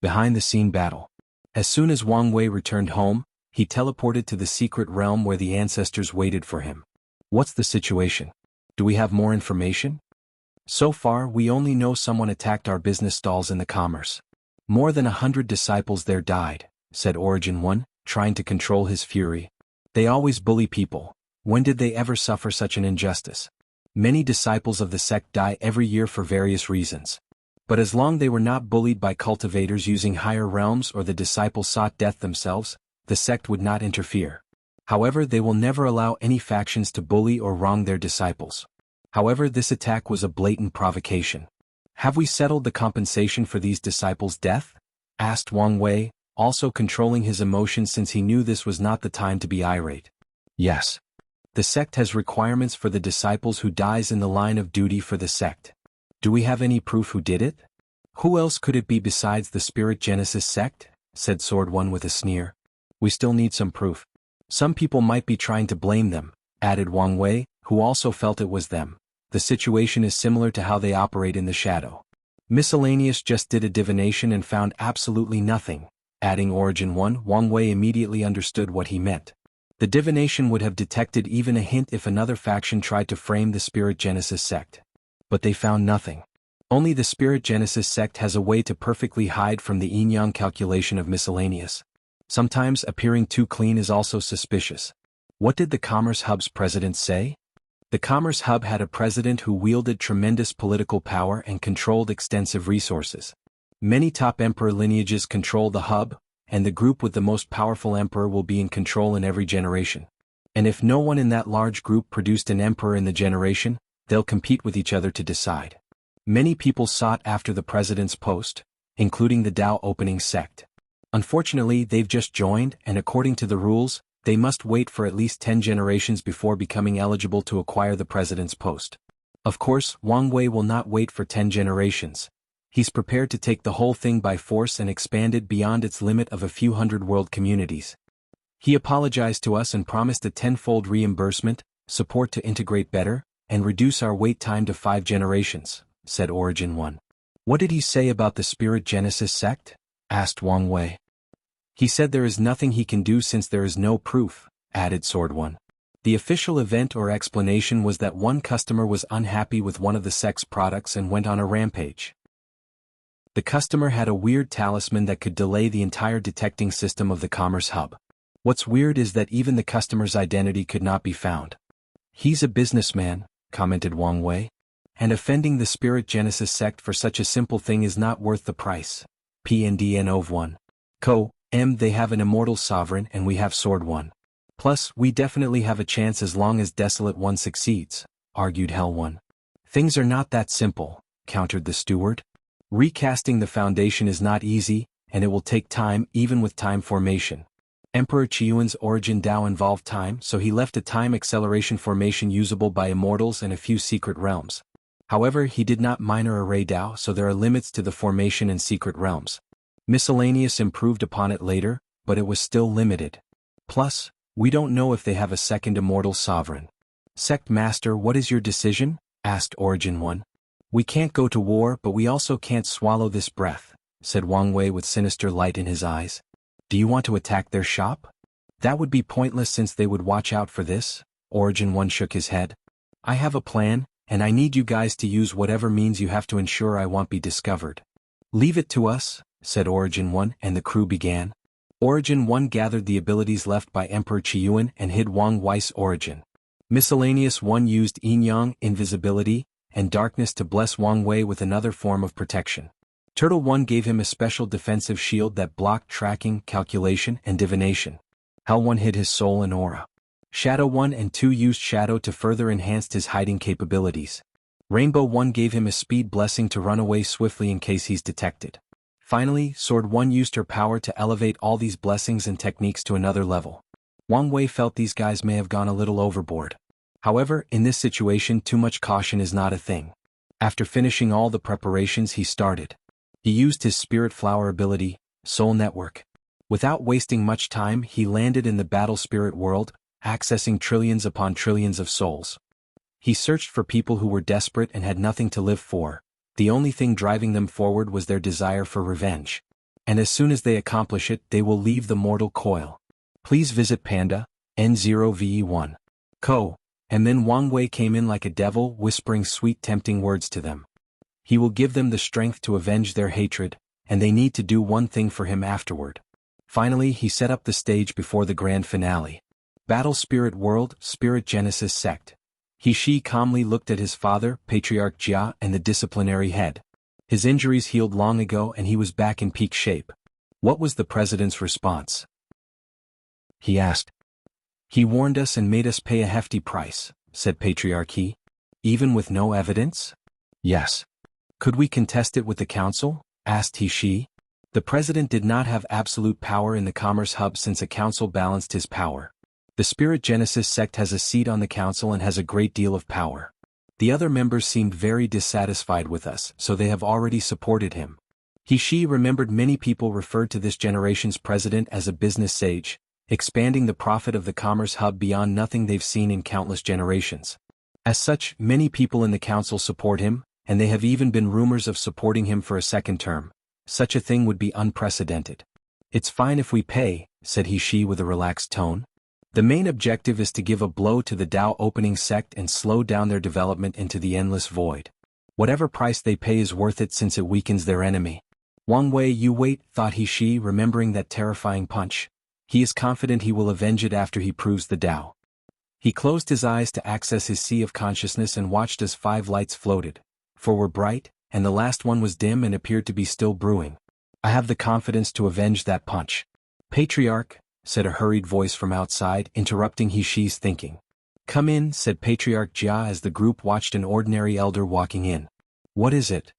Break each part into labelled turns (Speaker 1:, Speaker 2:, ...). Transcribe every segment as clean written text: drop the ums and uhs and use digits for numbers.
Speaker 1: Behind-the-scene battle. As soon as Wang Wei returned home, he teleported to the secret realm where the ancestors waited for him. What's the situation? Do we have more information? So far, we only know someone attacked our business stalls in the commerce. More than 100 disciples there died, said Origin 1, trying to control his fury. They always bully people. When did they ever suffer such an injustice? Many disciples of the sect die every year for various reasons. But as long as they were not bullied by cultivators using higher realms or the disciples sought death themselves, the sect would not interfere. However, they will never allow any factions to bully or wrong their disciples. However, this attack was a blatant provocation. Have we settled the compensation for these disciples' death? Asked Wang Wei, also controlling his emotions since he knew this was not the time to be irate. Yes. The sect has requirements for the disciples who dies in the line of duty for the sect. Do we have any proof who did it? Who else could it be besides the Spirit Genesis sect? Said Sword One with a sneer. We still need some proof. Some people might be trying to blame them, added Wang Wei, who also felt it was them. The situation is similar to how they operate in the shadow. Miscellaneous just did a divination and found absolutely nothing. Adding Origin 1, Wang Wei immediately understood what he meant. The divination would have detected even a hint if another faction tried to frame the Spirit Genesis sect. But they found nothing. Only the Spirit Genesis sect has a way to perfectly hide from the yin-yang calculation of miscellaneous. Sometimes appearing too clean is also suspicious. What did the Commerce Hub's president say? The Commerce Hub had a president who wielded tremendous political power and controlled extensive resources. Many top emperor lineages control the hub, and the group with the most powerful emperor will be in control in every generation. And if no one in that large group produced an emperor in the generation, they'll compete with each other to decide. Many people sought after the president's post, including the Dao opening sect. Unfortunately, they've just joined, and according to the rules, they must wait for at least 10 generations before becoming eligible to acquire the president's post. Of course, Wang Wei will not wait for 10 generations. He's prepared to take the whole thing by force and expand it beyond its limit of a few hundred world communities. He apologized to us and promised a 10-fold reimbursement, support to integrate better, and reduce our wait time to 5 generations, said Origin 1. What did he say about the Spirit Genesis sect? Asked Wang Wei. He said there is nothing he can do since there is no proof, added Sword 1. The official event or explanation was that one customer was unhappy with one of the sect's products and went on a rampage. The customer had a weird talisman that could delay the entire detecting system of the Commerce Hub. What's weird is that even the customer's identity could not be found. He's a businessman, commented Wang Wei. And offending the Spirit Genesis sect for such a simple thing is not worth the price. PNDN 1. They have an immortal sovereign and we have Sword 1. Plus, we definitely have a chance as long as Desolate 1 succeeds, argued Hell 1. Things are not that simple, countered the steward. Recasting the foundation is not easy, and it will take time even with time formation. Emperor Qiyuan's origin Dao involved time, so he left a time acceleration formation usable by immortals and a few secret realms. However, he did not minor array Dao, so there are limits to the formation in secret realms. Miscellaneous improved upon it later, but it was still limited. Plus, we don't know if they have a second immortal sovereign. Sect Master, what is your decision? Asked Origin 1. We can't go to war, but we also can't swallow this breath, said Wang Wei with sinister light in his eyes. Do you want to attack their shop? That would be pointless since they would watch out for this. Origin 1 shook his head. I have a plan, and I need you guys to use whatever means you have to ensure I won't be discovered. Leave it to us, said Origin 1, and the crew began. Origin 1 gathered the abilities left by Emperor Qiyuan and hid Wang Wei's origin. Miscellaneous 1 used yin-yang, invisibility, and darkness to bless Wang Wei with another form of protection. Turtle 1 gave him a special defensive shield that blocked tracking, calculation, and divination. Hell 1 hid his soul and aura. Shadow 1 and 2 used shadow to further enhance his hiding capabilities. Rainbow 1 gave him a speed blessing to run away swiftly in case he's detected. Finally, Sword 1 used her power to elevate all these blessings and techniques to another level. Wang Wei felt these guys may have gone a little overboard. However, in this situation too much caution is not a thing. After finishing all the preparations he started. He used his Spirit Flower ability, Soul Network. Without wasting much time he landed in the Battle Spirit world, accessing trillions upon trillions of souls. He searched for people who were desperate and had nothing to live for. The only thing driving them forward was their desire for revenge. And as soon as they accomplish it, they will leave the mortal coil. Please visit Panda, N0VE1. Co. And then Wang Wei came in like a devil, whispering sweet tempting words to them. He will give them the strength to avenge their hatred, and they need to do one thing for him afterward. Finally, he set up the stage before the grand finale. Battle Spirit World, Spirit Genesis Sect. He calmly looked at his father, Patriarch Jia, and the disciplinary head. His injuries healed long ago and he was back in peak shape. What was the president's response? He asked. He warned us and made us pay a hefty price, said Patriarch He. Even with no evidence? Yes. Could we contest it with the council? Asked He. The president did not have absolute power in the commerce hub since a council balanced his power. The Spirit Genesis sect has a seat on the council and has a great deal of power. The other members seemed very dissatisfied with us, so they have already supported him. He remembered many people referred to this generation's president as a business sage, expanding the profit of the commerce hub beyond nothing they've seen in countless generations. As such, many people in the council support him, and they have even been rumors of supporting him for a second term. Such a thing would be unprecedented. It's fine if we pay, said He with a relaxed tone. The main objective is to give a blow to the Dao opening sect and slow down their development into the endless void. Whatever price they pay is worth it since it weakens their enemy. Wang Wei, you wait, thought He, remembering that terrifying punch. He is confident he will avenge it after he proves the Dao. He closed his eyes to access his sea of consciousness and watched as 5 lights floated. 4 were bright, and the last one was dim and appeared to be still brewing. I have the confidence to avenge that punch. Patriarch, said a hurried voice from outside, interrupting He's thinking. Come in, said Patriarch Jia as the group watched an ordinary elder walking in. What is it?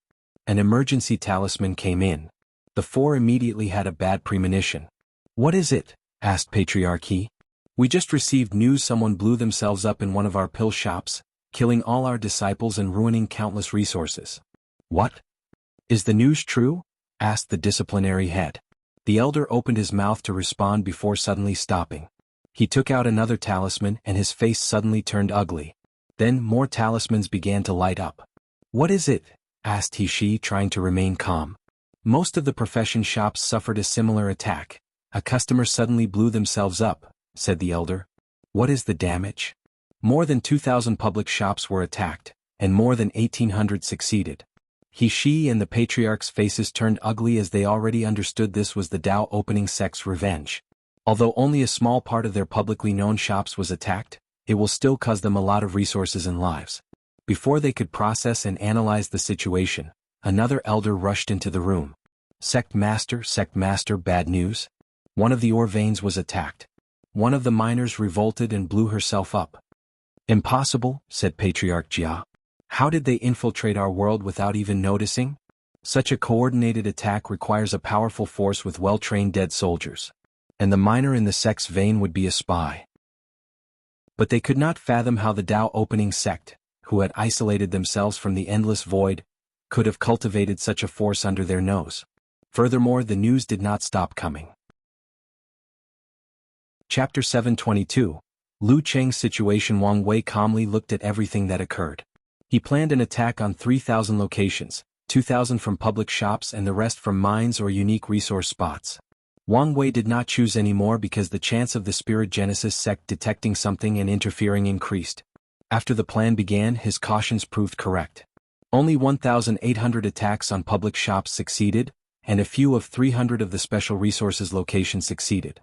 Speaker 1: An emergency talisman came in. The 4 immediately had a bad premonition. What is it? Asked Patriarch He. We just received news someone blew themselves up in one of our pill shops, killing all our disciples and ruining countless resources. What? Is the news true? Asked the disciplinary head. The elder opened his mouth to respond before suddenly stopping. He took out another talisman and his face suddenly turned ugly. Then more talismans began to light up. What is it? Asked He, trying to remain calm. Most of the profession shops suffered a similar attack. A customer suddenly blew themselves up, said the elder. What is the damage? More than 2,000 public shops were attacked, and more than 1,800 succeeded. He and the patriarch's faces turned ugly as they already understood this was the Dao opening sect's revenge. Although only a small part of their publicly known shops was attacked, it will still cause them a lot of resources and lives. Before they could process and analyze the situation, another elder rushed into the room. Sect Master, bad news. One of the ore veins was attacked. One of the miners revolted and blew herself up. Impossible, said Patriarch Jia. How did they infiltrate our world without even noticing? Such a coordinated attack requires a powerful force with well-trained dead soldiers. And the miner in the sect's vein would be a spy. But they could not fathom how the Dao opening sect, who had isolated themselves from the endless void, could have cultivated such a force under their nose. Furthermore, the news did not stop coming. Chapter 722. Lu Cheng's situation. Wang Wei calmly looked at everything that occurred. He planned an attack on 3,000 locations, 2,000 from public shops and the rest from mines or unique resource spots. Wang Wei did not choose any more because the chance of the Spirit Genesis sect detecting something and interfering increased. After the plan began, his cautions proved correct. Only 1,800 attacks on public shops succeeded, and a few of 300 of the special resources locations succeeded.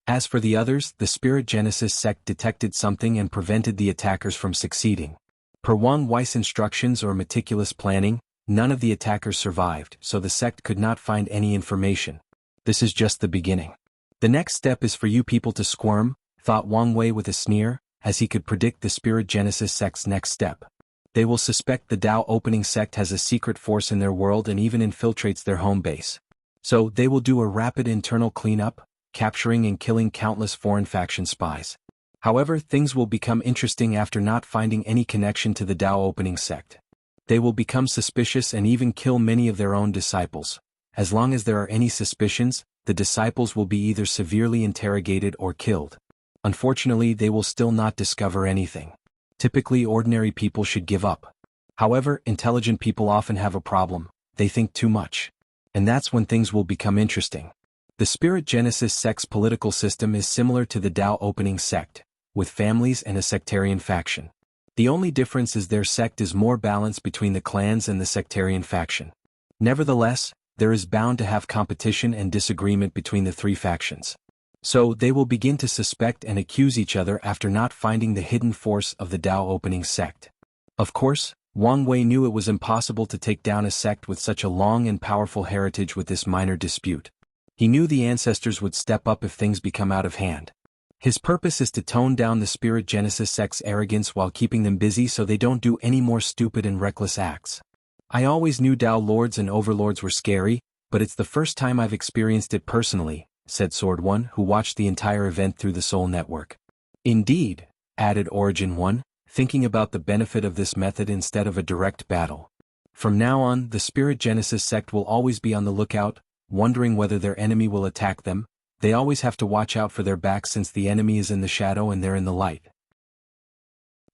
Speaker 1: As for the others, the Spirit Genesis sect detected something and prevented the attackers from succeeding. Per Wang Wei's instructions or meticulous planning, none of the attackers survived, so the sect could not find any information. This is just the beginning. The next step is for you people to squirm, thought Wang Wei with a sneer, as he could predict the Spirit Genesis sect's next step. They will suspect the Dao opening sect has a secret force in their world and even infiltrates their home base. So they will do a rapid internal cleanup, capturing and killing countless foreign faction spies. However, things will become interesting after not finding any connection to the Dao opening sect. They will become suspicious and even kill many of their own disciples. As long as there are any suspicions, the disciples will be either severely interrogated or killed. Unfortunately, they will still not discover anything. Typically, ordinary people should give up. However, intelligent people often have a problem: they think too much. And that's when things will become interesting. The Spirit Genesis sect's political system is similar to the Tao Opening sect, with families and a sectarian faction. The only difference is their sect is more balanced between the clans and the sectarian faction. Nevertheless, there is bound to have competition and disagreement between the three factions. So they will begin to suspect and accuse each other after not finding the hidden force of the Tao Opening sect. Of course, Wang Wei knew it was impossible to take down a sect with such a long and powerful heritage with this minor dispute. He knew the ancestors would step up if things become out of hand. His purpose is to tone down the Spirit Genesis sect's arrogance while keeping them busy so they don't do any more stupid and reckless acts. I always knew Tao Lords and Overlords were scary, but it's the first time I've experienced it personally, said Sword One, who watched the entire event through the Soul Network. Indeed, added Origin One, thinking about the benefit of this method instead of a direct battle. From now on, the Spirit Genesis sect will always be on the lookout, wondering whether their enemy will attack them. They always have to watch out for their backs since the enemy is in the shadow and they're in the light.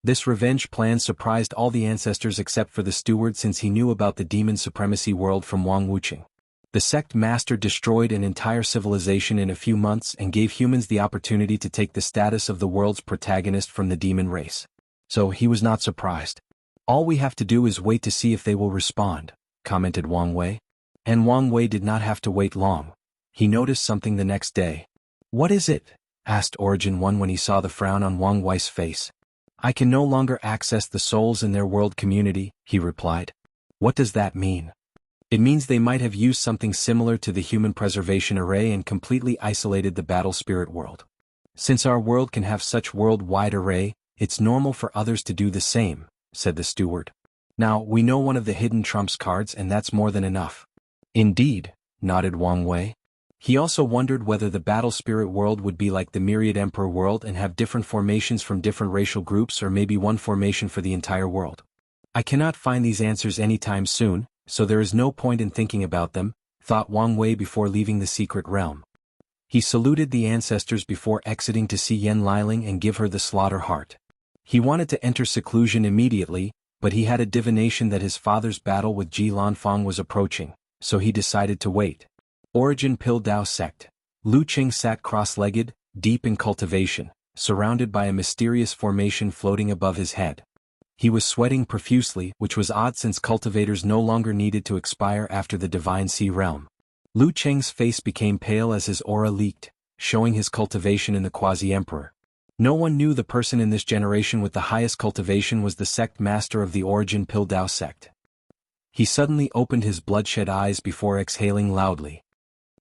Speaker 1: This revenge plan surprised all the ancestors except for the steward since he knew about the demon supremacy world from Wang Wuqing. The sect master destroyed an entire civilization in a few months and gave humans the opportunity to take the status of the world's protagonist from the demon race. So he was not surprised. All we have to do is wait to see if they will respond, commented Wang Wei. And Wang Wei did not have to wait long. He noticed something the next day. What is it? Asked Origin One when he saw the frown on Wang Wei's face. I can no longer access the souls in their world community, he replied. What does that mean? It means they might have used something similar to the human preservation array and completely isolated the battle spirit world. Since our world can have such worldwide array, it's normal for others to do the same, said the steward. Now, we know one of the hidden trumps cards and that's more than enough. Indeed, nodded Wang Wei. He also wondered whether the battle spirit world would be like the Myriad Emperor world and have different formations from different racial groups or maybe one formation for the entire world. I cannot find these answers anytime soon, so there is no point in thinking about them, thought Wang Wei before leaving the secret realm. He saluted the ancestors before exiting to see Yan Liling and give her the slaughter heart. He wanted to enter seclusion immediately, but he had a divination that his father's battle with Ji Lanfang was approaching, so he decided to wait. Origin Pill Dao Sect. Lu Qing sat cross-legged, deep in cultivation, surrounded by a mysterious formation floating above his head. He was sweating profusely, which was odd since cultivators no longer needed to expire after the Divine Sea Realm. Lu Qing's face became pale as his aura leaked, showing his cultivation in the Quasi-Emperor. No one knew the person in this generation with the highest cultivation was the sect master of the Origin Pill Dao Sect. He suddenly opened his bloodshot eyes before exhaling loudly.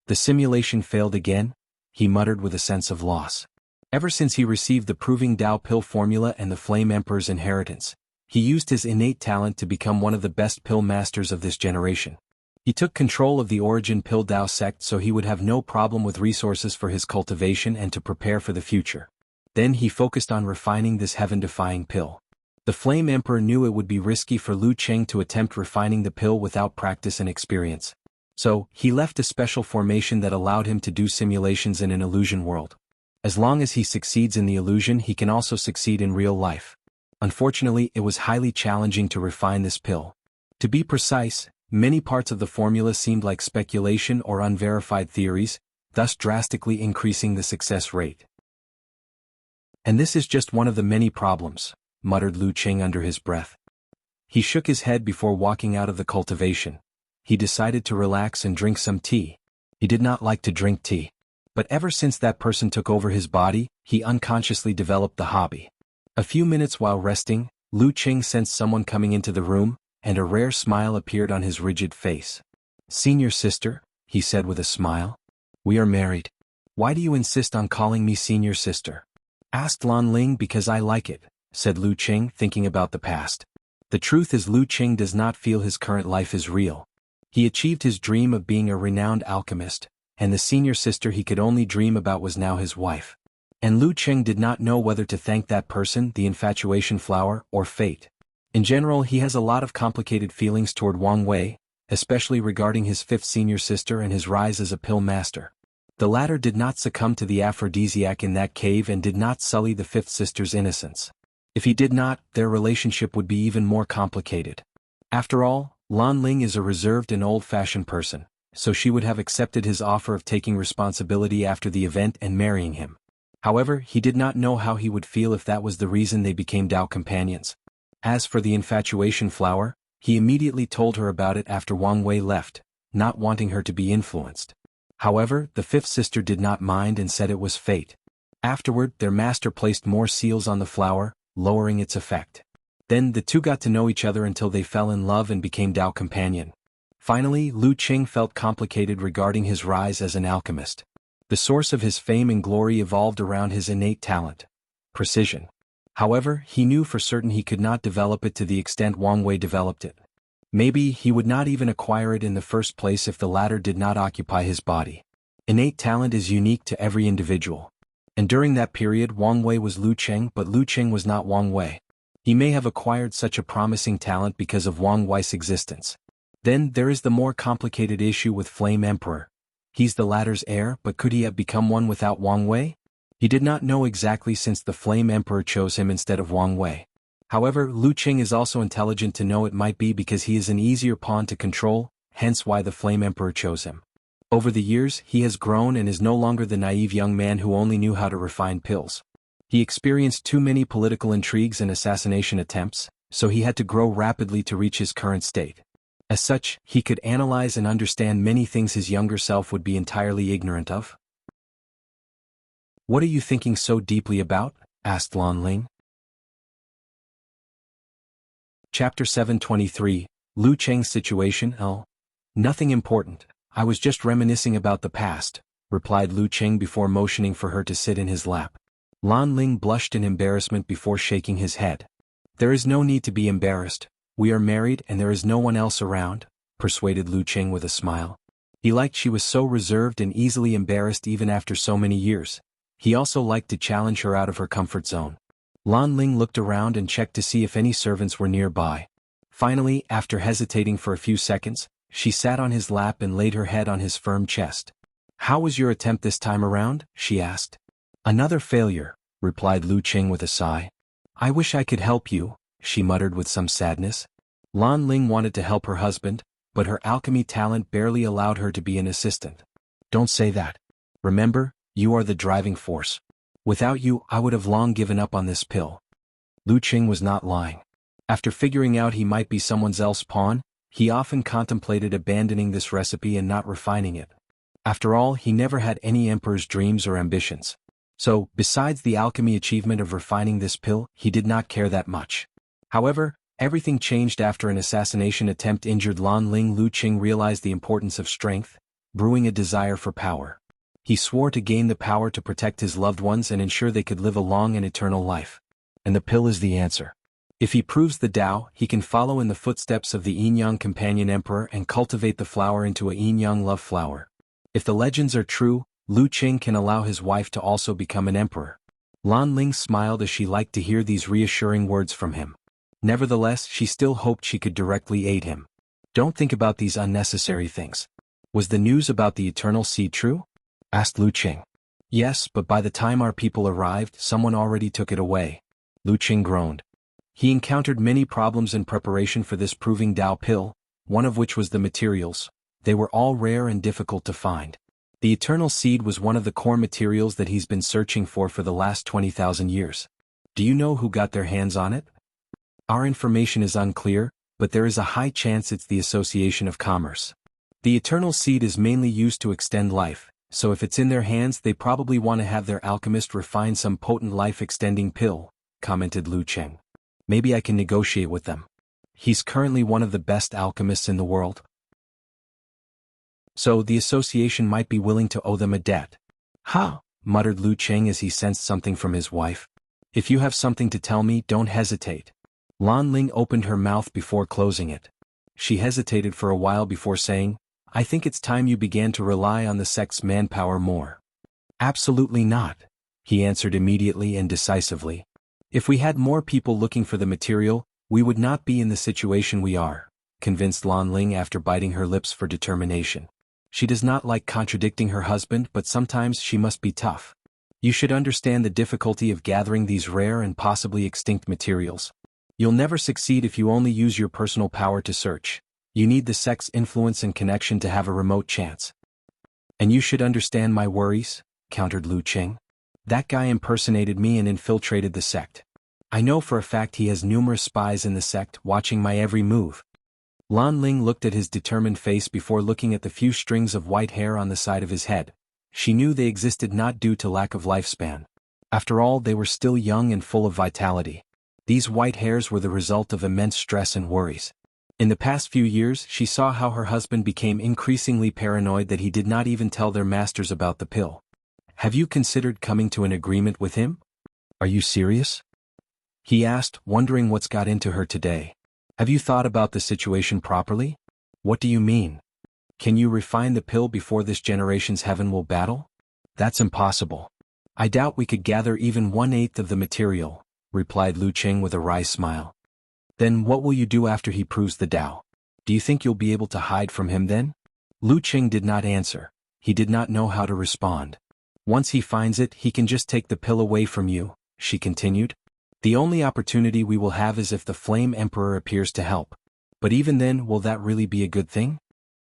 Speaker 1: The simulation failed again, he muttered with a sense of loss. Ever since he received the Proving Dao Pill formula and the Flame Emperor's inheritance, he used his innate talent to become one of the best pill masters of this generation. He took control of the Origin Pill Dao sect so he would have no problem with resources for his cultivation and to prepare for the future. Then he focused on refining this heaven-defying pill. The Flame Emperor knew it would be risky for Lu Qing to attempt refining the pill without practice and experience. So, he left a special formation that allowed him to do simulations in an illusion world. As long as he succeeds in the illusion, he can also succeed in real life. Unfortunately, it was highly challenging to refine this pill. To be precise, many parts of the formula seemed like speculation or unverified theories, thus drastically increasing the success rate. And this is just one of the many problems, muttered Lu Qing under his breath. He shook his head before walking out of the cultivation. He decided to relax and drink some tea. He did not like to drink tea. But ever since that person took over his body, he unconsciously developed the hobby. A few minutes while resting, Lu Qing sensed someone coming into the room, and a rare smile appeared on his rigid face. Senior sister, he said with a smile. We are married. Why do you insist on calling me senior sister? Asked Lan Ling. Because I like it, said Lu Qing, thinking about the past. The truth is Lu Qing does not feel his current life is real. He achieved his dream of being a renowned alchemist, and the senior sister he could only dream about was now his wife. And Lu Qing did not know whether to thank that person, the infatuation flower, or fate. In general, he has a lot of complicated feelings toward Wang Wei, especially regarding his fifth senior sister and his rise as a pill master. The latter did not succumb to the aphrodisiac in that cave and did not sully the fifth sister's innocence. If he did not, their relationship would be even more complicated. After all, Lan Ling is a reserved and old-fashioned person, so she would have accepted his offer of taking responsibility after the event and marrying him. However, he did not know how he would feel if that was the reason they became Tao companions. As for the infatuation flower, he immediately told her about it after Wang Wei left, not wanting her to be influenced. However, the fifth sister did not mind and said it was fate. Afterward, their master placed more seals on the flower, lowering its effect. Then the two got to know each other until they fell in love and became Tao companion. Finally, Lu Qing felt complicated regarding his rise as an alchemist. The source of his fame and glory evolved around his innate talent, precision. However, he knew for certain he could not develop it to the extent Wang Wei developed it. Maybe he would not even acquire it in the first place if the latter did not occupy his body. Innate talent is unique to every individual. And during that period Wang Wei was Lu Qing, but Lu Qing was not Wang Wei. He may have acquired such a promising talent because of Wang Wei's existence. Then there is the more complicated issue with Flame Emperor. He's the latter's heir, but could he have become one without Wang Wei? He did not know exactly since the Flame Emperor chose him instead of Wang Wei. However, Lu Qing is also intelligent to know it might be because he is an easier pawn to control, hence why the Flame Emperor chose him. Over the years, he has grown and is no longer the naive young man who only knew how to refine pills. He experienced too many political intrigues and assassination attempts, so he had to grow rapidly to reach his current state. As such, he could analyze and understand many things his younger self would be entirely ignorant of. "What are you thinking so deeply about?" asked Lan Ling. Chapter 723, Lu Cheng's situation. "Oh, nothing important. I was just reminiscing about the past," replied Lu Cheng before motioning for her to sit in his lap. Lan Ling blushed in embarrassment before shaking his head. "There is no need to be embarrassed. We are married and there is no one else around," persuaded Lu Cheng with a smile. He liked she was so reserved and easily embarrassed even after so many years. He also liked to challenge her out of her comfort zone. Lan Ling looked around and checked to see if any servants were nearby. Finally, after hesitating for a few seconds, she sat on his lap and laid her head on his firm chest. "How was your attempt this time around?" she asked. "Another failure," replied Lu Qing with a sigh. "I wish I could help you," she muttered with some sadness. Lan Ling wanted to help her husband, but her alchemy talent barely allowed her to be an assistant. "Don't say that. Remember, you are the driving force. Without you, I would have long given up on this pill." Lu Qing was not lying. After figuring out he might be someone else's pawn, he often contemplated abandoning this recipe and not refining it. After all, he never had any emperor's dreams or ambitions. So, besides the alchemy achievement of refining this pill, he did not care that much. However, everything changed after an assassination attempt injured Lan Ling. Lu Qing realized the importance of strength, brewing a desire for power. He swore to gain the power to protect his loved ones and ensure they could live a long and eternal life. And the pill is the answer. If he proves the Tao, he can follow in the footsteps of the Yin-Yang companion emperor and cultivate the flower into a Yin-Yang love flower. If the legends are true, Lu Qing can allow his wife to also become an emperor. Lan Ling smiled as she liked to hear these reassuring words from him. Nevertheless, she still hoped she could directly aid him. "Don't think about these unnecessary things. Was the news about the eternal seed true?" asked Lu Qing. "Yes, but by the time our people arrived, someone already took it away." Lu Qing groaned. He encountered many problems in preparation for this proving Tao pill, one of which was the materials. They were all rare and difficult to find. The eternal seed was one of the core materials that he's been searching for the last 20,000 years. "Do you know who got their hands on it?" "Our information is unclear, but there is a high chance it's the Association of Commerce. The eternal seed is mainly used to extend life, so if it's in their hands they probably want to have their alchemist refine some potent life-extending pill," commented Lu Qing. "Maybe I can negotiate with them. He's currently one of the best alchemists in the world. So the association might be willing to owe them a debt." "Ha!" muttered Lu Qing as he sensed something from his wife. "If you have something to tell me, don't hesitate." Lan Ling opened her mouth before closing it. She hesitated for a while before saying, "I think it's time you began to rely on the sect's manpower more." "Absolutely not," he answered immediately and decisively. "If we had more people looking for the material, we would not be in the situation we are," convinced Lan Ling after biting her lips for determination. She does not like contradicting her husband, but sometimes she must be tough. "You should understand the difficulty of gathering these rare and possibly extinct materials. You'll never succeed if you only use your personal power to search. You need the sect's influence and connection to have a remote chance. And you should understand my worries, countered Lu Qing. That guy impersonated me and infiltrated the sect. I know for a fact he has numerous spies in the sect watching my every move. Lan Ling looked at his determined face before looking at the few strings of white hair on the side of his head. She knew they existed not due to lack of lifespan. After all, they were still young and full of vitality. These white hairs were the result of immense stress and worries. In the past few years, she saw how her husband became increasingly paranoid that he did not even tell their masters about the pill. Have you considered coming to an agreement with him? Are you serious? He asked, wondering what's got into her today. Have you thought about the situation properly? What do you mean? Can you refine the pill before this generation's heaven will battle? That's impossible. I doubt we could gather even 1/8 of the material, replied Lu Qing with a wry smile. Then what will you do after he proves the Tao? Do you think you'll be able to hide from him then? Lu Qing did not answer. He did not know how to respond. Once he finds it, he can just take the pill away from you, she continued. The only opportunity we will have is if the Flame Emperor appears to help. But even then, will that really be a good thing?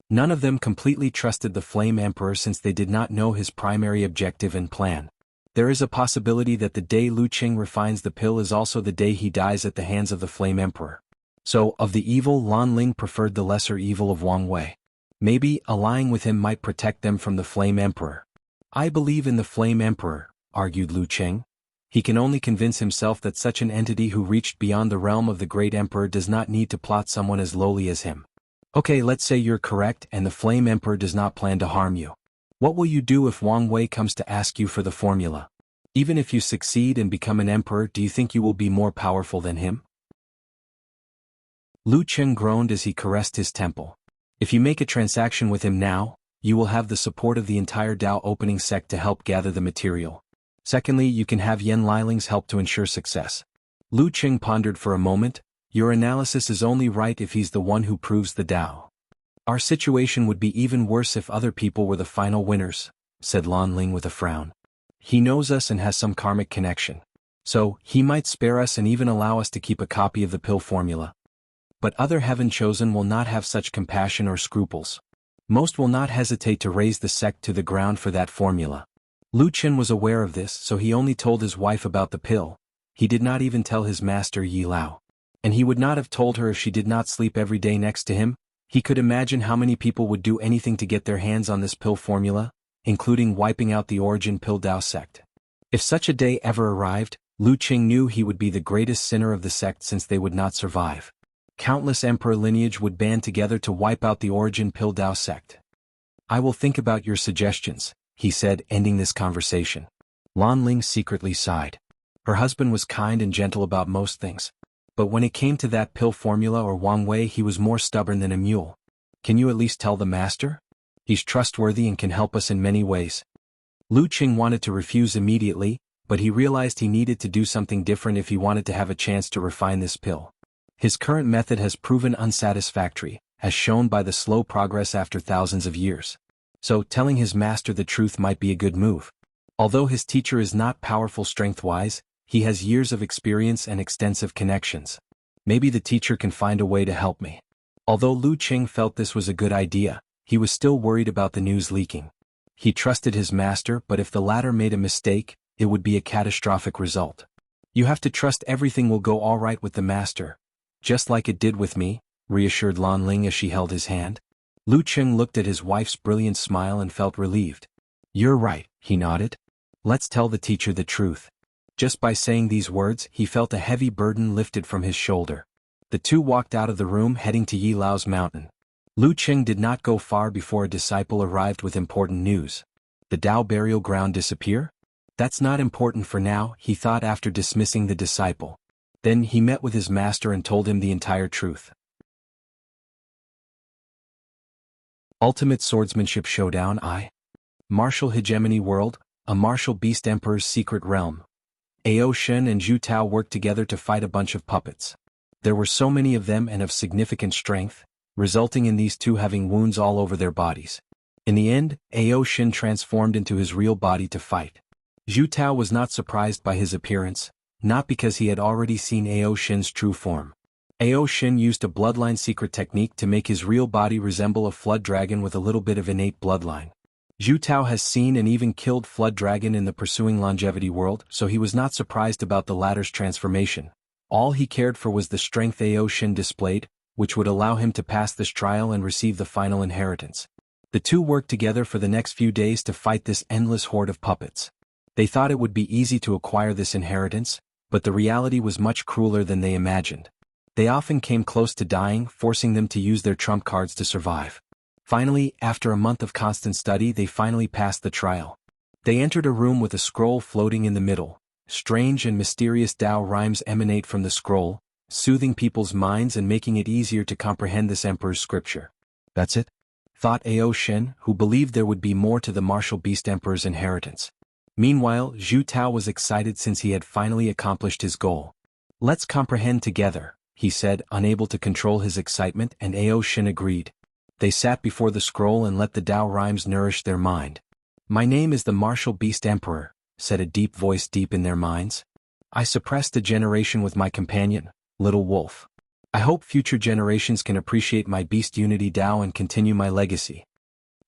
Speaker 1: None of them completely trusted the Flame Emperor since they did not know his primary objective and plan. There is a possibility that the day Lu Qing refines the pill is also the day he dies at the hands of the Flame Emperor. So, of the evil, Lan Ling preferred the lesser evil of Wang Wei. Maybe, allying with him might protect them from the Flame Emperor. I believe in the Flame Emperor, argued Lu Qing. He can only convince himself that such an entity who reached beyond the realm of the great emperor does not need to plot someone as lowly as him. Okay, let's say you're correct and the Flame Emperor does not plan to harm you. What will you do if Wang Wei comes to ask you for the formula? Even if you succeed and become an emperor, do you think you will be more powerful than him? Lu Qing groaned as he caressed his temple. If you make a transaction with him now, you will have the support of the entire Dao opening sect to help gather the material. Secondly, you can have Yan Liling's help to ensure success. Lu Qing pondered for a moment. Your analysis is only right if he's the one who proves the Tao. Our situation would be even worse if other people were the final winners, said Lan Ling with a frown. He knows us and has some karmic connection. So, he might spare us and even allow us to keep a copy of the pill formula. But other heaven-chosen will not have such compassion or scruples. Most will not hesitate to raise the sect to the ground for that formula. Lu Qin was aware of this, so he only told his wife about the pill. He did not even tell his master Yi Lao. And he would not have told her if she did not sleep every day next to him. He could imagine how many people would do anything to get their hands on this pill formula, including wiping out the origin pill Dao sect. If such a day ever arrived, Lu Qing knew he would be the greatest sinner of the sect since they would not survive. Countless emperor lineage would band together to wipe out the origin pill Dao sect. I will think about your suggestions, he said, ending this conversation. Lan Ling secretly sighed. Her husband was kind and gentle about most things. But when it came to that pill formula or Wang Wei, he was more stubborn than a mule. Can you at least tell the master? He's trustworthy and can help us in many ways. Lu Qing wanted to refuse immediately, but he realized he needed to do something different if he wanted to have a chance to refine this pill. His current method has proven unsatisfactory, as shown by the slow progress after thousands of years. So, telling his master the truth might be a good move. Although his teacher is not powerful strength-wise, he has years of experience and extensive connections. Maybe the teacher can find a way to help me. Although Lu Qing felt this was a good idea, he was still worried about the news leaking. He trusted his master, but if the latter made a mistake, it would be a catastrophic result. You have to trust everything will go all right with the master. Just like it did with me, reassured Lan Ling as she held his hand. Lu Qing looked at his wife's brilliant smile and felt relieved. You're right, he nodded. Let's tell the teacher the truth. Just by saying these words, he felt a heavy burden lifted from his shoulder. The two walked out of the room heading to Yi Lao's mountain. Lu Qing did not go far before a disciple arrived with important news. The Dao burial ground disappear? That's not important for now, he thought after dismissing the disciple. Then he met with his master and told him the entire truth. Ultimate Swordsmanship Showdown I. Martial Hegemony World, a martial beast emperor's secret realm. Ao Shen and Zhu Tao worked together to fight a bunch of puppets. There were so many of them and of significant strength, resulting in these two having wounds all over their bodies. In the end, Ao Shen transformed into his real body to fight. Zhu Tao was not surprised by his appearance, not because he had already seen Ao Shen's true form. Ao Shin used a bloodline secret technique to make his real body resemble a flood dragon with a little bit of innate bloodline. Zhu Tao has seen and even killed flood dragon in the pursuing longevity world, so he was not surprised about the latter's transformation. All he cared for was the strength Ao Shin displayed, which would allow him to pass this trial and receive the final inheritance. The two worked together for the next few days to fight this endless horde of puppets. They thought it would be easy to acquire this inheritance, but the reality was much crueler than they imagined. They often came close to dying, forcing them to use their trump cards to survive. Finally, after a month of constant study, they finally passed the trial. They entered a room with a scroll floating in the middle. Strange and mysterious Tao rhymes emanate from the scroll, soothing people's minds and making it easier to comprehend this emperor's scripture. That's it? Thought Ao Shin, who believed there would be more to the martial beast emperor's inheritance. Meanwhile, Zhu Tao was excited since he had finally accomplished his goal. Let's comprehend together, he said, unable to control his excitement, and Ao Shin agreed. They sat before the scroll and let the Tao rhymes nourish their mind. My name is the martial beast emperor, said a deep voice deep in their minds. I suppressed a generation with my companion, Little Wolf. I hope future generations can appreciate my beast unity Tao and continue my legacy.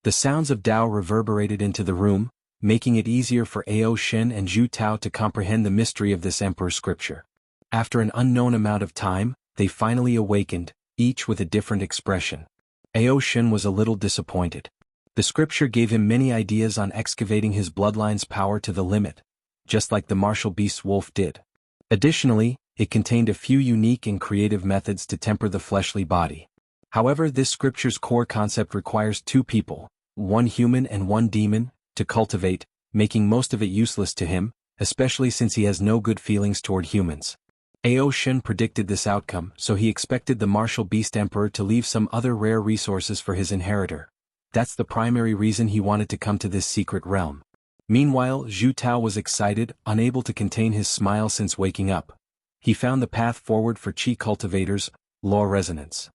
Speaker 1: The sounds of Tao reverberated into the room, making it easier for Ao Shin and Zhu Tao to comprehend the mystery of this emperor's scripture. After an unknown amount of time, they finally awakened, each with a different expression. Ao Shin was a little disappointed. The scripture gave him many ideas on excavating his bloodline's power to the limit, just like the martial beast's wolf did. Additionally, it contained a few unique and creative methods to temper the fleshly body. However, this scripture's core concept requires two people, one human and one demon, to cultivate, making most of it useless to him, especially since he has no good feelings toward humans. Ao Shin predicted this outcome, so he expected the martial beast emperor to leave some other rare resources for his inheritor. That's the primary reason he wanted to come to this secret realm. Meanwhile, Zhu Tao was excited, unable to contain his smile since waking up. He found the path forward for Qi cultivators, law resonance.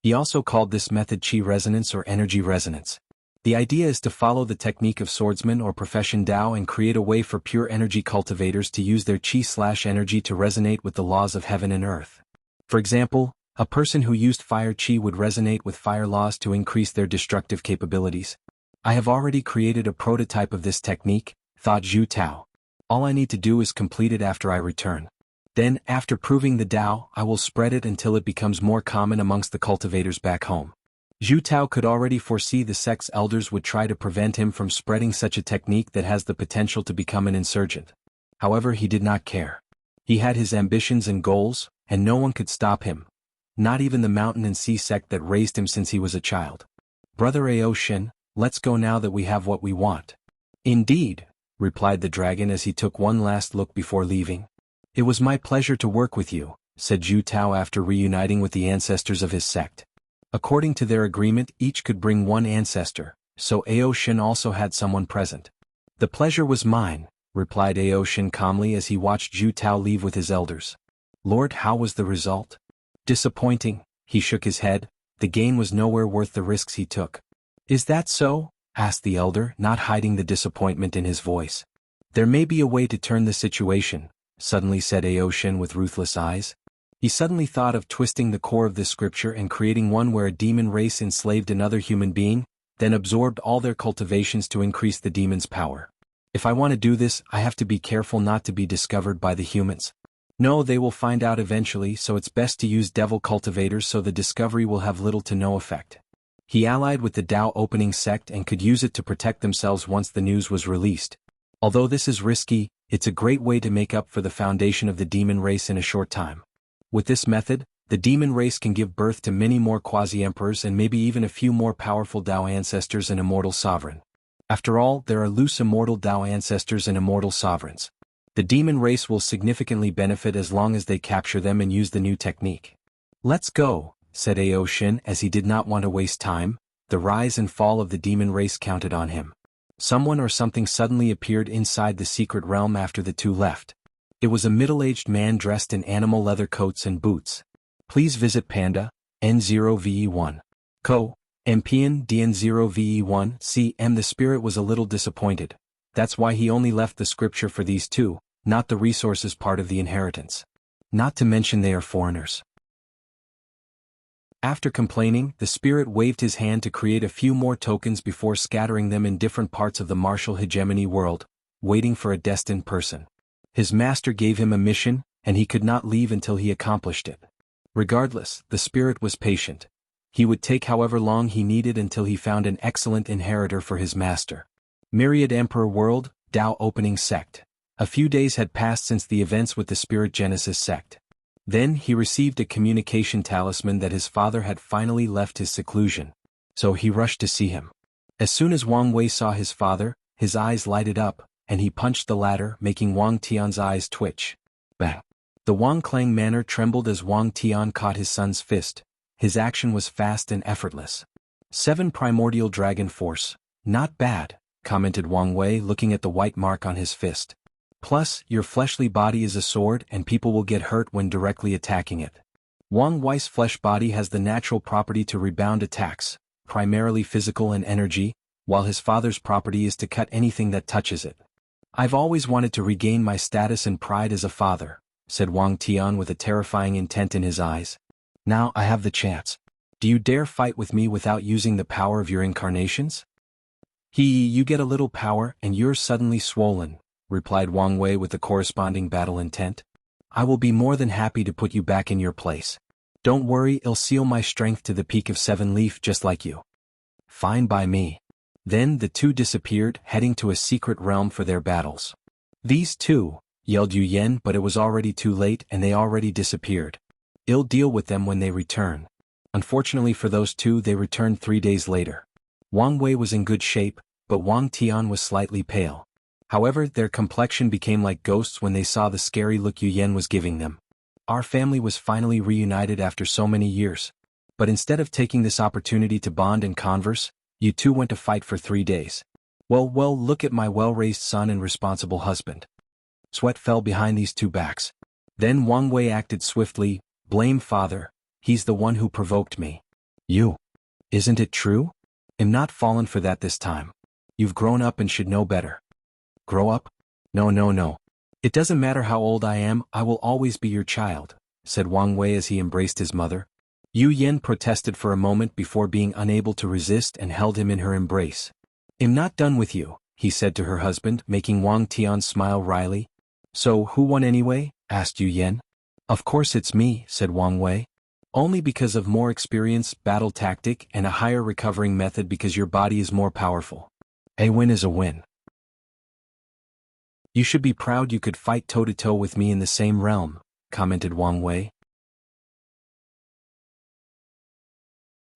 Speaker 1: He also called this method Qi resonance or energy resonance. The idea is to follow the technique of swordsman or profession Tao and create a way for pure energy cultivators to use their Qi/energy to resonate with the laws of heaven and earth. For example, a person who used fire Qi would resonate with fire laws to increase their destructive capabilities. I have already created a prototype of this technique, thought Zhu Tao. All I need to do is complete it after I return. Then, after proving the Tao, I will spread it until it becomes more common amongst the cultivators back home. Zhu Tao could already foresee the sect's elders would try to prevent him from spreading such a technique that has the potential to become an insurgent. However, he did not care. He had his ambitions and goals, and no one could stop him. Not even the mountain and sea sect that raised him since he was a child. Brother Ao Shin, let's go now that we have what we want. Indeed, replied the dragon as he took one last look before leaving. It was my pleasure to work with you, said Zhu Tao after reuniting with the ancestors of his sect. According to their agreement, each could bring one ancestor, so Ao Shin also had someone present. The pleasure was mine, replied Ao Shin calmly as he watched Zhu Tao leave with his elders. Lord, how was the result? Disappointing, he shook his head. The gain was nowhere worth the risks he took. Is that so? Asked the elder, not hiding the disappointment in his voice. There may be a way to turn the situation, suddenly said Ao Shin with ruthless eyes. He suddenly thought of twisting the core of this scripture and creating one where a demon race enslaved another human being, then absorbed all their cultivations to increase the demon's power. If I want to do this, I have to be careful not to be discovered by the humans. No, they will find out eventually, so it's best to use devil cultivators so the discovery will have little to no effect. He allied with the Tao opening sect and could use it to protect themselves once the news was released. Although this is risky, it's a great way to make up for the foundation of the demon race in a short time. With this method, the demon race can give birth to many more quasi-emperors and maybe even a few more powerful Tao ancestors and immortal sovereign. After all, there are loose immortal Tao ancestors and immortal sovereigns. The demon race will significantly benefit as long as they capture them and use the new technique. Let's go, said Ao Shin as he did not want to waste time. The rise and fall of the demon race counted on him. Someone or something suddenly appeared inside the secret realm after the two left. It was a middle-aged man dressed in animal leather coats and boots. Please visit Panda, N0VE1. Co. MPN DN0VE1 CM. The spirit was a little disappointed. That's why he only left the scripture for these two, not the resources part of the inheritance. Not to mention they are foreigners. After complaining, the spirit waved his hand to create a few more tokens before scattering them in different parts of the martial hegemony world, waiting for a destined person. His master gave him a mission, and he could not leave until he accomplished it. Regardless, the spirit was patient. He would take however long he needed until he found an excellent inheritor for his master. Myriad Emperor World, Tao Opening Sect. A few days had passed since the events with the Spirit Genesis sect. Then he received a communication talisman that his father had finally left his seclusion. So he rushed to see him. As soon as Wang Wei saw his father, his eyes lighted up, and he punched the latter, making Wang Tian's eyes twitch. Bang! The Wang Clang manor trembled as Wang Tian caught his son's fist. His action was fast and effortless. 7 Primordial Dragon Force. Not bad, commented Wang Wei looking at the white mark on his fist. Plus, your fleshly body is a sword and people will get hurt when directly attacking it. Wang Wei's flesh body has the natural property to rebound attacks, primarily physical and energy, while his father's property is to cut anything that touches it. I've always wanted to regain my status and pride as a father, said Wang Tian with a terrifying intent in his eyes. Now I have the chance. Do you dare fight with me without using the power of your incarnations? You get a little power and you're suddenly swollen, replied Wang Wei with the corresponding battle intent. I will be more than happy to put you back in your place. Don't worry, I'll seal my strength to the peak of 7 Leaf just like you. Fine by me. Then the two disappeared, heading to a secret realm for their battles. These two, yelled Yu Yen, but it was already too late and they already disappeared. I'll deal with them when they return. Unfortunately for those two, they returned 3 days later. Wang Wei was in good shape, but Wang Tian was slightly pale. However, their complexion became like ghosts when they saw the scary look Yu Yen was giving them. Our family was finally reunited after so many years. But instead of taking this opportunity to bond and converse, you two went to fight for 3 days. Well, look at my well-raised son and responsible husband. Sweat fell behind these two backs. Then Wang Wei acted swiftly. Blame father, he's the one who provoked me. You. Isn't it true? I'm not fallen for that this time. You've grown up and should know better. Grow up? No. It doesn't matter how old I am, I will always be your child, said Wang Wei as he embraced his mother. Yu Yen protested for a moment before being unable to resist and held him in her embrace. I'm not done with you, he said to her husband, making Wang Tian smile wryly. So who won anyway? Asked Yu Yen. Of course it's me, said Wang Wei. Only because of more experience, battle tactic, and a higher recovering method because your body is more powerful. A win is a win. You should be proud you could fight toe-to-toe with me in the same realm, commented Wang Wei.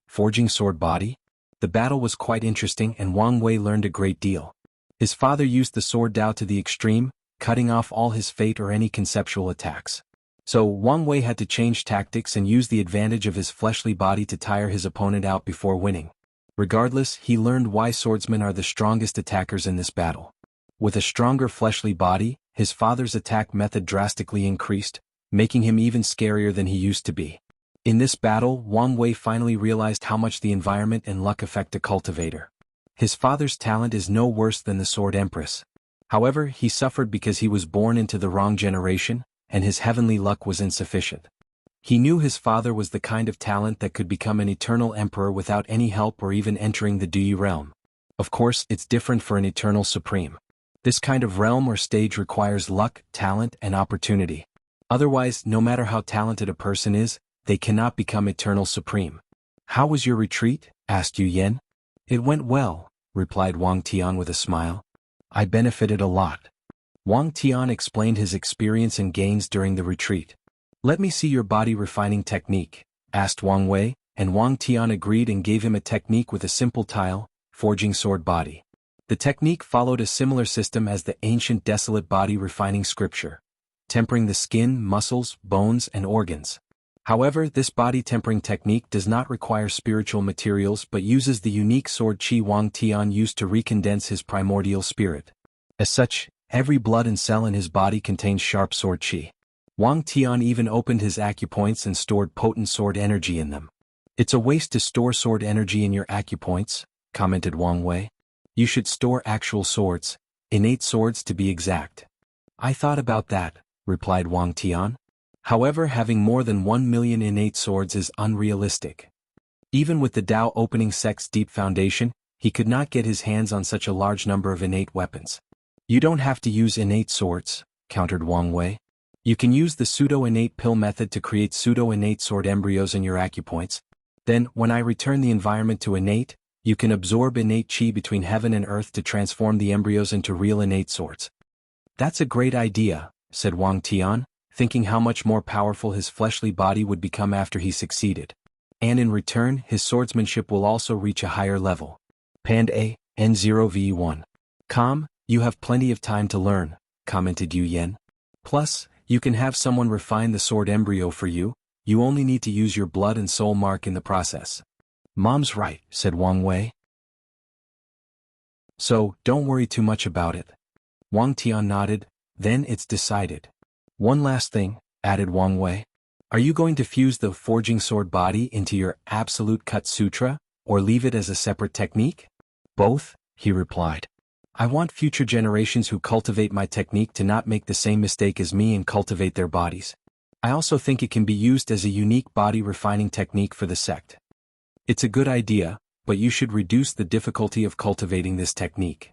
Speaker 1: Forging sword body? The battle was quite interesting and Wang Wei learned a great deal. His father used the sword Dao to the extreme, cutting off all his fate or any conceptual attacks. So Wang Wei had to change tactics and use the advantage of his fleshly body to tire his opponent out before winning. Regardless, he learned why swordsmen are the strongest attackers in this battle. With a stronger fleshly body, his father's attack method drastically increased, making him even scarier than he used to be. In this battle, Wang Wei finally realized how much the environment and luck affect a cultivator. His father's talent is no worse than the Sword Empress. However, he suffered because he was born into the wrong generation, and his heavenly luck was insufficient. He knew his father was the kind of talent that could become an eternal emperor without any help or even entering the Dui realm. Of course, it's different for an eternal supreme. This kind of realm or stage requires luck, talent, and opportunity. Otherwise, no matter how talented a person is, they cannot become eternal supreme. How was your retreat? Asked Yu Yen. It went well, replied Wang Tian with a smile. I benefited a lot. Wang Tian explained his experience and gains during the retreat. Let me see your body refining technique, asked Wang Wei, and Wang Tian agreed and gave him a technique with a simple tile, forging sword body. The technique followed a similar system as the ancient desolate body refining scripture, tempering the skin, muscles, bones, and organs. However, this body tempering technique does not require spiritual materials but uses the unique sword qi Wang Tian used to recondense his primordial spirit. As such, every blood and cell in his body contains sharp sword qi. Wang Tian even opened his acupoints and stored potent sword energy in them. It's a waste to store sword energy in your acupoints, commented Wang Wei. You should store actual swords, innate swords to be exact. I thought about that, replied Wang Tian. However, having more than 1 million innate swords is unrealistic. Even with the Tao opening sect's deep foundation, he could not get his hands on such a large number of innate weapons. You don't have to use innate swords, countered Wang Wei. You can use the pseudo-innate pill method to create pseudo-innate sword embryos in your acupoints. Then, when I return the environment to innate, you can absorb innate chi between heaven and earth to transform the embryos into real innate swords. That's a great idea, said Wang Tian, thinking how much more powerful his fleshly body would become after he succeeded. And in return, his swordsmanship will also reach a higher level. Pand A, N0V1. You have plenty of time to learn, commented Yu Yen. Plus, you can have someone refine the sword embryo for you, you only need to use your blood and soul mark in the process. Mom's right, said Wang Wei. So, don't worry too much about it. Wang Tian nodded. Then it's decided. One last thing, added Wang Wei. Are you going to fuse the forging sword body into your absolute cut sutra, or leave it as a separate technique? Both, he replied. I want future generations who cultivate my technique to not make the same mistake as me and cultivate their bodies. I also think it can be used as a unique body refining technique for the sect. It's a good idea, but you should reduce the difficulty of cultivating this technique.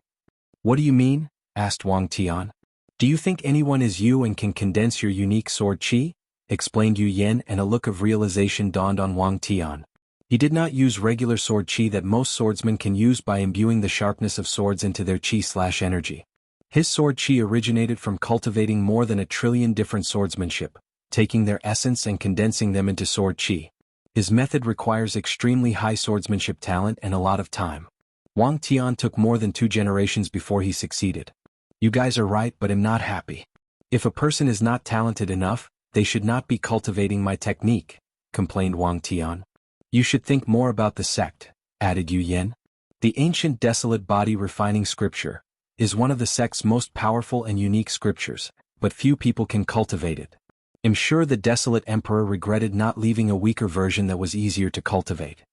Speaker 1: What do you mean? Asked Wang Tian. Do you think anyone is you and can condense your unique sword chi? Explained Yu Yen, and a look of realization dawned on Wang Tian. He did not use regular sword chi that most swordsmen can use by imbuing the sharpness of swords into their chi/energy. His sword chi originated from cultivating more than 1 trillion different swordsmanship, taking their essence and condensing them into sword chi. His method requires extremely high swordsmanship talent and a lot of time. Wang Tian took more than 2 generations before he succeeded. You guys are right, but I'm not happy. If a person is not talented enough, they should not be cultivating my technique, complained Wang Tian. You should think more about the sect, added Yu Yen. The ancient desolate body refining scripture is one of the sect's most powerful and unique scriptures, but few people can cultivate it. I'm sure the desolate emperor regretted not leaving a weaker version that was easier to cultivate.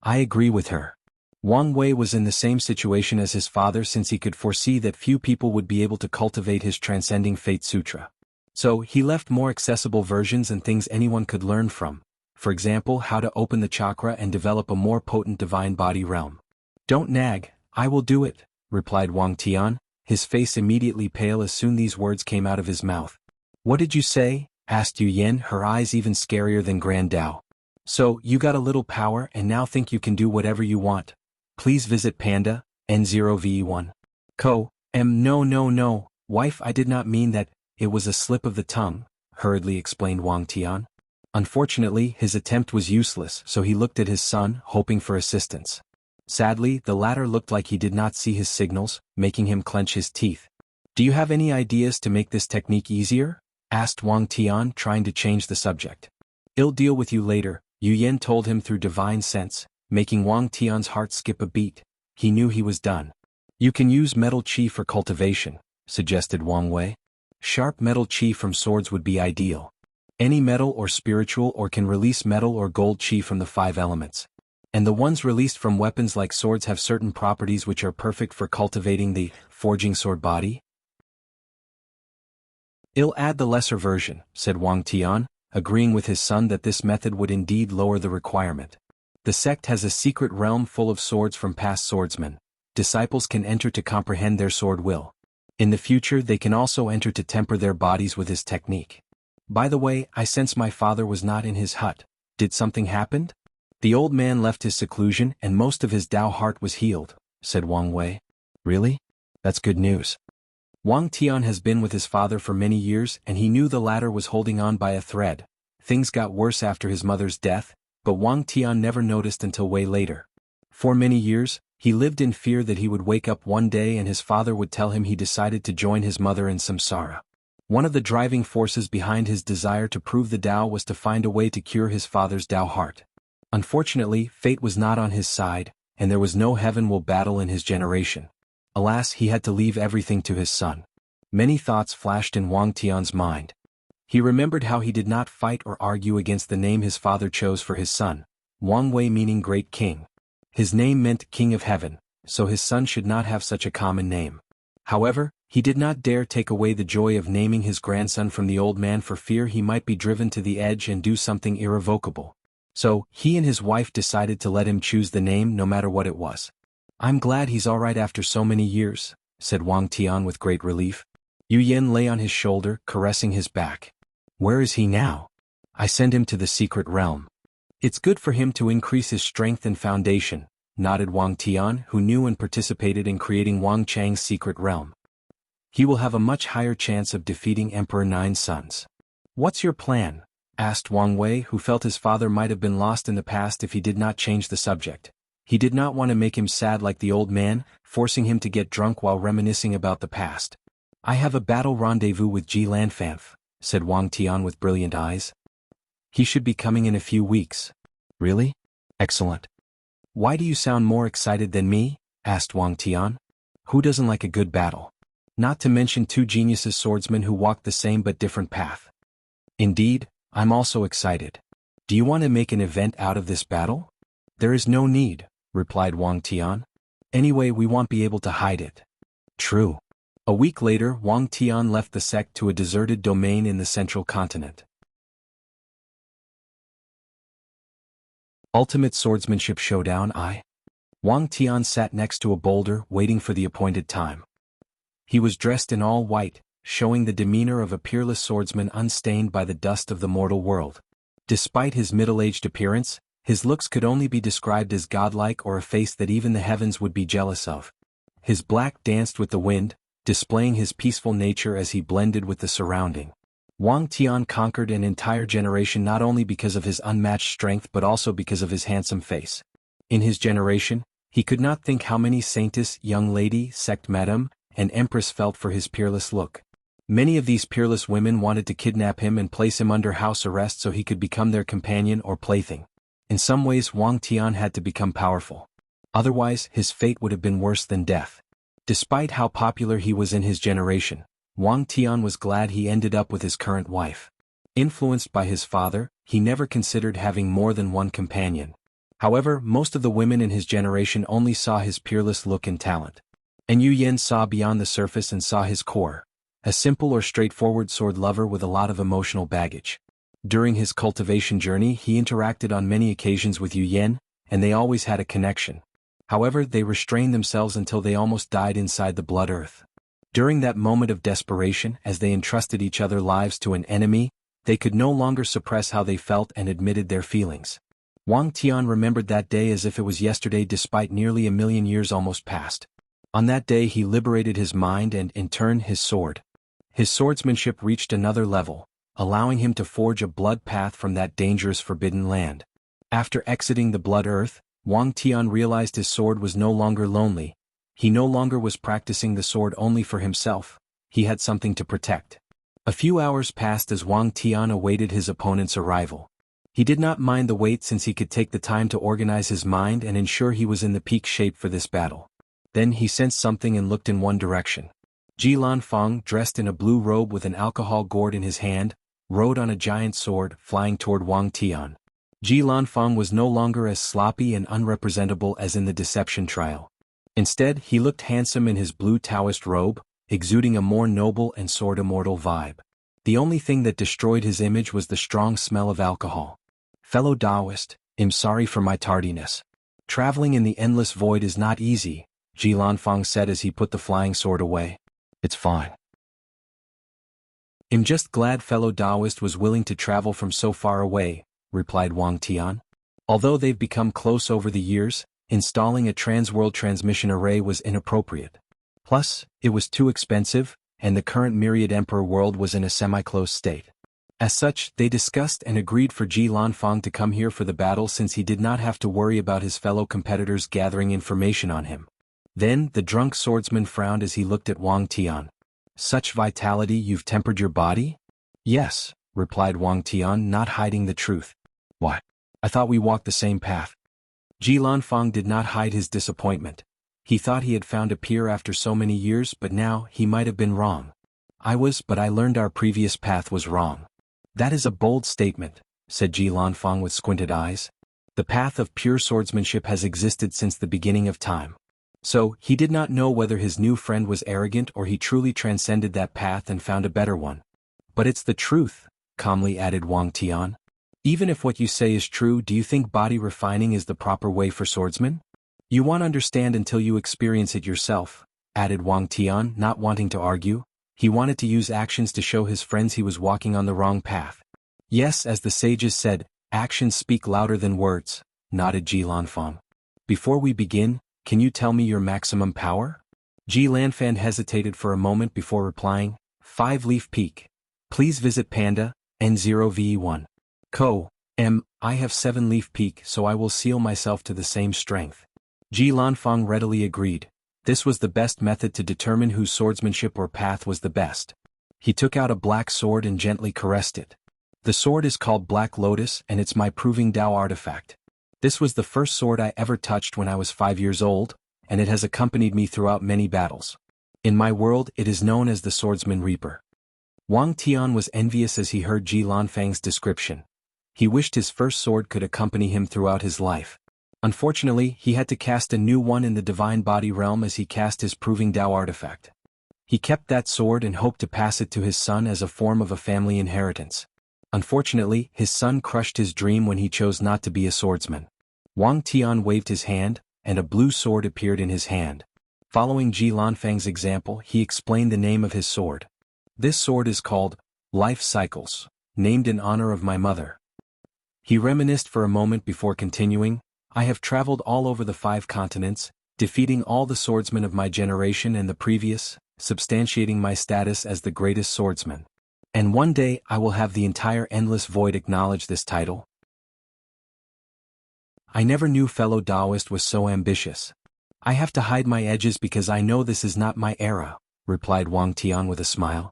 Speaker 1: I agree with her. Wang Wei was in the same situation as his father, since he could foresee that few people would be able to cultivate his transcending fate sutra. So he left more accessible versions and things anyone could learn from. For example, how to open the chakra and develop a more potent divine body realm. Don't nag, I will do it, replied Wang Tian, his face immediately pale as soon these words came out of his mouth. What did you say? Asked Yu Yen, her eyes even scarier than Grand Dao. So, you got a little power and now think you can do whatever you want. Please visit Panda, N0V1. No, wife, I did not mean that, it was a slip of the tongue, hurriedly explained Wang Tian. Unfortunately, his attempt was useless, so he looked at his son, hoping for assistance. Sadly, the latter looked like he did not see his signals, making him clench his teeth. Do you have any ideas to make this technique easier? Asked Wang Tian, trying to change the subject. I'll deal with you later, Yu Yen told him through divine sense, making Wang Tian's heart skip a beat. He knew he was done. You can use metal chi for cultivation, suggested Wang Wei. Sharp metal chi from swords would be ideal. Any metal or spiritual or can release metal or gold chi from the 5 elements. And the ones released from weapons like swords have certain properties which are perfect for cultivating the forging sword body. I'll add the lesser version, said Wang Tian, agreeing with his son that this method would indeed lower the requirement. The sect has a secret realm full of swords from past swordsmen. Disciples can enter to comprehend their sword will. In the future they can also enter to temper their bodies with his technique. By the way, I sense my father was not in his hut. Did something happen? The old man left his seclusion and most of his Tao heart was healed, said Wang Wei. Really? That's good news. Wang Tian has been with his father for many years and he knew the latter was holding on by a thread. Things got worse after his mother's death, but Wang Tian never noticed until way later. For many years, he lived in fear that he would wake up one day and his father would tell him he decided to join his mother in samsara. One of the driving forces behind his desire to prove the Tao was to find a way to cure his father's Tao heart. Unfortunately, fate was not on his side, and there was no heaven will battle in his generation. Alas, he had to leave everything to his son. Many thoughts flashed in Wang Tian's mind. He remembered how he did not fight or argue against the name his father chose for his son, Wang Wei meaning Great King. His name meant King of Heaven, so his son should not have such a common name. However, He did not dare take away the joy of naming his grandson from the old man for fear he might be driven to the edge and do something irrevocable. So, he and his wife decided to let him choose the name no matter what it was. "I'm glad he's alright after so many years," said Wang Tian with great relief. Yu Yin lay on his shoulder, caressing his back. "Where is he now?" "I send him to the secret realm. It's good for him to increase his strength and foundation," nodded Wang Tian, who knew and participated in creating Wang Chang's secret realm. "He will have a much higher chance of defeating Emperor Nine's sons." "What's your plan?" asked Wang Wei, who felt his father might have been lost in the past if he did not change the subject. He did not want to make him sad like the old man, forcing him to get drunk while reminiscing about the past. "I have a battle rendezvous with Ji Lanfanf," said Wang Tian with brilliant eyes. "He should be coming in a few weeks." "Really? Excellent. Why do you sound more excited than me?" asked Wang Tian. "Who doesn't like a good battle? Not to mention two geniuses swordsmen who walk the same but different path." "Indeed, I'm also excited. Do you want to make an event out of this battle?" "There is no need," replied Wang Tian. "Anyway, we won't be able to hide it." "True." A week later, Wang Tian left the sect to a deserted domain in the central continent. Ultimate Swordsmanship Showdown I. Wang Tian sat next to a boulder, waiting for the appointed time. He was dressed in all white, showing the demeanor of a peerless swordsman unstained by the dust of the mortal world. Despite his middle-aged appearance, his looks could only be described as godlike or a face that even the heavens would be jealous of. His black danced with the wind, displaying his peaceful nature as he blended with the surrounding. Wang Tian conquered an entire generation not only because of his unmatched strength but also because of his handsome face. In his generation, he could not think how many saintess, young lady, sect madam, and empress felt for his peerless look. Many of these peerless women wanted to kidnap him and place him under house arrest so he could become their companion or plaything. In some ways, Wang Tian had to become powerful. Otherwise, his fate would have been worse than death. Despite how popular he was in his generation, Wang Tian was glad he ended up with his current wife. Influenced by his father, he never considered having more than one companion. However, most of the women in his generation only saw his peerless look and talent. And Yu Yin saw beyond the surface and saw his core. A simple or straightforward sword lover with a lot of emotional baggage. During his cultivation journey, he interacted on many occasions with Yu Yin, and they always had a connection. However, they restrained themselves until they almost died inside the blood earth. During that moment of desperation, as they entrusted each other's lives to an enemy, they could no longer suppress how they felt and admitted their feelings. Wang Tian remembered that day as if it was yesterday despite nearly a million years almost passed. On that day he liberated his mind and, in turn, his sword. His swordsmanship reached another level, allowing him to forge a blood path from that dangerous forbidden land. After exiting the blood earth, Wang Tian realized his sword was no longer lonely. He no longer was practicing the sword only for himself. He had something to protect. A few hours passed as Wang Tian awaited his opponent's arrival. He did not mind the wait since he could take the time to organize his mind and ensure he was in the peak shape for this battle. Then he sensed something and looked in one direction. Ji Lanfang, dressed in a blue robe with an alcohol gourd in his hand, rode on a giant sword, flying toward Wang Tian. Ji Lanfang was no longer as sloppy and unrepresentable as in the deception trial. Instead, he looked handsome in his blue Taoist robe, exuding a more noble and sword immortal vibe. The only thing that destroyed his image was the strong smell of alcohol. "Fellow Taoist, I'm sorry for my tardiness. Traveling in the endless void is not easy," Ji Lanfang said as he put the flying sword away. "It's fine. I'm just glad fellow Taoist was willing to travel from so far away," replied Wang Tian. Although they've become close over the years, installing a trans-world transmission array was inappropriate. Plus, it was too expensive, and the current Myriad Emperor world was in a semi-closed state. As such, they discussed and agreed for Ji Lanfang to come here for the battle since he did not have to worry about his fellow competitors gathering information on him. Then, the drunk swordsman frowned as he looked at Wang Tian. "Such vitality, you've tempered your body?" "Yes," replied Wang Tian, not hiding the truth. "Why? I thought we walked the same path." Ji Lanfang did not hide his disappointment. He thought he had found a peer after so many years, but now he might have been wrong. But I learned our previous path was wrong." "That is a bold statement," said Ji Lanfang with squinted eyes. "The path of pure swordsmanship has existed since the beginning of time. So, he did not know whether his new friend was arrogant or he truly transcended that path and found a better one. But it's the truth, calmly added Wang Tian. Even if what you say is true, do you think body refining is the proper way for swordsmen? You won't understand until you experience it yourself, added Wang Tian, not wanting to argue. He wanted to use actions to show his friends he was walking on the wrong path. Yes, as the sages said, actions speak louder than words, nodded Ji Lanfang. Before we begin, can you tell me your maximum power? Ji Lanfang hesitated for a moment before replying, 5-leaf peak. Please visit Panda, N0VE1. I have 7-leaf peak, so I will seal myself to the same strength. Ji Lanfang readily agreed. This was the best method to determine whose swordsmanship or path was the best. He took out a black sword and gently caressed it. The sword is called Black Lotus and it's my proving Dao artifact. This was the first sword I ever touched when I was 5 years old, and it has accompanied me throughout many battles. In my world it is known as the Swordsman Reaper. Wang Tian was envious as he heard Ji Lanfang's description. He wished his first sword could accompany him throughout his life. Unfortunately, he had to cast a new one in the Divine Body realm as he cast his Proving Dao artifact. He kept that sword and hoped to pass it to his son as a form of a family inheritance. Unfortunately, his son crushed his dream when he chose not to be a swordsman. Wang Tian waved his hand, and a blue sword appeared in his hand. Following Ji Lanfang's example, he explained the name of his sword. This sword is called Life Cycles, named in honor of my mother. He reminisced for a moment before continuing, I have traveled all over the 5 continents, defeating all the swordsmen of my generation and the previous, substantiating my status as the greatest swordsman. And one day I will have the entire Endless Void acknowledge this title. I never knew fellow Taoist was so ambitious. I have to hide my edges because I know this is not my era, replied Wang Tian with a smile.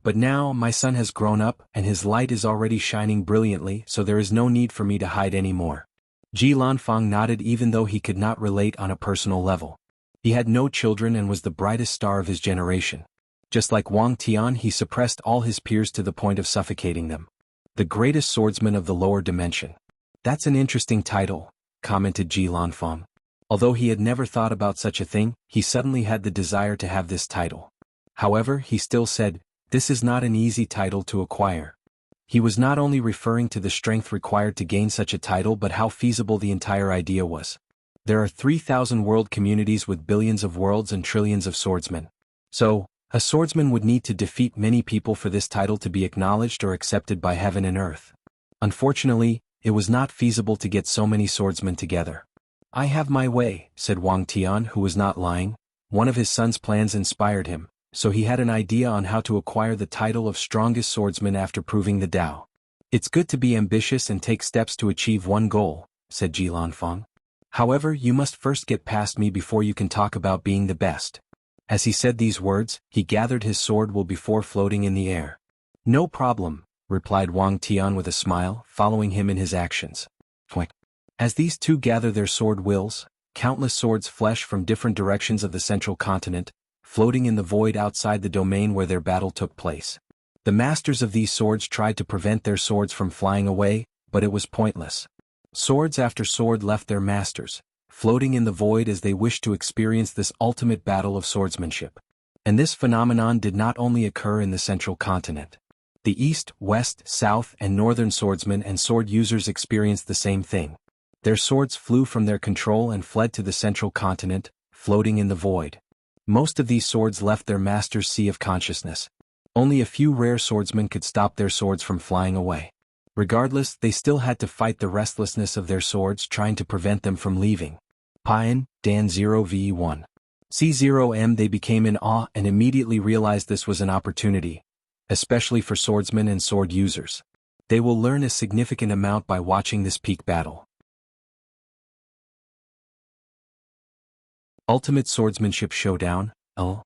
Speaker 1: But now my son has grown up and his light is already shining brilliantly, so there is no need for me to hide anymore. Ji Lanfang nodded even though he could not relate on a personal level. He had no children and was the brightest star of his generation. Just like Wang Tian, he suppressed all his peers to the point of suffocating them. The greatest swordsman of the lower dimension. That's an interesting title, commented Ji Lanfang. Although he had never thought about such a thing, he suddenly had the desire to have this title. However, he still said, this is not an easy title to acquire. He was not only referring to the strength required to gain such a title but how feasible the entire idea was. There are 3,000 world communities with billions of worlds and trillions of swordsmen. So, a swordsman would need to defeat many people for this title to be acknowledged or accepted by heaven and earth. Unfortunately, it was not feasible to get so many swordsmen together. I have my way, said Wang Tian, who was not lying. One of his son's plans inspired him, so he had an idea on how to acquire the title of strongest swordsman after proving the Tao. It's good to be ambitious and take steps to achieve one goal, said Ji Lanfang. However, you must first get past me before you can talk about being the best. As he said these words, he gathered his sword will before floating in the air. No problem, replied Wang Tian with a smile, following him in his actions. As these two gather their sword wills, countless swords flash from different directions of the central continent, floating in the void outside the domain where their battle took place. The masters of these swords tried to prevent their swords from flying away, but it was pointless. Swords after sword left their masters, floating in the void as they wished to experience this ultimate battle of swordsmanship. And this phenomenon did not only occur in the central continent. The east, west, south, and northern swordsmen and sword users experienced the same thing. Their swords flew from their control and fled to the central continent, floating in the void. Most of these swords left their master's sea of consciousness. Only a few rare swordsmen could stop their swords from flying away. Regardless, they still had to fight the restlessness of their swords trying to prevent them from leaving. Pian, Dan 0v1. C0M. They became in awe and immediately realized this was an opportunity, especially for swordsmen and sword users. They will learn a significant amount by watching this peak battle. Ultimate Swordsmanship Showdown, L.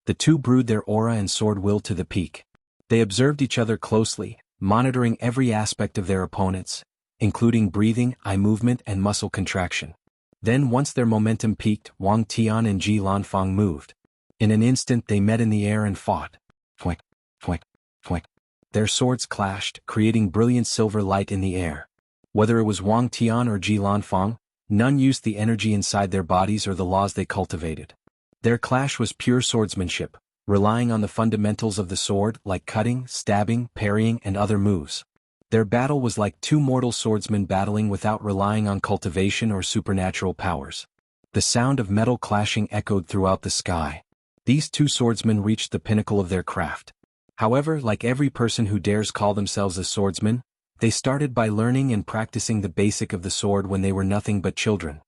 Speaker 1: The two brewed their aura and sword will to the peak. They observed each other closely, monitoring every aspect of their opponents, including breathing, eye movement, and muscle contraction. Then once their momentum peaked, Wang Tian and Ji Lanfang moved. In an instant they met in the air and fought. Fwick, fwick, fwick. Their swords clashed, creating brilliant silver light in the air. Whether it was Wang Tian or Ji Lanfang, None used the energy inside their bodies or the laws they cultivated. Their clash was pure swordsmanship, relying on the fundamentals of the sword like cutting, stabbing, parrying, and other moves. Their battle was like two mortal swordsmen battling without relying on cultivation or supernatural powers. The sound of metal clashing echoed throughout the sky. These two swordsmen reached the pinnacle of their craft. However, like every person who dares call themselves a swordsman, they started by learning and practicing the basic of the sword when they were nothing but children.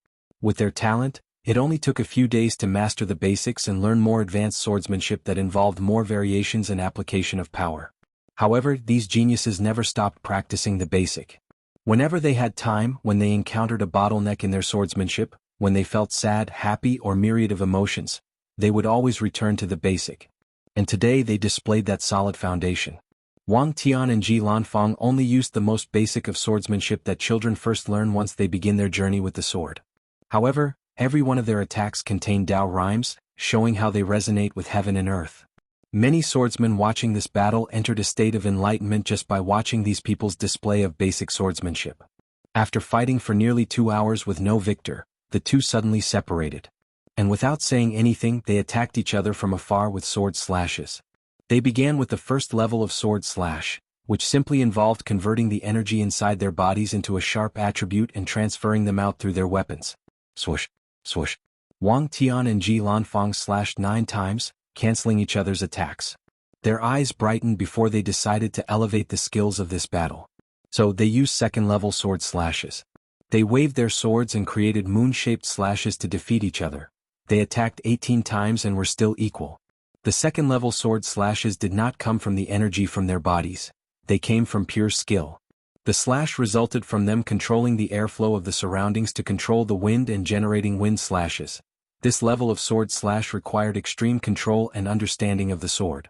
Speaker 1: With their talent, it only took a few days to master the basics and learn more advanced swordsmanship that involved more variations and application of power. However, these geniuses never stopped practicing the basic. Whenever they had time, when they encountered a bottleneck in their swordsmanship, when they felt sad, happy, or myriad of emotions, they would always return to the basic. And today they displayed that solid foundation. Wang Tian and Ji Lanfang only used the most basic of swordsmanship that children first learn once they begin their journey with the sword. However, every one of their attacks contained Dao rhymes, showing how they resonate with heaven and earth. Many swordsmen watching this battle entered a state of enlightenment just by watching these people's display of basic swordsmanship. After fighting for nearly 2 hours with no victor, the two suddenly separated. And without saying anything, they attacked each other from afar with sword slashes. They began with the first level of sword slash, which simply involved converting the energy inside their bodies into a sharp attribute and transferring them out through their weapons. Swoosh, swoosh. Wang Tian and Ji Lanfang slashed 9 times, canceling each other's attacks. Their eyes brightened before they decided to elevate the skills of this battle. So they used second-level sword slashes. They waved their swords and created moon-shaped slashes to defeat each other. They attacked 18 times and were still equal. The second-level sword slashes did not come from the energy from their bodies. They came from pure skill. The slash resulted from them controlling the airflow of the surroundings to control the wind and generating wind slashes. This level of sword slash required extreme control and understanding of the sword.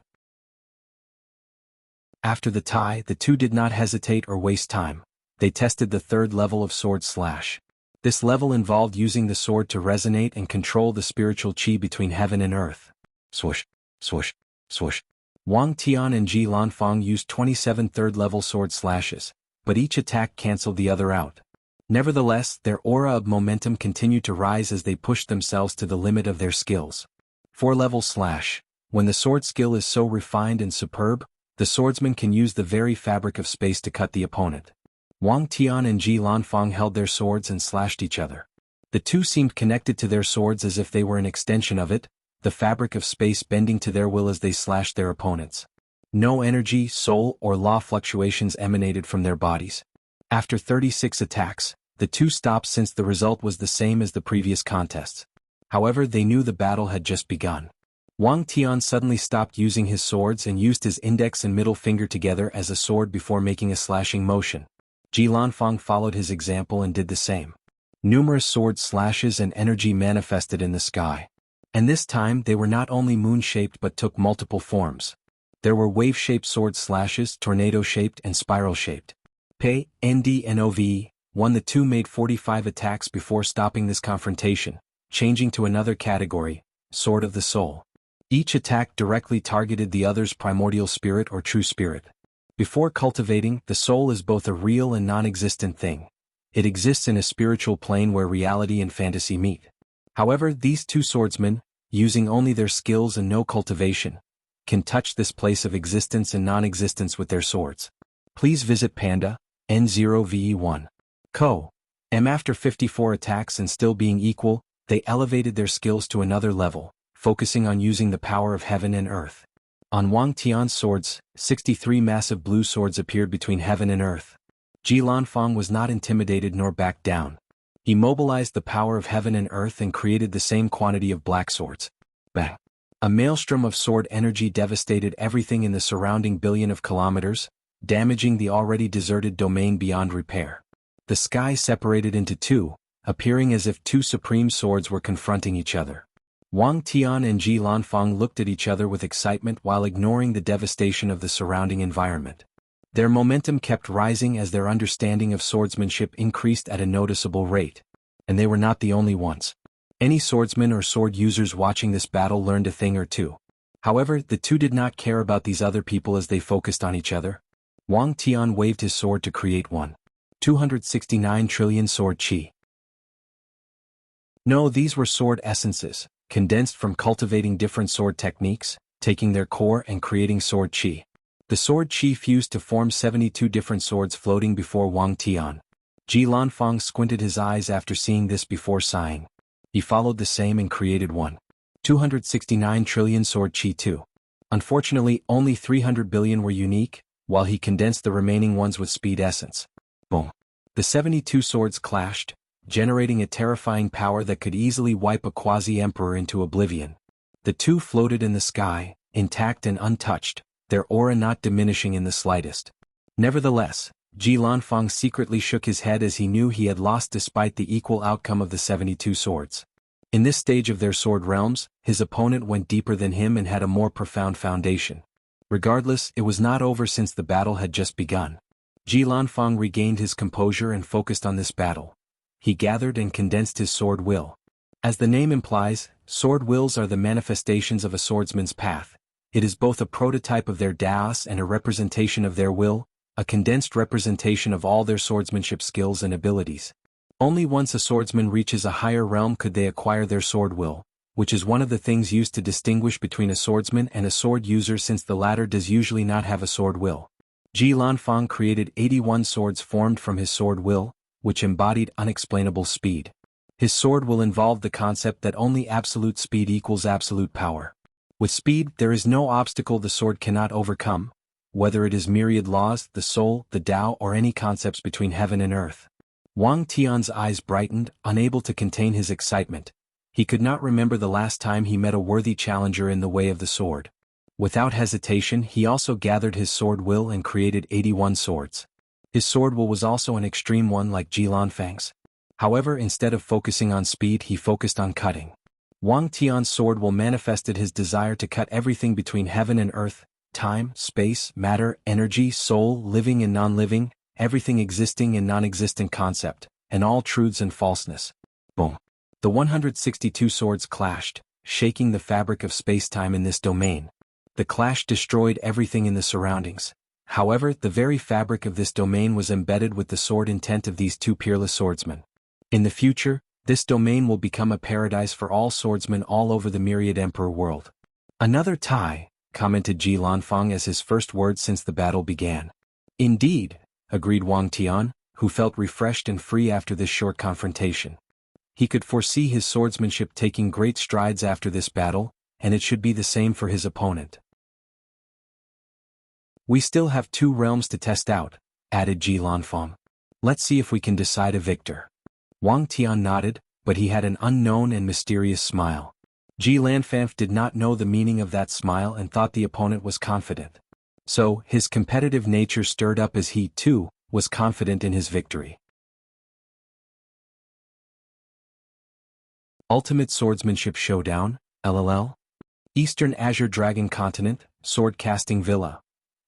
Speaker 1: After the tie, the two did not hesitate or waste time. They tested the third level of sword slash. This level involved using the sword to resonate and control the spiritual qi between heaven and earth. Swoosh, swoosh, swoosh. Wang Tian and Ji Lanfang used 27 third-level sword slashes, but each attack canceled the other out. Nevertheless, their aura of momentum continued to rise as they pushed themselves to the limit of their skills. 4-level slash. When the sword skill is so refined and superb, the swordsman can use the very fabric of space to cut the opponent. Wang Tian and Ji Lanfang held their swords and slashed each other. The two seemed connected to their swords as if they were an extension of it, the fabric of space bending to their will as they slashed their opponents. No energy, soul, or law fluctuations emanated from their bodies. After 36 attacks, the two stopped since the result was the same as the previous contests. However, they knew the battle had just begun. Wang Tian suddenly stopped using his swords and used his index and middle finger together as a sword before making a slashing motion. Ji Lanfang followed his example and did the same. Numerous sword slashes and energy manifested in the sky. And this time they were not only moon-shaped but took multiple forms. There were wave-shaped sword slashes, tornado-shaped and spiral-shaped. Pei, ND, 1. The two made 45 attacks before stopping this confrontation, changing to another category, Sword of the Soul. Each attack directly targeted the other's primordial spirit or true spirit. Before cultivating, the soul is both a real and non-existent thing. It exists in a spiritual plane where reality and fantasy meet. However, these two swordsmen, using only their skills and no cultivation, can touch this place of existence and non-existence with their swords. Please visit Panda, N0VE1. Co. M. After 54 attacks and still being equal, they elevated their skills to another level, focusing on using the power of heaven and earth. On Wang Tian's swords, 63 massive blue swords appeared between heaven and earth. Ji Lanfang was not intimidated nor backed down. He mobilized the power of heaven and earth and created the same quantity of black swords. Bang! A maelstrom of sword energy devastated everything in the surrounding billion of kilometers, damaging the already deserted domain beyond repair. The sky separated into two, appearing as if two supreme swords were confronting each other. Wang Tian and Ji Lanfang looked at each other with excitement while ignoring the devastation of the surrounding environment. Their momentum kept rising as their understanding of swordsmanship increased at a noticeable rate. And they were not the only ones. Any swordsmen or sword users watching this battle learned a thing or two. However, the two did not care about these other people as they focused on each other. Wang Tian waved his sword to create 269 trillion sword qi. No, these were sword essences, condensed from cultivating different sword techniques, taking their core and creating sword qi. The sword qi fused to form 72 different swords floating before Wang Tian. Ji Lanfang squinted his eyes after seeing this before sighing. He followed the same and created 269 trillion sword qi too. Unfortunately, only 300 billion were unique, while he condensed the remaining ones with speed essence. Boom. The 72 swords clashed, generating a terrifying power that could easily wipe a quasi-emperor into oblivion. The two floated in the sky, intact and untouched, their aura not diminishing in the slightest. Nevertheless, Ji Lanfang secretly shook his head as he knew he had lost despite the equal outcome of the 72 swords. In this stage of their sword realms, his opponent went deeper than him and had a more profound foundation. Regardless, it was not over since the battle had just begun. Ji Lanfang regained his composure and focused on this battle. He gathered and condensed his sword will. As the name implies, sword wills are the manifestations of a swordsman's path. It is both a prototype of their Daos and a representation of their will, a condensed representation of all their swordsmanship skills and abilities. Only once a swordsman reaches a higher realm could they acquire their sword will, which is one of the things used to distinguish between a swordsman and a sword user since the latter does usually not have a sword will. Ji Lanfang created 81 swords formed from his sword will, which embodied unexplainable speed. His sword will involved the concept that only absolute speed equals absolute power. With speed, there is no obstacle the sword cannot overcome, whether it is myriad laws, the soul, the Tao, or any concepts between heaven and earth. Wang Tian's eyes brightened, unable to contain his excitement. He could not remember the last time he met a worthy challenger in the way of the sword. Without hesitation, he also gathered his sword will and created 81 swords. His sword will was also an extreme one like Ji Lanfang's. However, instead of focusing on speed, he focused on cutting. Wang Tian's sword will manifested his desire to cut everything between heaven and earth, time, space, matter, energy, soul, living and non-living, everything existing and non-existent concept, and all truths and falseness. Boom. The 162 swords clashed, shaking the fabric of space-time in this domain. The clash destroyed everything in the surroundings. However, the very fabric of this domain was embedded with the sword intent of these two peerless swordsmen. In the future, this domain will become a paradise for all swordsmen all over the myriad emperor world. Another tie, commented Ji Lanfang as his first words since the battle began. Indeed, agreed Wang Tian, who felt refreshed and free after this short confrontation. He could foresee his swordsmanship taking great strides after this battle, and it should be the same for his opponent. We still have 2 realms to test out, added Ji Lanfang. Let's see if we can decide a victor. Wang Tian nodded, but he had an unknown and mysterious smile. Ji Lanfang did not know the meaning of that smile and thought the opponent was confident. So, his competitive nature stirred up as he, too, was confident in his victory. Ultimate Swordsmanship Showdown, LLL. Eastern Azure Dragon Continent, Sword Casting Villa.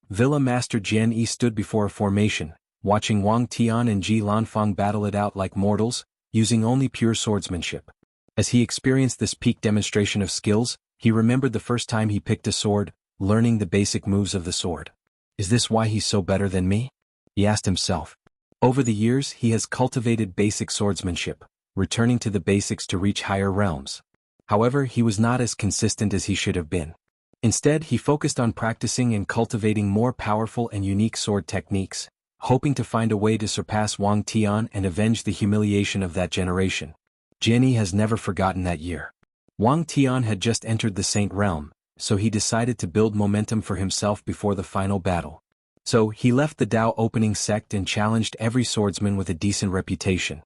Speaker 1: Villa Master Jian stood before a formation, watching Wang Tian and Ji Lanfang battle it out like mortals, using only pure swordsmanship. As he experienced this peak demonstration of skills, he remembered the first time he picked a sword, learning the basic moves of the sword. Is this why he's so better than me? He asked himself. Over the years, he has cultivated basic swordsmanship, returning to the basics to reach higher realms. However, he was not as consistent as he should have been. Instead, he focused on practicing and cultivating more powerful and unique sword techniques, hoping to find a way to surpass Wang Tian and avenge the humiliation of that generation. Jian has never forgotten that year. Wang Tian had just entered the Saint Realm, so he decided to build momentum for himself before the final battle. So, he left the Dao opening sect and challenged every swordsman with a decent reputation.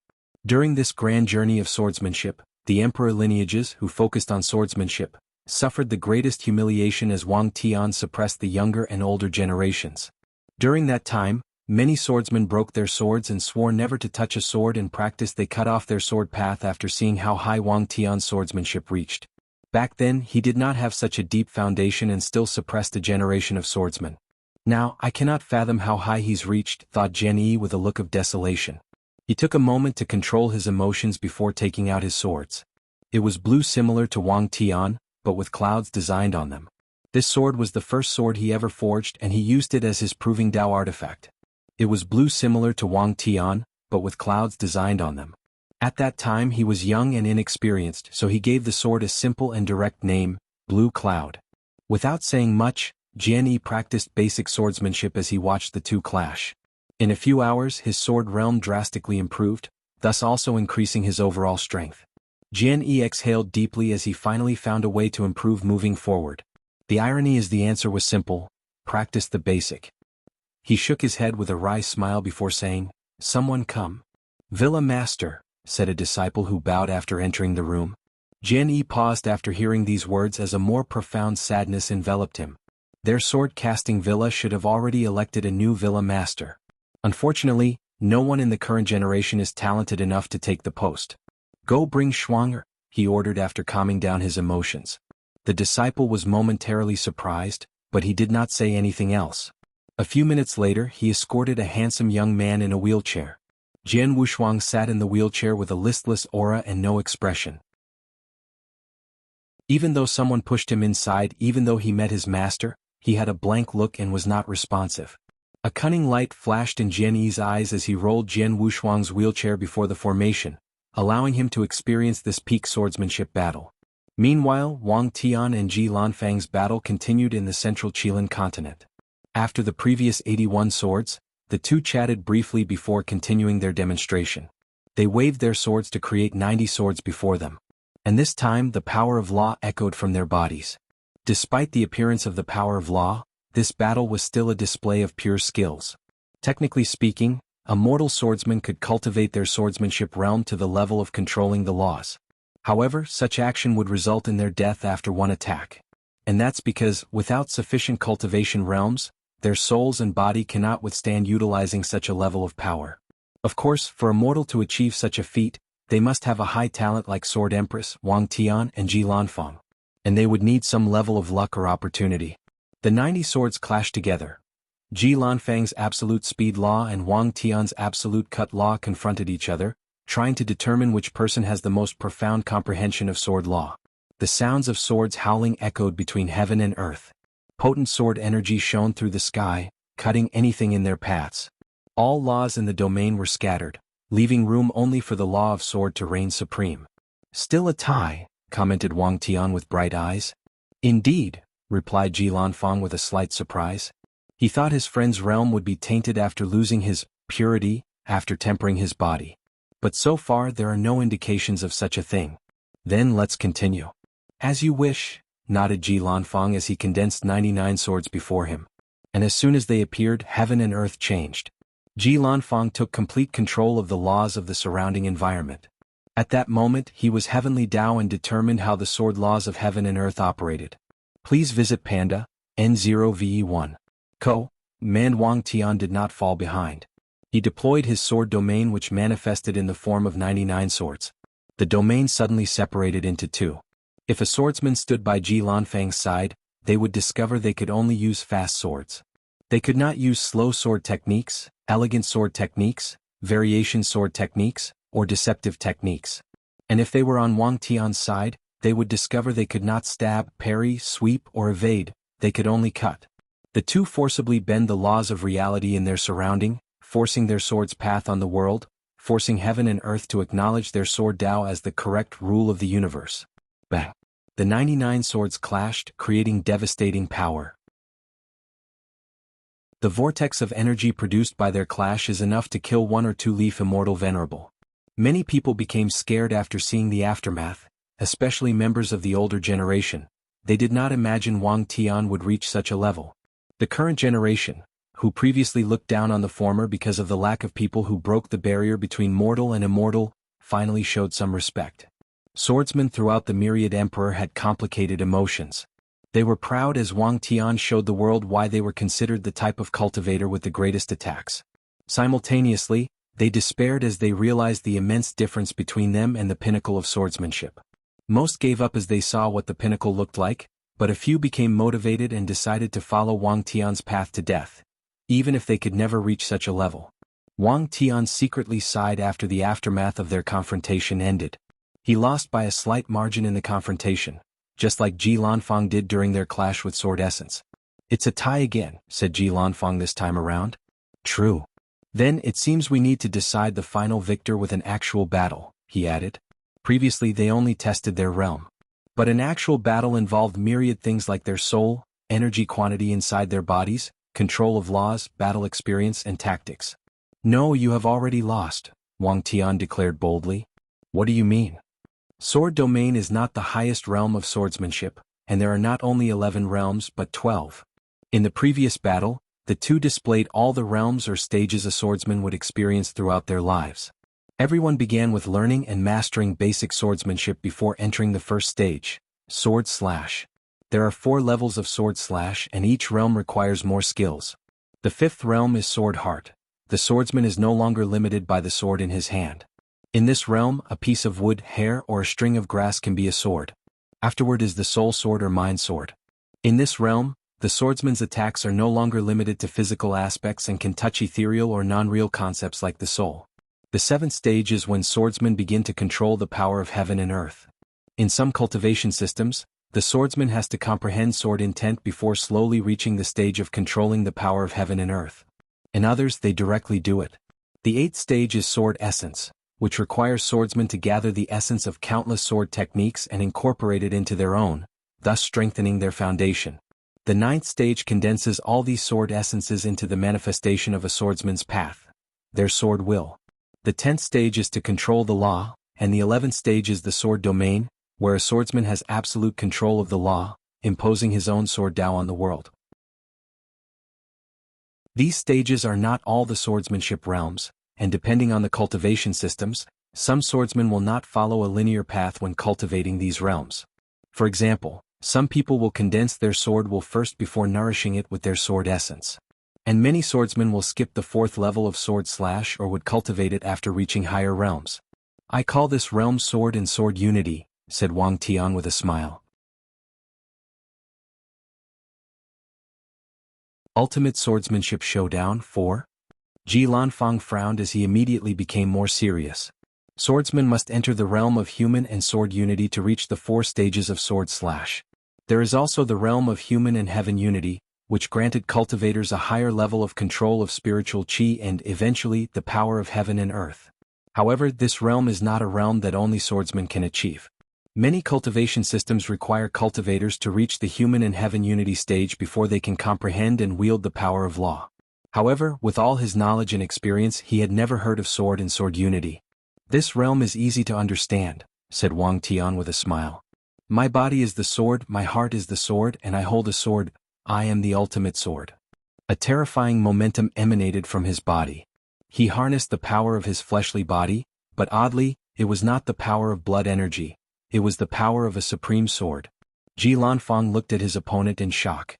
Speaker 1: During this grand journey of swordsmanship, the emperor lineages who focused on swordsmanship suffered the greatest humiliation as Wang Tian suppressed the younger and older generations. During that time, many swordsmen broke their swords and swore never to touch a sword. In practice, they cut off their sword path after seeing how high Wang Tian's swordsmanship reached. Back then, he did not have such a deep foundation and still suppressed a generation of swordsmen. Now, I cannot fathom how high he's reached, thought Jian with a look of desolation. He took a moment to control his emotions before taking out his swords. It was blue, similar to Wang Tian, but with clouds designed on them. This sword was the first sword he ever forged, and he used it as his proving Dao artifact. It was blue, similar to Wang Tian, but with clouds designed on them. At that time he was young and inexperienced, so he gave the sword a simple and direct name, Blue Cloud. Without saying much, Jianghu practiced basic swordsmanship as he watched the two clash. In a few hours his sword realm drastically improved, thus also increasing his overall strength. Jianghu exhaled deeply as he finally found a way to improve moving forward. The irony is the answer was simple: practice the basic. He shook his head with a wry smile before saying, "Someone come." "Villa Master," said a disciple who bowed after entering the room. Jianghu paused after hearing these words as a more profound sadness enveloped him. Their sword-casting villa should have already elected a new Villa Master. Unfortunately, no one in the current generation is talented enough to take the post. "Go bring Xianxia," he ordered after calming down his emotions. The disciple was momentarily surprised, but he did not say anything else. A few minutes later he escorted a handsome young man in a wheelchair. Jian Wushuang sat in the wheelchair with a listless aura and no expression. Even though someone pushed him inside, even though he met his master, he had a blank look and was not responsive. A cunning light flashed in Jian's eyes as he rolled Jian Wushuang's wheelchair before the formation, allowing him to experience this peak swordsmanship battle. Meanwhile, Wang Tian and Ji Lanfang's battle continued in the central Qilin continent. After the previous 81 swords, the two chatted briefly before continuing their demonstration. They waved their swords to create 90 swords before them. And this time the power of law echoed from their bodies. Despite the appearance of the power of law, this battle was still a display of pure skills. Technically speaking, a mortal swordsman could cultivate their swordsmanship realm to the level of controlling the laws. However, such action would result in their death after one attack. And that's because, without sufficient cultivation realms, their souls and body cannot withstand utilizing such a level of power. Of course, for a mortal to achieve such a feat, they must have a high talent like Sword Empress, Wang Tian and Ji Lanfang. And they would need some level of luck or opportunity. The 90 swords clashed together. Ji Lanfang's absolute speed law and Wang Tian's absolute cut law confronted each other, trying to determine which person has the most profound comprehension of sword law. The sounds of swords howling echoed between heaven and earth. Potent sword energy shone through the sky, cutting anything in their paths. All laws in the domain were scattered, leaving room only for the law of sword to reign supreme. "Still a tie," commented Wang Tian with bright eyes. "Indeed," replied Ji Lanfang with a slight surprise. He thought his friend's realm would be tainted after losing his purity, after tempering his body. But so far there are no indications of such a thing. "Then let's continue." "As you wish," nodded Ji Lanfang as he condensed 99 swords before him. And as soon as they appeared, heaven and earth changed. Ji Lanfang took complete control of the laws of the surrounding environment. At that moment he was heavenly Tao and determined how the sword laws of heaven and earth operated. Please visit Panda, N0VE1. Man Wang Tian did not fall behind. He deployed his sword domain which manifested in the form of 99 swords. The domain suddenly separated into two. If a swordsman stood by Ji Lanfang's side, they would discover they could only use fast swords. They could not use slow sword techniques, elegant sword techniques, variation sword techniques, or deceptive techniques. And if they were on Wang Tian's side, they would discover they could not stab, parry, sweep, or evade, they could only cut. The two forcibly bend the laws of reality in their surrounding, forcing their sword's path on the world, forcing heaven and earth to acknowledge their sword Tao as the correct rule of the universe. Bang! The 99 swords clashed, creating devastating power. The vortex of energy produced by their clash is enough to kill one or two Leaf Immortal Venerable. Many people became scared after seeing the aftermath, especially members of the older generation. They did not imagine Wang Tian would reach such a level. The current generation, who previously looked down on the former because of the lack of people who broke the barrier between mortal and immortal, finally showed some respect. Swordsmen throughout the myriad emperor had complicated emotions. They were proud as Wang Tian showed the world why they were considered the type of cultivator with the greatest attacks. Simultaneously, they despaired as they realized the immense difference between them and the pinnacle of swordsmanship. Most gave up as they saw what the pinnacle looked like, but a few became motivated and decided to follow Wang Tian's path to death, even if they could never reach such a level. Wang Tian secretly sighed after the aftermath of their confrontation ended. He lost by a slight margin in the confrontation, just like Ji Lanfang did during their clash with Sword Essence. "It's a tie again," said Ji Lanfang this time around. "True. Then it seems we need to decide the final victor with an actual battle," he added. Previously they only tested their realm. But an actual battle involved myriad things like their soul, energy quantity inside their bodies, control of laws, battle experience and tactics. No, you have already lost, Wang Tian declared boldly. What do you mean? Sword domain is not the highest realm of swordsmanship, and there are not only 11 realms but 12. In the previous battle, the two displayed all the realms or stages a swordsman would experience throughout their lives. Everyone began with learning and mastering basic swordsmanship before entering the first stage, sword slash. There are 4 levels of sword slash and each realm requires more skills. The 5th realm is sword heart. The swordsman is no longer limited by the sword in his hand. In this realm, a piece of wood, hair or a string of grass can be a sword. Afterward is the soul sword or mind sword. In this realm, the swordsman's attacks are no longer limited to physical aspects and can touch ethereal or non-real concepts like the soul. The 7th stage is when swordsmen begin to control the power of heaven and earth. In some cultivation systems, the swordsman has to comprehend sword intent before slowly reaching the stage of controlling the power of heaven and earth. In others they directly do it. The 8th stage is sword essence, which requires swordsmen to gather the essence of countless sword techniques and incorporate it into their own, thus strengthening their foundation. The 9th stage condenses all these sword essences into the manifestation of a swordsman's path, their sword will. The 10th stage is to control the law, and the 11th stage is the sword domain, where a swordsman has absolute control of the law, imposing his own sword Tao on the world. These stages are not all the swordsmanship realms, and depending on the cultivation systems, some swordsmen will not follow a linear path when cultivating these realms. For example, some people will condense their sword will first before nourishing it with their sword essence. And many swordsmen will skip the 4th level of sword slash or would cultivate it after reaching higher realms. I call this realm sword and sword unity, said Wang Tian with a smile. Ultimate Swordsmanship Showdown 4. Ji Lanfang frowned as he immediately became more serious. Swordsmen must enter the realm of human and sword unity to reach the 4 stages of sword slash. There is also the realm of human and heaven unity, which granted cultivators a higher level of control of spiritual chi and, eventually, the power of heaven and earth. However, this realm is not a realm that only swordsmen can achieve. Many cultivation systems require cultivators to reach the human and heaven unity stage before they can comprehend and wield the power of law. However, with all his knowledge and experience, he had never heard of sword and sword unity. This realm is easy to understand, said Wang Tian with a smile. My body is the sword, my heart is the sword, and I hold a sword. I am the ultimate sword. A terrifying momentum emanated from his body. He harnessed the power of his fleshly body, but oddly, it was not the power of blood energy. It was the power of a supreme sword. Ji Lanfang looked at his opponent in shock.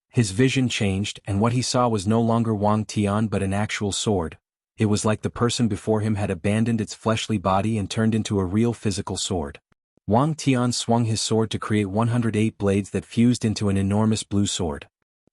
Speaker 1: His vision changed, and what he saw was no longer Wang Tian but an actual sword. It was like the person before him had abandoned its fleshly body and turned into a real physical sword. Wang Tian swung his sword to create 108 blades that fused into an enormous blue sword.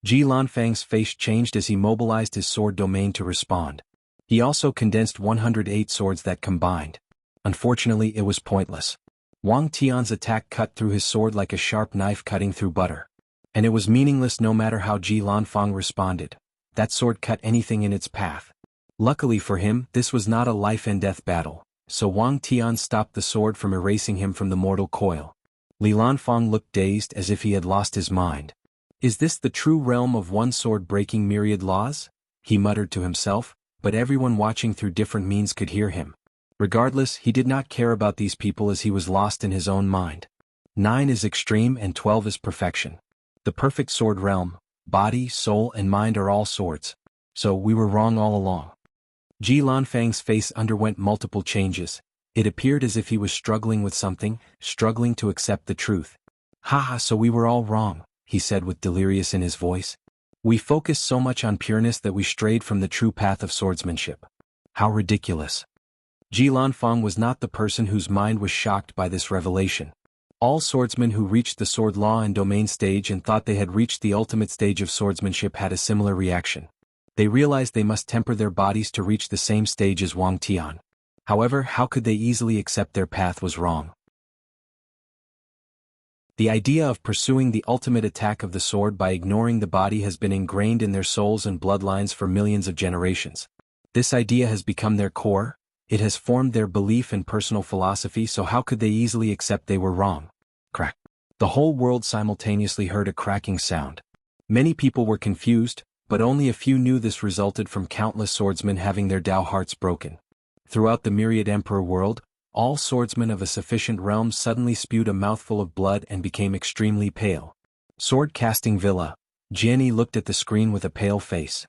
Speaker 1: Ji Lanfang's face changed as he mobilized his sword domain to respond. He also condensed 108 swords that combined. Unfortunately, it was pointless. Wang Tian's attack cut through his sword like a sharp knife cutting through butter. And it was meaningless no matter how Ji Lanfang responded. That sword cut anything in its path. Luckily for him, this was not a life-and-death battle, so Wang Tian stopped the sword from erasing him from the mortal coil. Li Lanfang looked dazed as if he had lost his mind. Is this the true realm of one sword breaking myriad laws? He muttered to himself, but everyone watching through different means could hear him. Regardless, he did not care about these people as he was lost in his own mind. 9 is extreme and 12 is perfection. The perfect sword realm, body, soul and mind are all swords. So we were wrong all along. Ji Lanfang's face underwent multiple changes. It appeared as if he was struggling with something, struggling to accept the truth. Haha, so we were all wrong, he said with delirious in his voice. We focused so much on pureness that we strayed from the true path of swordsmanship. How ridiculous. Ji Lanfang was not the person whose mind was shocked by this revelation. All swordsmen who reached the sword law and domain stage and thought they had reached the ultimate stage of swordsmanship had a similar reaction. They realized they must temper their bodies to reach the same stage as Wang Tian. However, how could they easily accept their path was wrong? The idea of pursuing the ultimate attack of the sword by ignoring the body has been ingrained in their souls and bloodlines for millions of generations. This idea has become their core, It has formed their belief and personal philosophy, so how could they easily accept they were wrong? Crack. The whole world simultaneously heard a cracking sound. Many people were confused, but only a few knew this resulted from countless swordsmen having their Dao hearts broken. Throughout the myriad emperor world, all swordsmen of a sufficient realm suddenly spewed a mouthful of blood and became extremely pale. Sword-casting Villa, Jianghu looked at the screen with a pale face.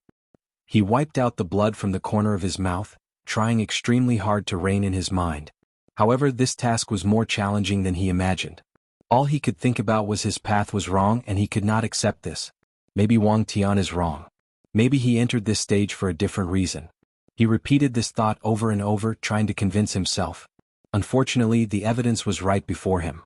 Speaker 1: He wiped out the blood from the corner of his mouth, trying extremely hard to rein in his mind. However, this task was more challenging than he imagined. All he could think about was his path was wrong and he could not accept this. Maybe Wang Tian is wrong. Maybe he entered this stage for a different reason. He repeated this thought over and over, trying to convince himself. Unfortunately, the evidence was right before him.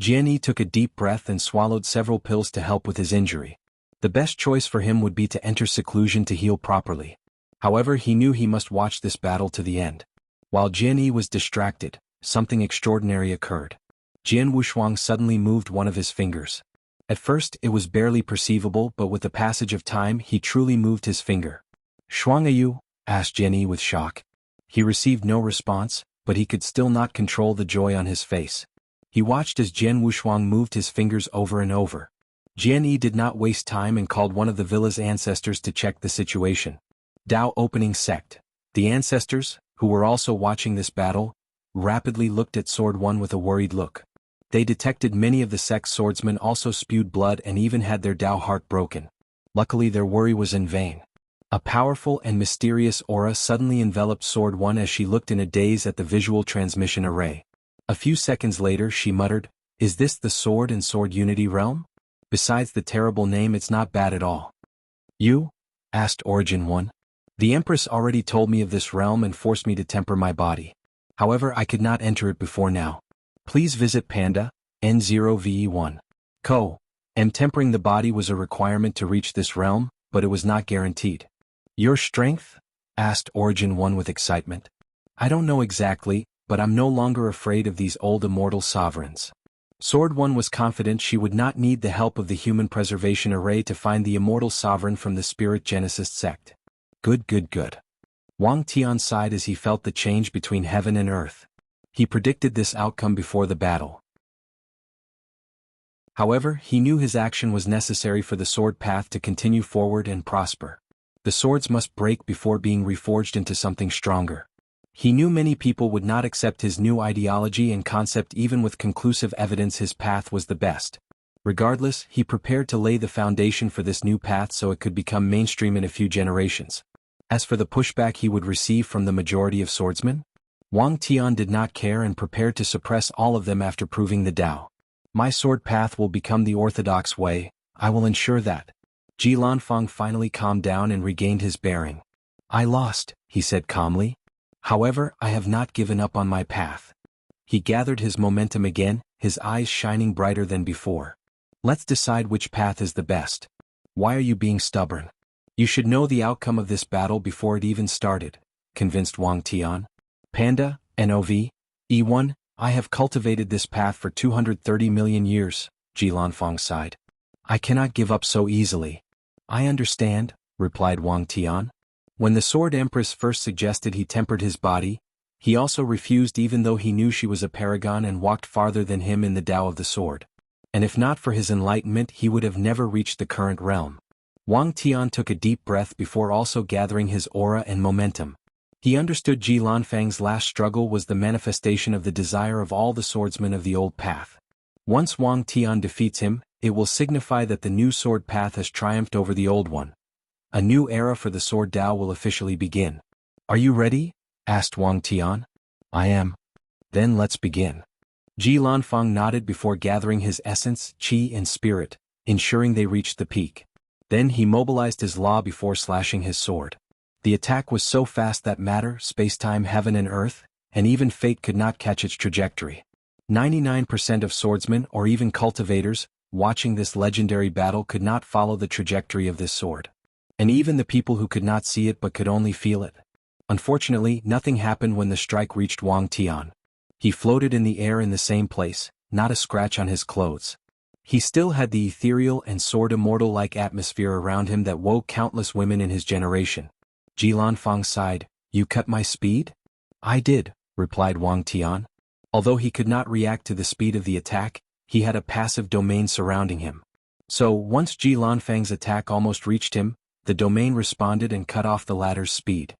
Speaker 1: Jianghu took a deep breath and swallowed several pills to help with his injury. The best choice for him would be to enter seclusion to heal properly. However, he knew he must watch this battle to the end. While Jianghu was distracted, something extraordinary occurred. Jian Wushuang suddenly moved one of his fingers. At first, it was barely perceivable, but with the passage of time, he truly moved his finger. "Shuangyu?" asked Jianghu with shock. He received no response, but he could still not control the joy on his face. He watched as Jian Wushuang moved his fingers over and over. Jianghu did not waste time and called one of the villa's ancestors to check the situation. Dao opening sect. The ancestors, who were also watching this battle, rapidly looked at Sword One with a worried look. They detected many of the sect's swordsmen also spewed blood and even had their Dao heart broken. Luckily, their worry was in vain. A powerful and mysterious aura suddenly enveloped Sword One as she looked in a daze at the visual transmission array. A few seconds later she muttered, "Is this the Sword and Sword Unity realm? Besides the terrible name, it's not bad at all." "You?" asked Origin One. "The Empress already told me of this realm and forced me to temper my body. However, I could not enter it before now. Please visit Panda, N0VE1. Tempering the body was a requirement to reach this realm, but it was not guaranteed." "Your strength?" asked Origin One with excitement. "I don't know exactly, but I'm no longer afraid of these old immortal sovereigns." Sword One was confident she would not need the help of the human preservation array to find the immortal sovereign from the spirit genesis sect. Good. Wang Tian sighed as he felt the change between heaven and earth. He predicted this outcome before the battle. However, he knew his action was necessary for the sword path to continue forward and prosper. The swords must break before being reforged into something stronger. He knew many people would not accept his new ideology and concept even with conclusive evidence his path was the best. Regardless, he prepared to lay the foundation for this new path so it could become mainstream in a few generations. As for the pushback he would receive from the majority of swordsmen, Wang Tian did not care and prepared to suppress all of them after proving the Tao. "My sword path will become the orthodox way, I will ensure that." Ji Lanfeng finally calmed down and regained his bearing. "I lost," he said calmly. "However, I have not given up on my path." He gathered his momentum again, his eyes shining brighter than before. "Let's decide which path is the best. Why are you being stubborn? You should know the outcome of this battle before it even started," convinced Wang Tian. "Panda, NOV, E1, I have cultivated this path for 230 million years, Ji Lanfeng sighed. "I cannot give up so easily." "I understand," replied Wang Tian. When the Sword Empress first suggested he tempered his body, he also refused even though he knew she was a paragon and walked farther than him in the Tao of the Sword. And if not for his enlightenment he would have never reached the current realm. Wang Tian took a deep breath before also gathering his aura and momentum. He understood Ji Lanfeng's last struggle was the manifestation of the desire of all the swordsmen of the old path. Once Wang Tian defeats him, it will signify that the new sword path has triumphed over the old one. A new era for the Sword Tao will officially begin. "Are you ready?" asked Wang Tian. "I am." "Then let's begin." Ji Lanfeng nodded before gathering his essence, qi and spirit, ensuring they reached the peak. Then he mobilized his law before slashing his sword. The attack was so fast that matter, space-time, heaven and earth, and even fate could not catch its trajectory. 99% of swordsmen or even cultivators, watching this legendary battle could not follow the trajectory of this sword. And even the people who could not see it but could only feel it. Unfortunately, nothing happened when the strike reached Wang Tian. He floated in the air in the same place, not a scratch on his clothes. He still had the ethereal and sword immortal-like atmosphere around him that woke countless women in his generation. Ji Lanfeng sighed, "You cut my speed?" I did, replied Wang Tian. Although he could not react to the speed of the attack, he had a passive domain surrounding him. So, once Ji Lanfang's attack almost reached him, the domain responded and cut off the latter's speed.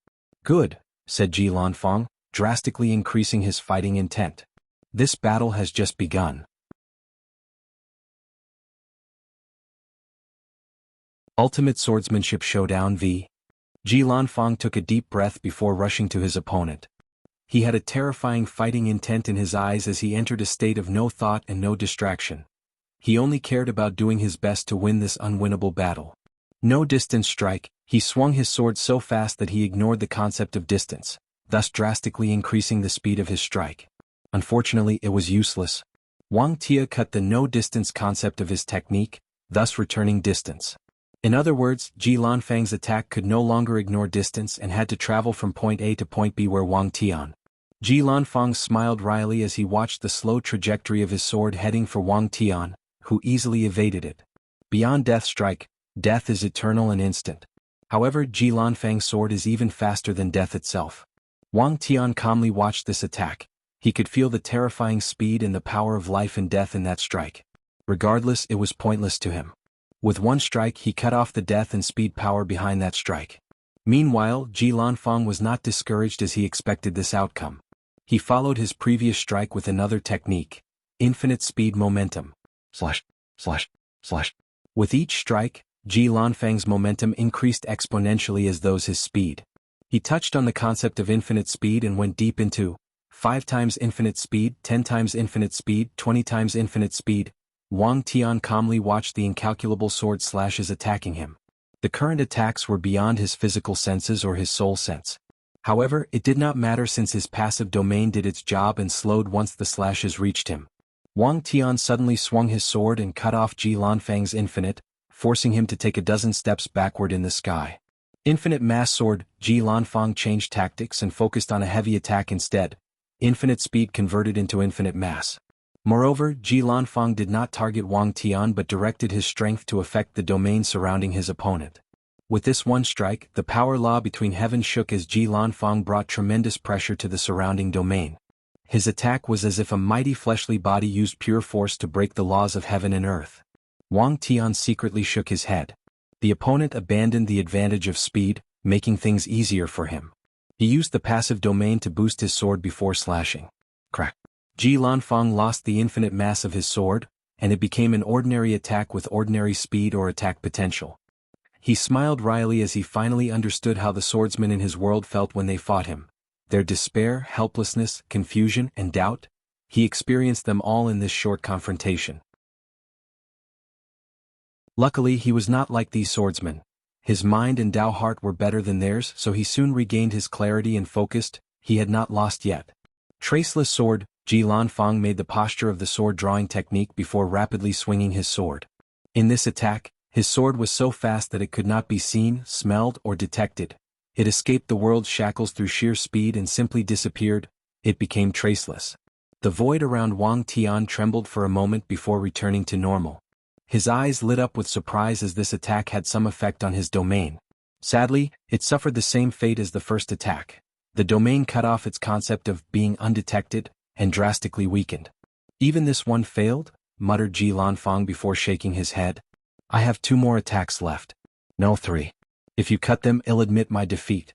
Speaker 1: Good, said Ji Lanfang, drastically increasing his fighting intent. This battle has just begun. Ultimate Swordsmanship Showdown v. Ji Lanfang took a deep breath before rushing to his opponent. He had a terrifying fighting intent in his eyes as he entered a state of no thought and no distraction. He only cared about doing his best to win this unwinnable battle. No distance strike, he swung his sword so fast that he ignored the concept of distance, thus drastically increasing the speed of his strike. Unfortunately, it was useless. Wang Tia cut the no-distance concept of his technique, thus returning distance. In other words, Ji Lanfang's attack could no longer ignore distance and had to travel from point A to point B where Wang Tian. Ji Lanfang smiled wryly as he watched the slow trajectory of his sword heading for Wang Tian, who easily evaded it. Beyond Death Strike, death is eternal and instant. However, Ji Lanfang's sword is even faster than death itself. Wang Tian calmly watched this attack. He could feel the terrifying speed and the power of life and death in that strike. Regardless, it was pointless to him. With one strike he cut off the death and speed power behind that strike. Meanwhile, Ji Lanfang was not discouraged as he expected this outcome. He followed his previous strike with another technique, infinite speed momentum. With each strike, Ji Lanfang's momentum increased exponentially as those his speed. He touched on the concept of infinite speed and went deep into 5 times infinite speed, 10 times infinite speed, 20 times infinite speed. Wang Tian calmly watched the incalculable sword slashes attacking him. The current attacks were beyond his physical senses or his soul sense. However, it did not matter since his passive domain did its job and slowed once the slashes reached him. Wang Tian suddenly swung his sword and cut off Ji Lanfang's infinite, forcing him to take a dozen steps backward in the sky. Infinite Mass Sword, Ji Lanfang changed tactics and focused on a heavy attack instead. Infinite speed converted into infinite mass. Moreover, Ji Lanfang did not target Wang Tian but directed his strength to affect the domain surrounding his opponent. With this one strike, the power law between heaven shook as Ji Lanfang brought tremendous pressure to the surrounding domain. His attack was as if a mighty fleshly body used pure force to break the laws of heaven and earth. Wang Tian secretly shook his head. The opponent abandoned the advantage of speed, making things easier for him. He used the passive domain to boost his sword before slashing. Crack. Ji Lanfang lost the infinite mass of his sword, and it became an ordinary attack with ordinary speed or attack potential. He smiled wryly as he finally understood how the swordsmen in his world felt when they fought him. Their despair, helplessness, confusion, and doubt. He experienced them all in this short confrontation. Luckily, he was not like these swordsmen. His mind and Dao heart were better than theirs, so he soon regained his clarity and focused. He had not lost yet. Traceless sword, Ji Lanfang made the posture of the sword drawing technique before rapidly swinging his sword. In this attack, his sword was so fast that it could not be seen, smelled, or detected. It escaped the world's shackles through sheer speed and simply disappeared. It became traceless. The void around Wang Tian trembled for a moment before returning to normal. His eyes lit up with surprise as this attack had some effect on his domain. Sadly, it suffered the same fate as the first attack. The domain cut off its concept of being undetected, and drastically weakened. Even this one failed, muttered Ji Lanfang before shaking his head. I have 2 more attacks left. No, 3. If you cut them, I'll admit my defeat.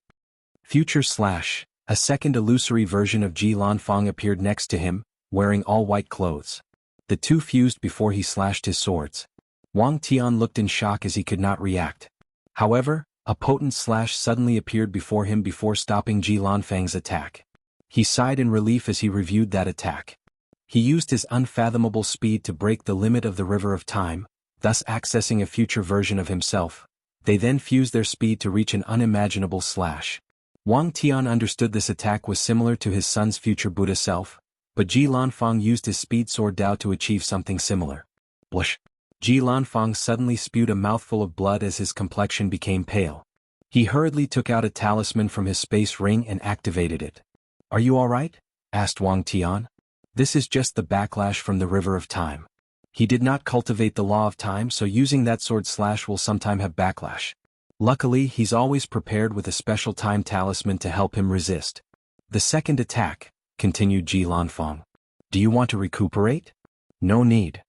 Speaker 1: Future Slash, a second illusory version of Ji Lanfang appeared next to him, wearing all white clothes. The two fused before he slashed his swords. Wang Tian looked in shock as he could not react. However, a potent slash suddenly appeared before him before stopping Ji Lanfang's attack. He sighed in relief as he reviewed that attack. He used his unfathomable speed to break the limit of the river of time, thus accessing a future version of himself. They then fused their speed to reach an unimaginable slash. Wang Tian understood this attack was similar to his son's future Buddha self, but Ji Lanfang used his speed sword Dao to achieve something similar. Blush. Ji Lanfang suddenly spewed a mouthful of blood as his complexion became pale. He hurriedly took out a talisman from his space ring and activated it. Are you alright? Asked Wang Tian. This is just the backlash from the river of time. He did not cultivate the law of time, so using that sword slash will sometime have backlash. Luckily, he's always prepared with a special time talisman to help him resist. The second attack, continued Ji Lanfang. Do you want to recuperate? No need.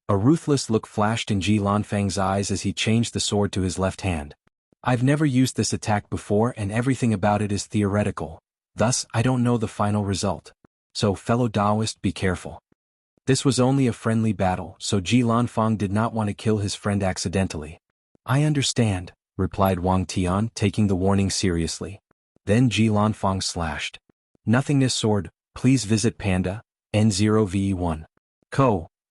Speaker 1: A ruthless look flashed in Ji Lanfang's eyes as he changed the sword to his left hand. I've never used this attack before and everything about it is theoretical. Thus, I don't know the final result. So, fellow Taoist, be careful. This was only a friendly battle, so Ji Lanfang did not want to kill his friend accidentally. I understand, replied Wang Tian, taking the warning seriously. Then Ji Lanfang slashed. Nothingness sword, please visit Panda, N0VE1.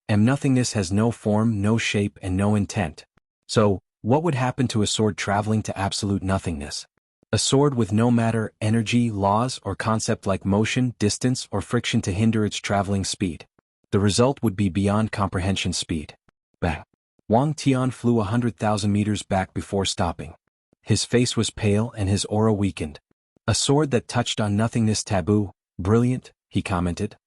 Speaker 1: Nothingness has no form, no shape and no intent. So, what would happen to a sword traveling to absolute nothingness? A sword with no matter, energy, laws or concept like motion, distance or friction to hinder its traveling speed. The result would be beyond comprehension speed. Bang! Wang Tian flew 100,000 meters back before stopping. His face was pale and his aura weakened. A sword that touched on nothingness taboo, brilliant, he commented.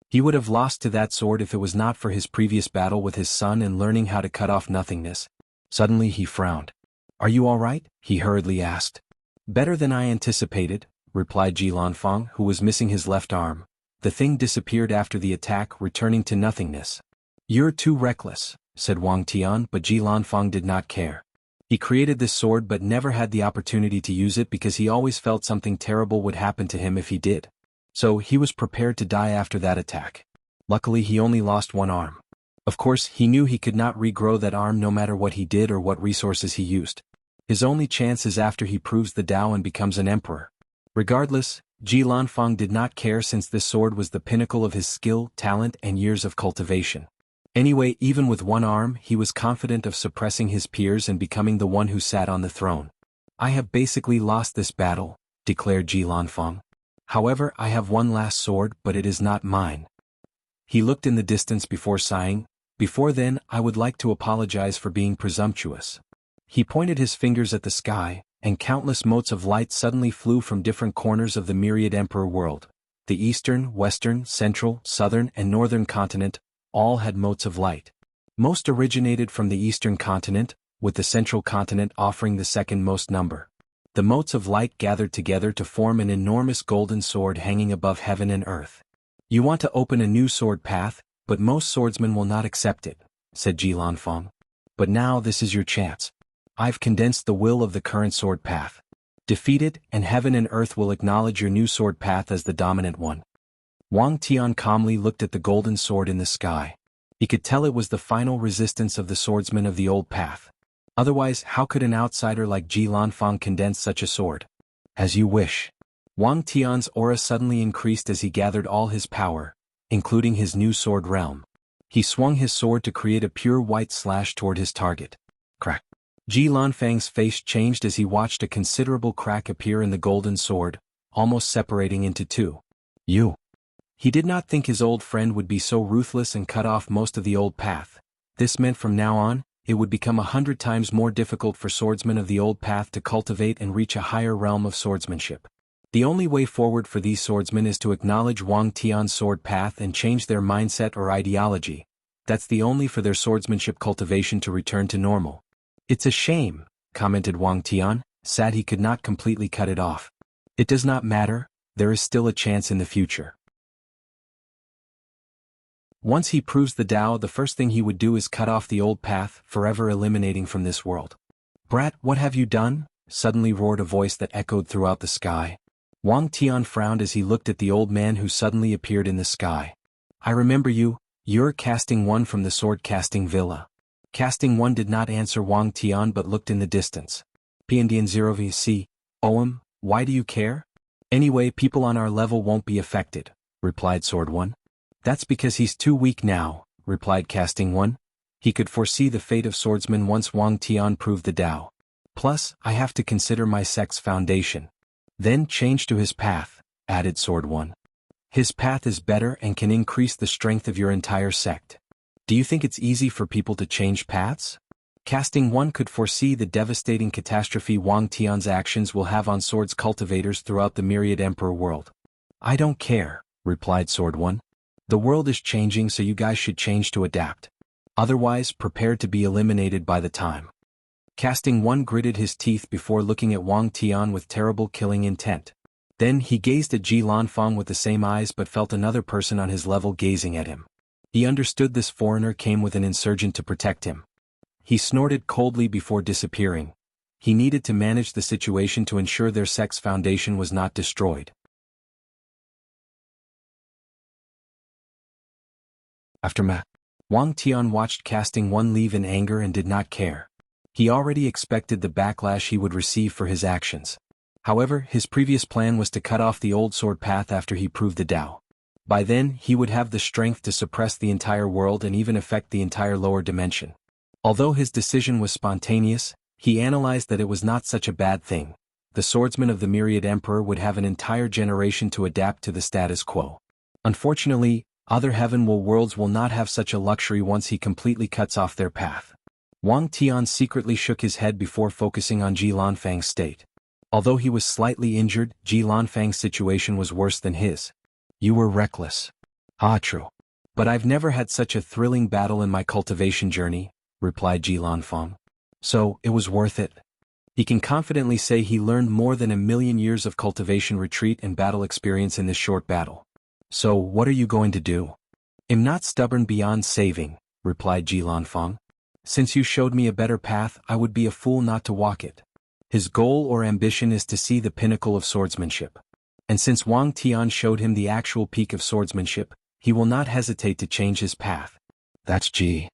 Speaker 1: He would have lost to that sword if it was not for his previous battle with his son and learning how to cut off nothingness. Suddenly he frowned. Are you all right? He hurriedly asked. Better than I anticipated, replied Ji Lanfang, who was missing his left arm. The thing disappeared after the attack, returning to nothingness. You're too reckless, said Wang Tian, but Ji Lanfang did not care. He created this sword but never had the opportunity to use it because he always felt something terrible would happen to him if he did. So he was prepared to die after that attack. Luckily he only lost one arm. Of course, he knew he could not regrow that arm no matter what he did or what resources he used. His only chance is after he proves the Tao and becomes an emperor. Regardless, Ji Lanfang did not care since this sword was the pinnacle of his skill, talent and years of cultivation. Anyway, even with one arm, he was confident of suppressing his peers and becoming the one who sat on the throne. I have basically lost this battle, declared Ji Lanfang. However, I have one last sword, but it is not mine. He looked in the distance before sighing. Before then, I would like to apologize for being presumptuous. He pointed his fingers at the sky, and countless motes of light suddenly flew from different corners of the myriad emperor world. The eastern, western, central, southern, and northern continent all had motes of light. Most originated from the eastern continent, with the central continent offering the second most number. The motes of light gathered together to form an enormous golden sword hanging above heaven and earth. You want to open a new sword path, but most swordsmen will not accept it, said Ji Lanfang. But now this is your chance. I've condensed the will of the current sword path. Defeat it, and heaven and earth will acknowledge your new sword path as the dominant one. Wang Tian calmly looked at the golden sword in the sky. He could tell it was the final resistance of the swordsmen of the old path. Otherwise, how could an outsider like Ji Lanfang condense such a sword? As you wish. Wang Tian's aura suddenly increased as he gathered all his power, including his new sword realm. He swung his sword to create a pure white slash toward his target. Crack. Ji Lanfang's face changed as he watched a considerable crack appear in the golden sword, almost separating into two. You. He did not think his old friend would be so ruthless and cut off most of the old path. This meant from now on, it would become 100 times more difficult for swordsmen of the old path to cultivate and reach a higher realm of swordsmanship. The only way forward for these swordsmen is to acknowledge Wang Tian's sword path and change their mindset or ideology. That's the only for their swordsmanship cultivation to return to normal. It's a shame, commented Wang Tian, sad he could not completely cut it off. It does not matter, there is still a chance in the future. Once he proves the Tao, the first thing he would do is cut off the old path, forever eliminating from this world. Brat, what have you done? Suddenly roared a voice that echoed throughout the sky. Wang Tian frowned as he looked at the old man who suddenly appeared in the sky. I remember you, you're Casting One from the Sword Casting Villa. Casting One did not answer Wang Tian but looked in the distance. Pindian 0VC, Oem, why do you care? Anyway, people on our level won't be affected, replied Sword One. That's because he's too weak now, replied Casting One. He could foresee the fate of swordsmen once Wang Tian proved the Tao. Plus, I have to consider my sect's foundation. Then change to his path, added Sword One. His path is better and can increase the strength of your entire sect. Do you think it's easy for people to change paths? Casting One could foresee the devastating catastrophe Wang Tian's actions will have on swords cultivators throughout the myriad emperor world. I don't care, replied Sword One. The world is changing, so you guys should change to adapt. Otherwise, prepare to be eliminated by the time. Casting One gritted his teeth before looking at Wang Tian with terrible killing intent. Then he gazed at Ji Lanfang with the same eyes but felt another person on his level gazing at him. He understood this foreigner came with an insurgent to protect him. He snorted coldly before disappearing. He needed to manage the situation to ensure their sect's foundation was not destroyed. Aftermath. Wang Tian watched casting one leave in anger and did not care. He already expected the backlash he would receive for his actions. However, his previous plan was to cut off the old sword path after he proved the Tao. By then, he would have the strength to suppress the entire world and even affect the entire lower dimension. Although his decision was spontaneous, he analyzed that it was not such a bad thing. The swordsman of the Myriad Emperor would have an entire generation to adapt to the status quo. Unfortunately, other heavenward worlds will not have such a luxury once he completely cuts off their path. Wang Tian secretly shook his head before focusing on Ji Lanfang's state. Although he was slightly injured, Ji Lanfang's situation was worse than his. You were reckless. Ah, true. But I've never had such a thrilling battle in my cultivation journey, replied Ji Lanfang. So, it was worth it. He can confidently say he learned more than 1,000,000 years of cultivation retreat and battle experience in this short battle. So, what are you going to do? I'm not stubborn beyond saving, replied Ji Lanfang. Since you showed me a better path, I would be a fool not to walk it. His goal or ambition is to see the pinnacle of swordsmanship. And since Wang Tian showed him the actual peak of swordsmanship, he will not hesitate to change his path. That's Ji.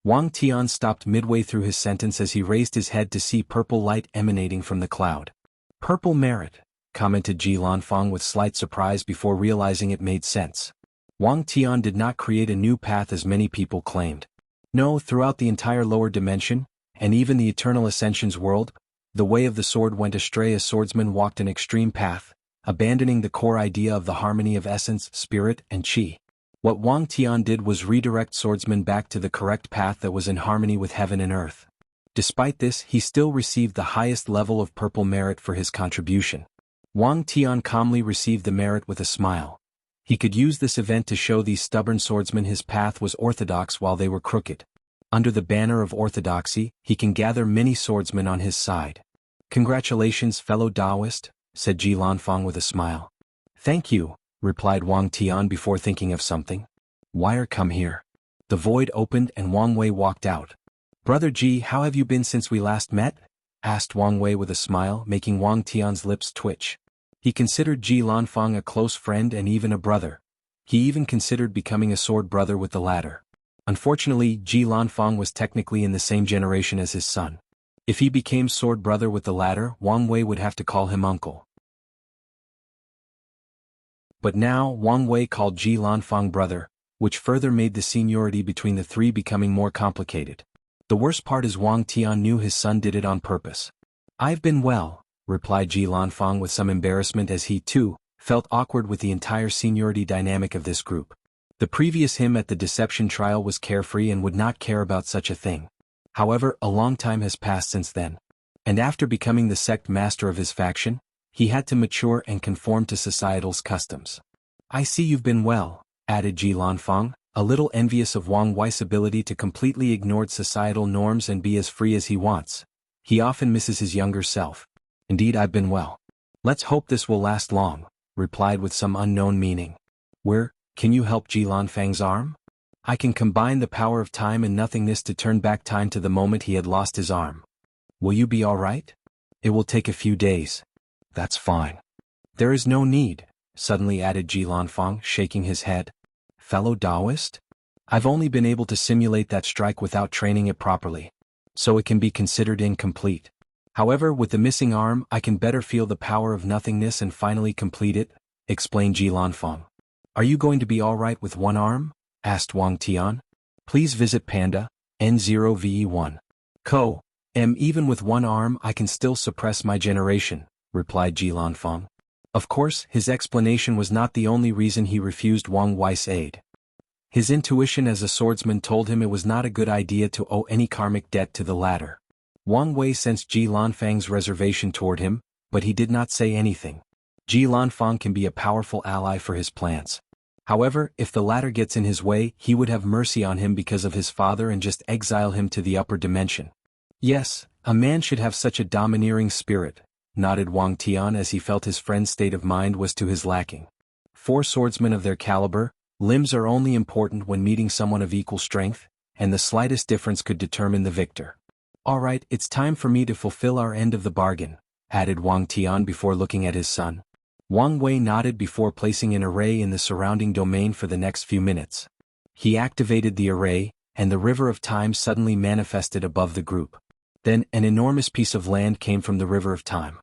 Speaker 1: Wang Tian stopped midway through his sentence as he raised his head to see purple light emanating from the cloud. Purple merit, commented Ji Lanfang with slight surprise before realizing it made sense. Wang Tian did not create a new path as many people claimed. No, throughout the entire lower dimension, and even the Eternal Ascension's world, the way of the sword went astray as swordsmen walked an extreme path, abandoning the core idea of the harmony of essence, spirit, and qi. What Wang Tian did was redirect swordsmen back to the correct path that was in harmony with heaven and earth. Despite this, he still received the highest level of purple merit for his contribution. Wang Tian calmly received the merit with a smile. He could use this event to show these stubborn swordsmen his path was orthodox while they were crooked. Under the banner of orthodoxy, he can gather many swordsmen on his side. Congratulations, fellow Taoist, said Ji Lanfang with a smile. Thank you, replied Wang Tian before thinking of something. Wire, come here. The void opened and Wang Wei walked out. Brother Ji, how have you been since we last met? Asked Wang Wei with a smile, making Wang Tian's lips twitch. He considered Ji Lanfang a close friend and even a brother. He even considered becoming a sword brother with the latter. Unfortunately, Ji Lanfang was technically in the same generation as his son. If he became sword brother with the latter, Wang Wei would have to call him uncle. But now, Wang Wei called Ji Lanfang brother, which further made the seniority between the three becoming more complicated. The worst part is Wang Tian knew his son did it on purpose. I've been well, replied Ji Lanfang with some embarrassment as he, too, felt awkward with the entire seniority dynamic of this group. The previous him at the deception trial was carefree and would not care about such a thing. However, a long time has passed since then. And after becoming the sect master of his faction, he had to mature and conform to societal's customs. I see you've been well, added Ji Lanfang, a little envious of Wang Wei's ability to completely ignore societal norms and be as free as he wants. He often misses his younger self. Indeed, I've been well. Let's hope this will last long, replied with some unknown meaning. Can you help Ji Lanfang's arm? I can combine the power of time and nothingness to turn back time to the moment he had lost his arm. Will you be all right? It will take a few days. That's fine. There is no need, suddenly added Ji Lanfang, shaking his head. Fellow Taoist? I've only been able to simulate that strike without training it properly, so it can be considered incomplete. However, with the missing arm, I can better feel the power of nothingness and finally complete it, explained Ji Lanfang. Are you going to be all right with one arm? Asked Wang Tian. Please visit Panda, N0VE1. Even with one arm I can still suppress my generation, replied Ji Lanfang. Of course, his explanation was not the only reason he refused Wang Wei's aid. His intuition as a swordsman told him it was not a good idea to owe any karmic debt to the latter. Wang Wei sensed Ji Lanfang's reservation toward him, but he did not say anything. Ji Lanfang can be a powerful ally for his plans. However, if the latter gets in his way, he would have mercy on him because of his father and just exile him to the upper dimension. Yes, a man should have such a domineering spirit, nodded Wang Tian as he felt his friend's state of mind was to his lacking. 4 swordsmen of their caliber, limbs are only important when meeting someone of equal strength, and the slightest difference could determine the victor. All right, it's time for me to fulfill our end of the bargain, added Wang Tian before looking at his son. Wang Wei nodded before placing an array in the surrounding domain for the next few minutes. He activated the array, and the river of time suddenly manifested above the group. Then, an enormous piece of land came from the river of time.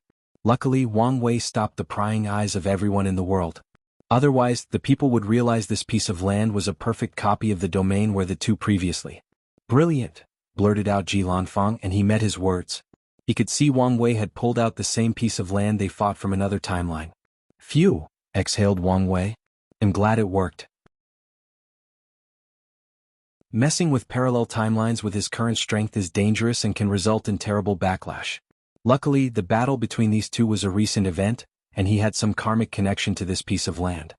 Speaker 1: Luckily, Wang Wei stopped the prying eyes of everyone in the world. Otherwise, the people would realize this piece of land was a perfect copy of the domain where the 2 previously. Brilliant, blurted out Ji Lanfang, and he met his words. He could see Wang Wei had pulled out the same piece of land they fought from another timeline. Phew, exhaled Wang Wei. I'm glad it worked. Messing with parallel timelines with his current strength is dangerous and can result in terrible backlash. Luckily, the battle between these 2 was a recent event, and he had some karmic connection to this piece of land.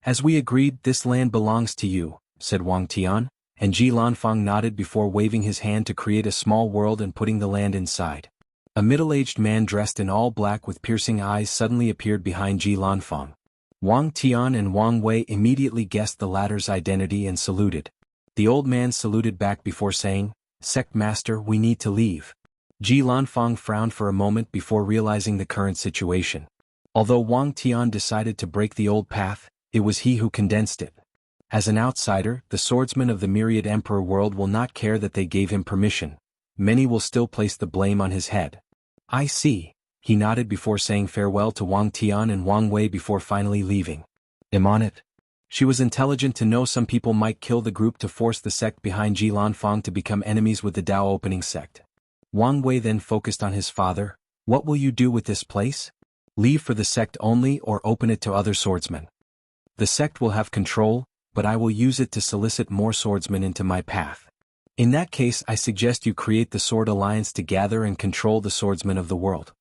Speaker 1: As we agreed, this land belongs to you, said Wang Tian, and Ji Lanfang nodded before waving his hand to create a small world and putting the land inside. A middle-aged man dressed in all black with piercing eyes suddenly appeared behind Ji Lanfang. Wang Tian and Wang Wei immediately guessed the latter's identity and saluted. The old man saluted back before saying, "Sect Master, we need to leave." Ji Lanfang frowned for a moment before realizing the current situation. Although Wang Tian decided to break the old path, it was he who condensed it. As an outsider, the swordsman of the Myriad Emperor world will not care that they gave him permission. Many will still place the blame on his head. I see. He nodded before saying farewell to Wang Tian and Wang Wei before finally leaving. I'm on it. She was intelligent to know some people might kill the group to force the sect behind Ji Lanfang to become enemies with the Dao opening sect. Wang Wei then focused on his father. What will you do with this place? Leave for the sect only or open it to other swordsmen? The sect will have control, but I will use it to solicit more swordsmen into my path. In that case, I suggest you create the Sword Alliance to gather and control the swordsmen of the world.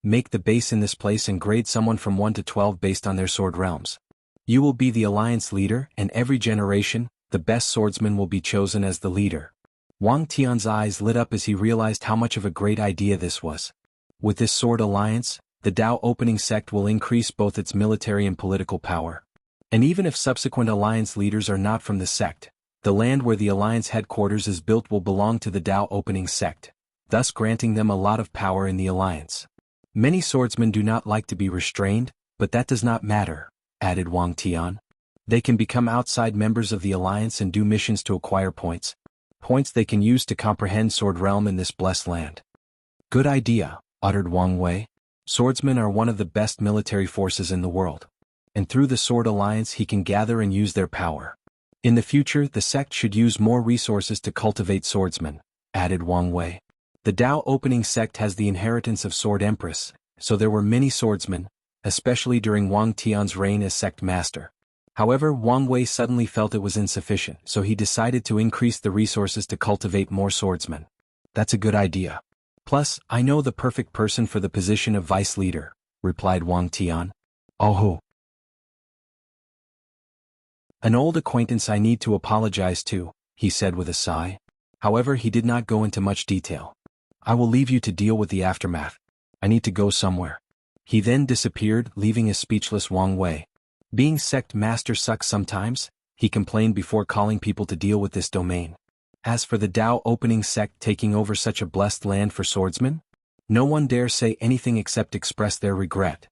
Speaker 1: Make the base in this place and grade someone from 1 to 12 based on their sword realms. You will be the alliance leader, and every generation, the best swordsman will be chosen as the leader. Wang Tian's eyes lit up as he realized how much of a great idea this was. With this sword alliance, the Dao opening sect will increase both its military and political power. And even if subsequent alliance leaders are not from the sect, the land where the alliance headquarters is built will belong to the Dao opening sect, thus granting them a lot of power in the alliance. Many swordsmen do not like to be restrained, but that does not matter, added Wang Tian. They can become outside members of the alliance and do missions to acquire points. Points they can use to comprehend Sword Realm in this blessed land. Good idea, uttered Wang Wei. Swordsmen are one of the best military forces in the world. And through the Sword Alliance he can gather and use their power. In the future, the sect should use more resources to cultivate swordsmen, added Wang Wei. The Dao opening sect has the inheritance of Sword Empress, so there were many swordsmen, especially during Wang Tian's reign as sect master. However, Wang Wei suddenly felt it was insufficient, so he decided to increase the resources to cultivate more swordsmen. That's a good idea. Plus, I know the perfect person for the position of vice leader, replied Wang Tian. Oh who? An old acquaintance I need to apologize to, he said with a sigh. However, he did not go into much detail. I will leave you to deal with the aftermath. I need to go somewhere. He then disappeared, leaving a speechless Wang Wei. Being sect master sucks sometimes, he complained before calling people to deal with this domain. As for the Dao opening sect taking over such a blessed land for swordsmen, no one dare say anything except express their regret.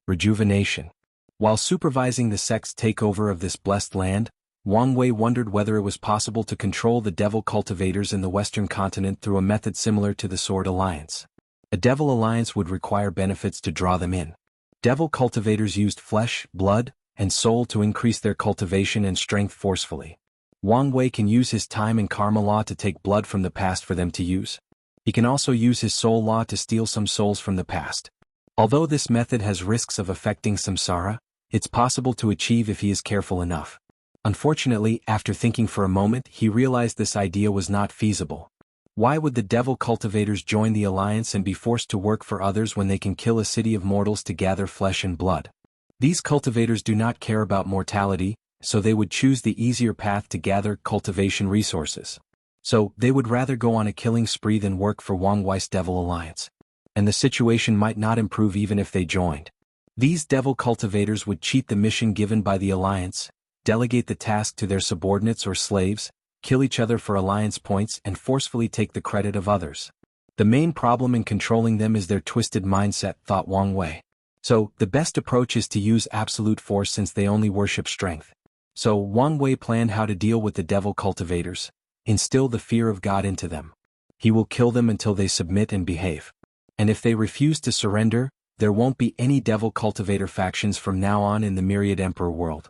Speaker 1: Rejuvenation. While supervising the sect's takeover of this blessed land, Wang Wei wondered whether it was possible to control the devil cultivators in the Western continent through a method similar to the Sword Alliance. A devil alliance would require benefits to draw them in. Devil cultivators used flesh, blood, and soul to increase their cultivation and strength forcefully. Wang Wei can use his time and karma law to take blood from the past for them to use. He can also use his soul law to steal some souls from the past. Although this method has risks of affecting samsara, it's possible to achieve if he is careful enough. Unfortunately, after thinking for a moment, he realized this idea was not feasible. Why would the devil cultivators join the alliance and be forced to work for others when they can kill a city of mortals to gather flesh and blood? These cultivators do not care about mortality, so they would choose the easier path to gather cultivation resources. So, they would rather go on a killing spree than work for Wang Wei's Devil Alliance. And the situation might not improve even if they joined. These devil cultivators would cheat the mission given by the Alliance, delegate the task to their subordinates or slaves, kill each other for Alliance points and forcefully take the credit of others. The main problem in controlling them is their twisted mindset, thought Wang Wei. So, the best approach is to use absolute force since they only worship strength. So, Wang Wei planned how to deal with the devil cultivators, instill the fear of God into them. He will kill them until they submit and behave. And if they refuse to surrender, there won't be any devil cultivator factions from now on in the Myriad Emperor world.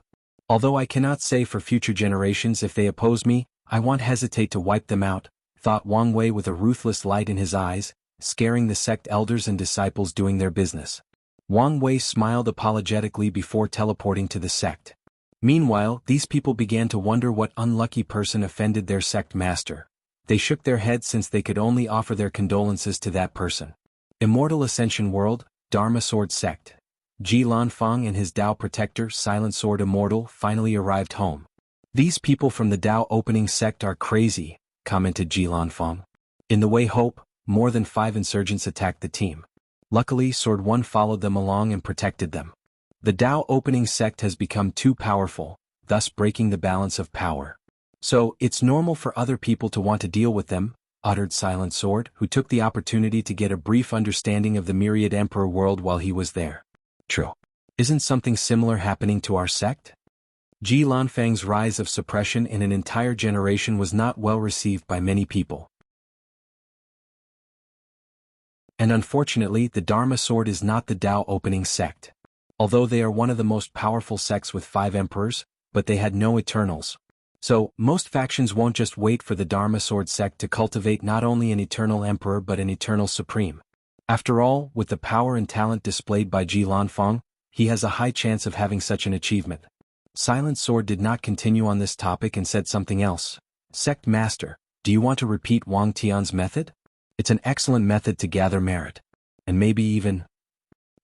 Speaker 1: Although I cannot say for future generations if they oppose me, I won't hesitate to wipe them out, thought Wang Wei with a ruthless light in his eyes, scaring the sect elders and disciples doing their business. Wang Wei smiled apologetically before teleporting to the sect. Meanwhile, these people began to wonder what unlucky person offended their sect master. They shook their heads since they could only offer their condolences to that person. Immortal Ascension World, Dharma Sword Sect. Ji Lanfeng and his Dao protector, Silent Sword Immortal, finally arrived home. These people from the Dao opening sect are crazy, commented Ji Lanfeng. In the way hope, more than 5 insurgents attacked the team. Luckily, Sword 1 followed them along and protected them. The Dao opening sect has become too powerful, thus breaking the balance of power. So, it's normal for other people to want to deal with them, uttered Silent Sword, who took the opportunity to get a brief understanding of the Myriad Emperor world while he was there. True. Isn't something similar happening to our sect? Ji Lanfeng's rise of suppression in an entire generation was not well received by many people. And unfortunately, the Dharma Sword is not the Dao opening sect. Although they are one of the most powerful sects with 5 emperors, but they had no Eternals. So, most factions won't just wait for the Dharma Sword sect to cultivate not only an eternal emperor but an eternal supreme. After all, with the power and talent displayed by Ji Lanfeng, he has a high chance of having such an achievement. Silent Sword did not continue on this topic and said something else. Sect Master, do you want to repeat Wang Tian's method? It's an excellent method to gather merit. And maybe even...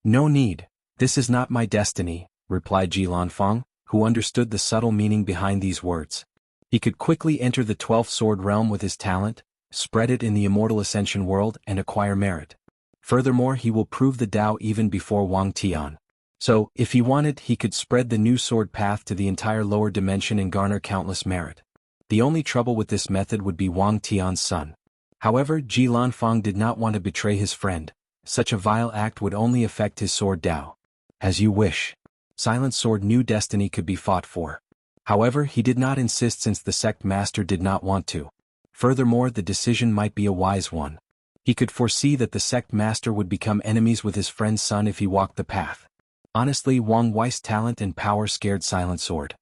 Speaker 1: No need. This is not my destiny, replied Ji Lanfeng, who understood the subtle meaning behind these words. He could quickly enter the 12th sword realm with his talent, spread it in the Immortal Ascension world and acquire merit. Furthermore, he will prove the Dao even before Wang Tian. So, if he wanted, he could spread the new sword path to the entire lower dimension and garner countless merit. The only trouble with this method would be Wang Tian's son. However, Ji Lanfeng did not want to betray his friend. Such a vile act would only affect his sword Dao. As you wish. Silent Sword knew destiny could be fought for. However, he did not insist since the sect master did not want to. Furthermore, the decision might be a wise one. He could foresee that the sect master would become enemies with his friend's son if he walked the path. Honestly, Wang Wei's talent and power scared Silent Sword.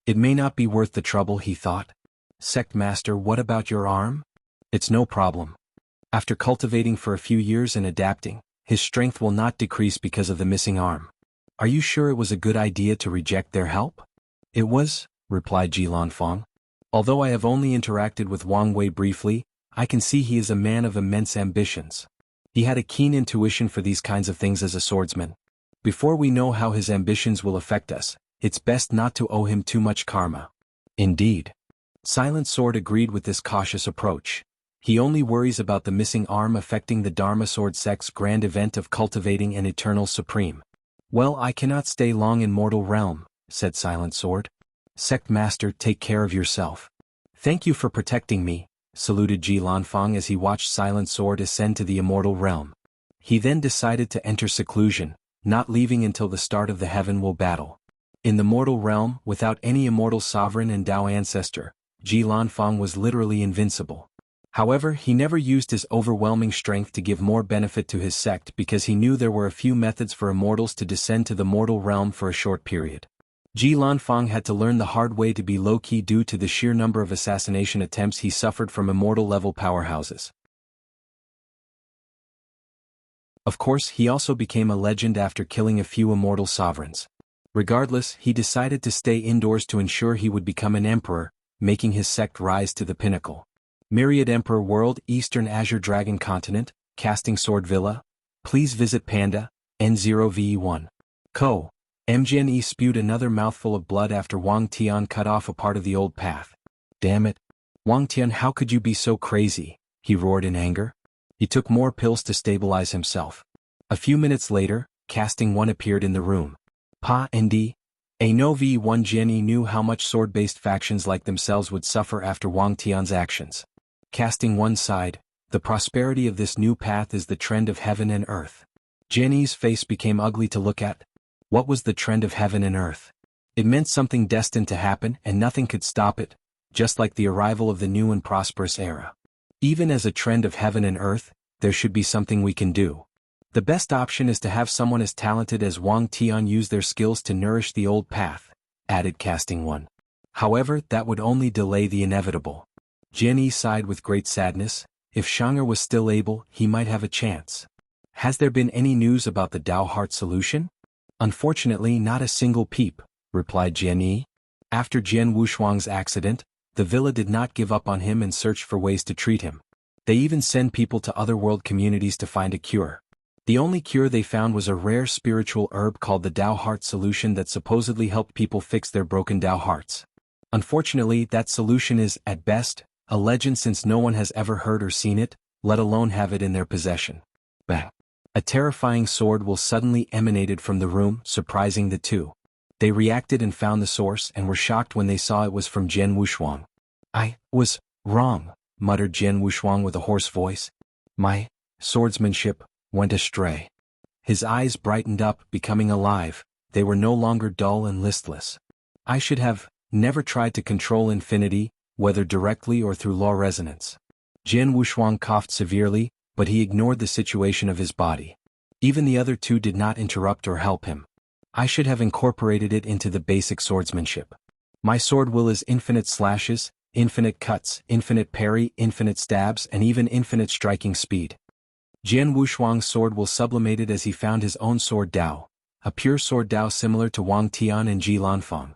Speaker 1: It may not be worth the trouble, he thought. Sect master, what about your arm? It's no problem. After cultivating for a few years and adapting, his strength will not decrease because of the missing arm. Are you sure it was a good idea to reject their help? It was, replied Ji Lanfeng. Although I have only interacted with Wang Wei briefly, I can see he is a man of immense ambitions. He had a keen intuition for these kinds of things as a swordsman. Before we know how his ambitions will affect us, it's best not to owe him too much karma. Indeed. Silent Sword agreed with this cautious approach. He only worries about the missing arm affecting the Dharma Sword sect's grand event of cultivating an eternal supreme. Well, I cannot stay long in mortal realm, said Silent Sword. Sect Master, take care of yourself. Thank you for protecting me, saluted Ji Lanfeng as he watched Silent Sword ascend to the immortal realm. He then decided to enter seclusion, not leaving until the start of the Heaven-Will battle. In the mortal realm, without any immortal sovereign and Dao ancestor, Ji Lanfeng was literally invincible. However, he never used his overwhelming strength to give more benefit to his sect because he knew there were a few methods for immortals to descend to the mortal realm for a short period. Ji Lanfeng had to learn the hard way to be low-key due to the sheer number of assassination attempts he suffered from immortal-level powerhouses. Of course, he also became a legend after killing a few immortal sovereigns. Regardless, he decided to stay indoors to ensure he would become an emperor, making his sect rise to the pinnacle. Myriad Emperor World, Eastern Azure Dragon Continent, Casting Sword Villa. Please visit Panda, N0VE1. Co. MGNE spewed another mouthful of blood after Wang Tian cut off a part of the old path. Damn it. Wang Tian, how could you be so crazy? He roared in anger. He took more pills to stabilize himself. A few minutes later, Casting One appeared in the room. Pa Nd. A no V1 Jianyi knew how much sword-based factions like themselves would suffer after Wang Tian's actions. Casting One sighed, the prosperity of this new path is the trend of heaven and earth. Jianyi's face became ugly to look at. What was the trend of heaven and earth? It meant something destined to happen and nothing could stop it, just like the arrival of the new and prosperous era. Even as a trend of heaven and earth, there should be something we can do. The best option is to have someone as talented as Wang Tian use their skills to nourish the old path, added Casting One. However, that would only delay the inevitable. Jianyi sighed with great sadness. If Xianxia was still able, he might have a chance. Has there been any news about the Dao Heart solution? Unfortunately, not a single peep, replied Jianyi. After Jian Wushuang's accident, the villa did not give up on him and searched for ways to treat him. They even send people to other world communities to find a cure. The only cure they found was a rare spiritual herb called the Dao Heart solution that supposedly helped people fix their broken Dao hearts. Unfortunately, that solution is, at best, a legend since no one has ever heard or seen it, let alone have it in their possession. Bang! A terrifying sword will suddenly emanated from the room, surprising the two. They reacted and found the source and were shocked when they saw it was from Jian Wushuang. I was wrong, muttered Jian Wushuang with a hoarse voice. My swordsmanship went astray. His eyes brightened up, becoming alive. They were no longer dull and listless. I should have never tried to control infinity, whether directly or through law resonance. Jian Wushuang coughed severely, but he ignored the situation of his body. Even the other two did not interrupt or help him. I should have incorporated it into the basic swordsmanship. My sword will is infinite slashes, infinite cuts, infinite parry, infinite stabs, and even infinite striking speed. Jian Wushuang's sword will sublimated as he found his own sword Dao, a pure sword Dao similar to Wang Tian and Ji Lanfeng.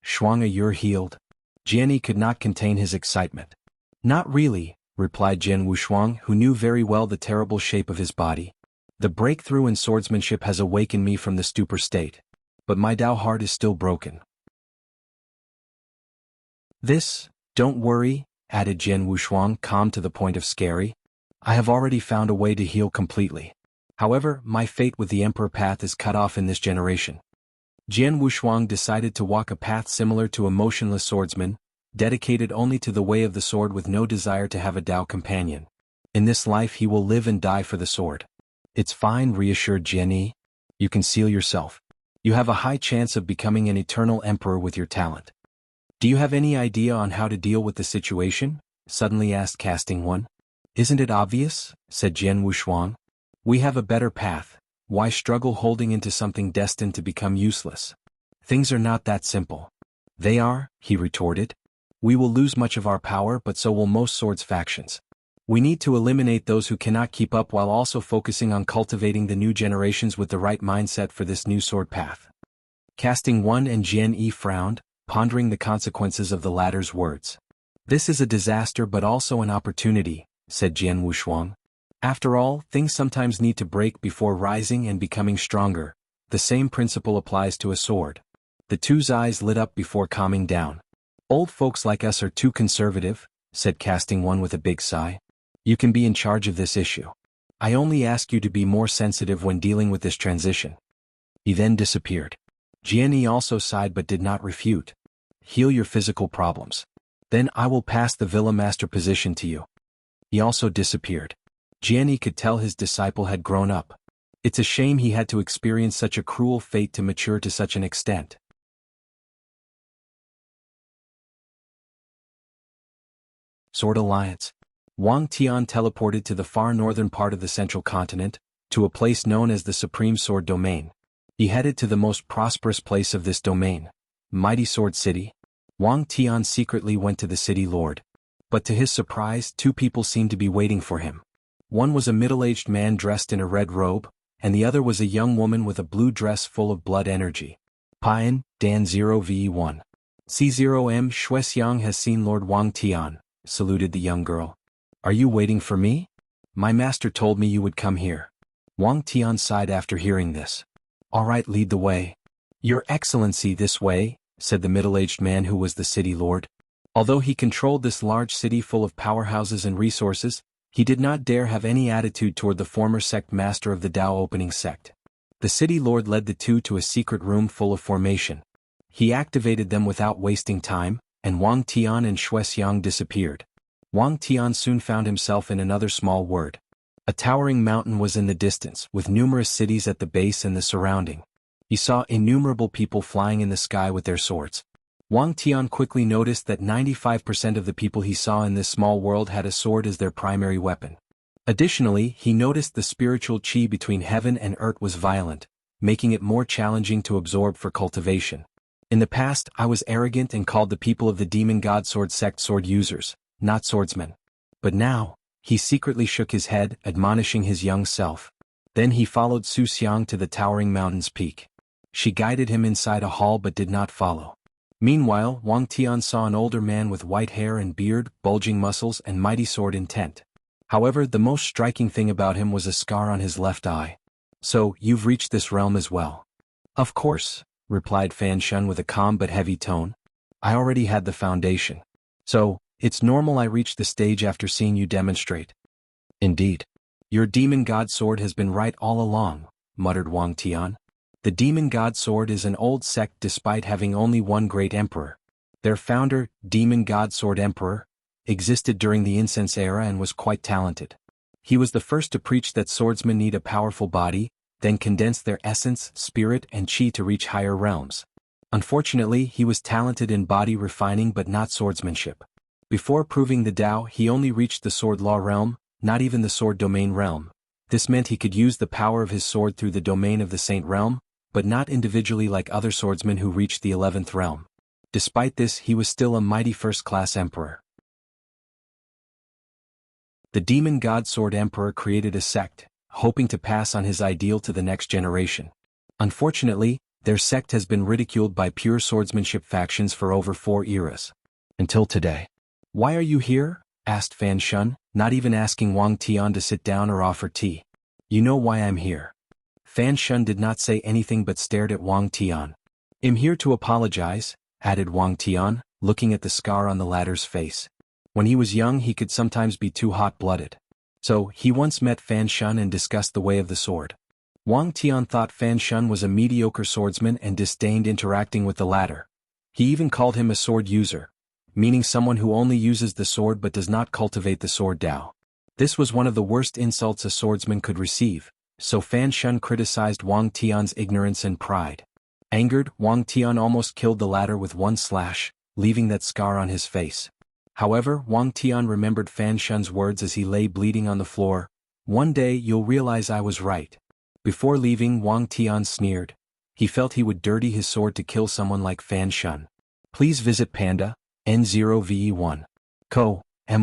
Speaker 1: Shuangya, you're healed. Jianyi could not contain his excitement. Not really, replied Jian Wushuang, who knew very well the terrible shape of his body. The breakthrough in swordsmanship has awakened me from the stupor state. But my Dao heart is still broken. Don't worry, added Jian Wushuang, calm to the point of scary. I have already found a way to heal completely. However, my fate with the Emperor path is cut off in this generation. Jian Wushuang decided to walk a path similar to a motionless swordsman, dedicated only to the way of the sword with no desire to have a Dao companion. In this life he will live and die for the sword. It's fine, reassured Jianyi. You can seal yourself. You have a high chance of becoming an eternal emperor with your talent. Do you have any idea on how to deal with the situation? Suddenly asked Casting One. Isn't it obvious? Said Jian Wushuang. We have a better path. Why struggle holding into something destined to become useless? Things are not that simple. They are, he retorted. We will lose much of our power, but so will most swords factions. We need to eliminate those who cannot keep up while also focusing on cultivating the new generations with the right mindset for this new sword path. Casting One and Jianyi frowned, pondering the consequences of the latter's words. This is a disaster but also an opportunity, said Jian Wushuang. After all, things sometimes need to break before rising and becoming stronger. The same principle applies to a sword. The two's eyes lit up before calming down. Old folks like us are too conservative, said Casting One with a big sigh. You can be in charge of this issue. I only ask you to be more sensitive when dealing with this transition. He then disappeared. Jianyi also sighed but did not refute. Heal your physical problems. Then I will pass the villa master position to you. He also disappeared. Jianyi could tell his disciple had grown up. It's a shame he had to experience such a cruel fate to mature to such an extent. Sword Alliance. Wang Tian teleported to the far northern part of the central continent, to a place known as the Supreme Sword Domain. He headed to the most prosperous place of this domain, Mighty Sword City. Wang Tian secretly went to the city lord. But to his surprise, two people seemed to be waiting for him. One was a middle-aged man dressed in a red robe, and the other was a young woman with a blue dress full of blood energy. Pian, Dan 0v1. C0M Shuexiang has seen Lord Wang Tian, saluted the young girl. Are you waiting for me? My master told me you would come here. Wang Tian sighed after hearing this. All right, lead the way. Your Excellency, this way, said the middle-aged man who was the city lord. Although he controlled this large city full of powerhouses and resources, he did not dare have any attitude toward the former sect master of the Dao opening sect. The city lord led the two to a secret room full of formation. He activated them without wasting time, and Wang Tian and Xiang disappeared. Wang Tian soon found himself in another small world. A towering mountain was in the distance, with numerous cities at the base and the surrounding. He saw innumerable people flying in the sky with their swords. Wang Tian quickly noticed that 95% of the people he saw in this small world had a sword as their primary weapon. Additionally, he noticed the spiritual qi between heaven and earth was violent, making it more challenging to absorb for cultivation. In the past, I was arrogant and called the people of the demon god sword sect sword users, not swordsmen. But now, he secretly shook his head, admonishing his young self. Then he followed Su Xiang to the towering mountain's peak. She guided him inside a hall but did not follow. Meanwhile, Wang Tian saw an older man with white hair and beard, bulging muscles and mighty sword intent. However, the most striking thing about him was a scar on his left eye. "So, you've reached this realm as well?" "Of course," replied Fan Shun with a calm but heavy tone. "I already had the foundation. So, it's normal I reached the stage after seeing you demonstrate." "Indeed. Your demon god sword has been right all along," muttered Wang Tian. The demon god sword is an old sect despite having only one great emperor. Their founder, Demon God Sword Emperor, existed during the incense era and was quite talented. He was the first to preach that swordsmen need a powerful body, then condense their essence, spirit and qi to reach higher realms. Unfortunately, he was talented in body refining but not swordsmanship. Before proving the Dao, he only reached the sword law realm, not even the sword domain realm. This meant he could use the power of his sword through the domain of the saint realm, but not individually like other swordsmen who reached the 11th realm. Despite this, he was still a mighty first-class emperor. The Demon God Sword Emperor created a sect, hoping to pass on his ideal to the next generation. Unfortunately, their sect has been ridiculed by pure swordsmanship factions for over 4 eras. Until today. "Why are you here?" asked Fan Shun, not even asking Wang Tian to sit down or offer tea. "You know why I'm here." Fan Shun did not say anything but stared at Wang Tian. "I'm here to apologize," added Wang Tian, looking at the scar on the latter's face. When he was young he could sometimes be too hot-blooded. So, he once met Fan Shun and discussed the way of the sword. Wang Tian thought Fan Shun was a mediocre swordsman and disdained interacting with the latter. He even called him a sword user, meaning someone who only uses the sword but does not cultivate the sword Dao. This was one of the worst insults a swordsman could receive, so Fan Shun criticized Wang Tian's ignorance and pride. Angered, Wang Tian almost killed the latter with one slash, leaving that scar on his face. However, Wang Tian remembered Fan Shun's words as he lay bleeding on the floor. "One day you'll realize I was right." Before leaving, Wang Tian sneered. He felt he would dirty his sword to kill someone like Fan Shun. Please visit Panda, N0VE1.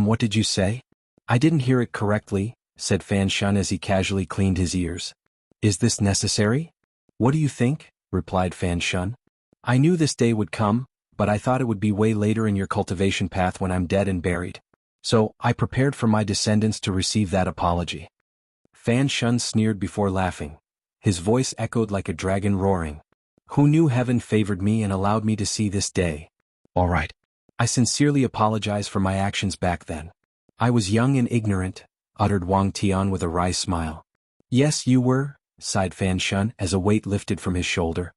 Speaker 1: What did you say? "I didn't hear it correctly," said Fan Shun as he casually cleaned his ears. "Is this necessary?" "What do you think?" replied Fan Shun. "I knew this day would come, but I thought it would be way later in your cultivation path when I'm dead and buried. So, I prepared for my descendants to receive that apology." Fan Shun sneered before laughing. His voice echoed like a dragon roaring. "Who knew heaven favored me and allowed me to see this day? All right. I sincerely apologize for my actions back then. I was young and ignorant," uttered Wang Tian with a wry smile. "Yes, you were," sighed Fan Shun as a weight lifted from his shoulder.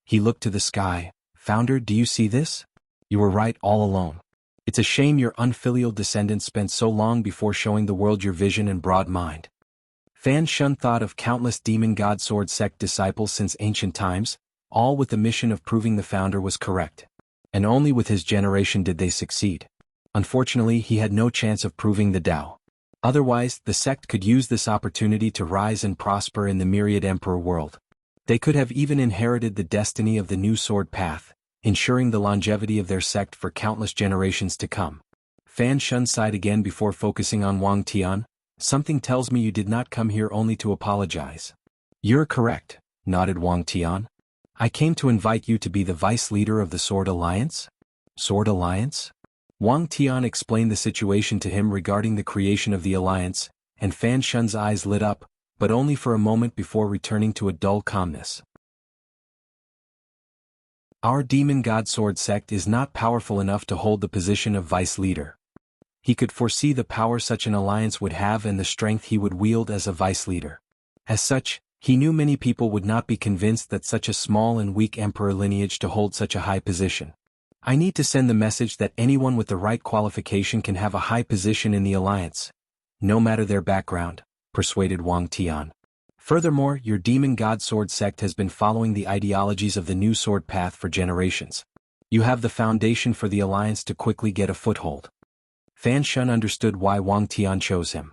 Speaker 1: He looked to the sky. "Founder, do you see this? You were right all along. It's a shame your unfilial descendants spent so long before showing the world your vision and broad mind." Fan Shun thought of countless demon god sword sect disciples since ancient times, all with the mission of proving the founder was correct. And only with his generation did they succeed. Unfortunately, he had no chance of proving the Dao. Otherwise, the sect could use this opportunity to rise and prosper in the myriad emperor world. They could have even inherited the destiny of the new sword path, ensuring the longevity of their sect for countless generations to come. Fan Shun sighed again before focusing on Wang Tian. "Something tells me you did not come here only to apologize." "You're correct," nodded Wang Tian. "I came to invite you to be the vice leader of the Sword Alliance." "Sword Alliance?" Wang Tian explained the situation to him regarding the creation of the alliance, and Fan Shun's eyes lit up, but only for a moment before returning to a dull calmness. Our demon god sword sect is not powerful enough to hold the position of vice leader. He could foresee the power such an alliance would have and the strength he would wield as a vice leader. As such, he knew many people would not be convinced that such a small and weak emperor lineage to hold such a high position. I need to send the message that anyone with the right qualification can have a high position in the alliance, no matter their background, persuaded Wang Tian. Furthermore, your demon god sword sect has been following the ideologies of the new sword path for generations. You have the foundation for the alliance to quickly get a foothold. Fan Shun understood why Wang Tian chose him.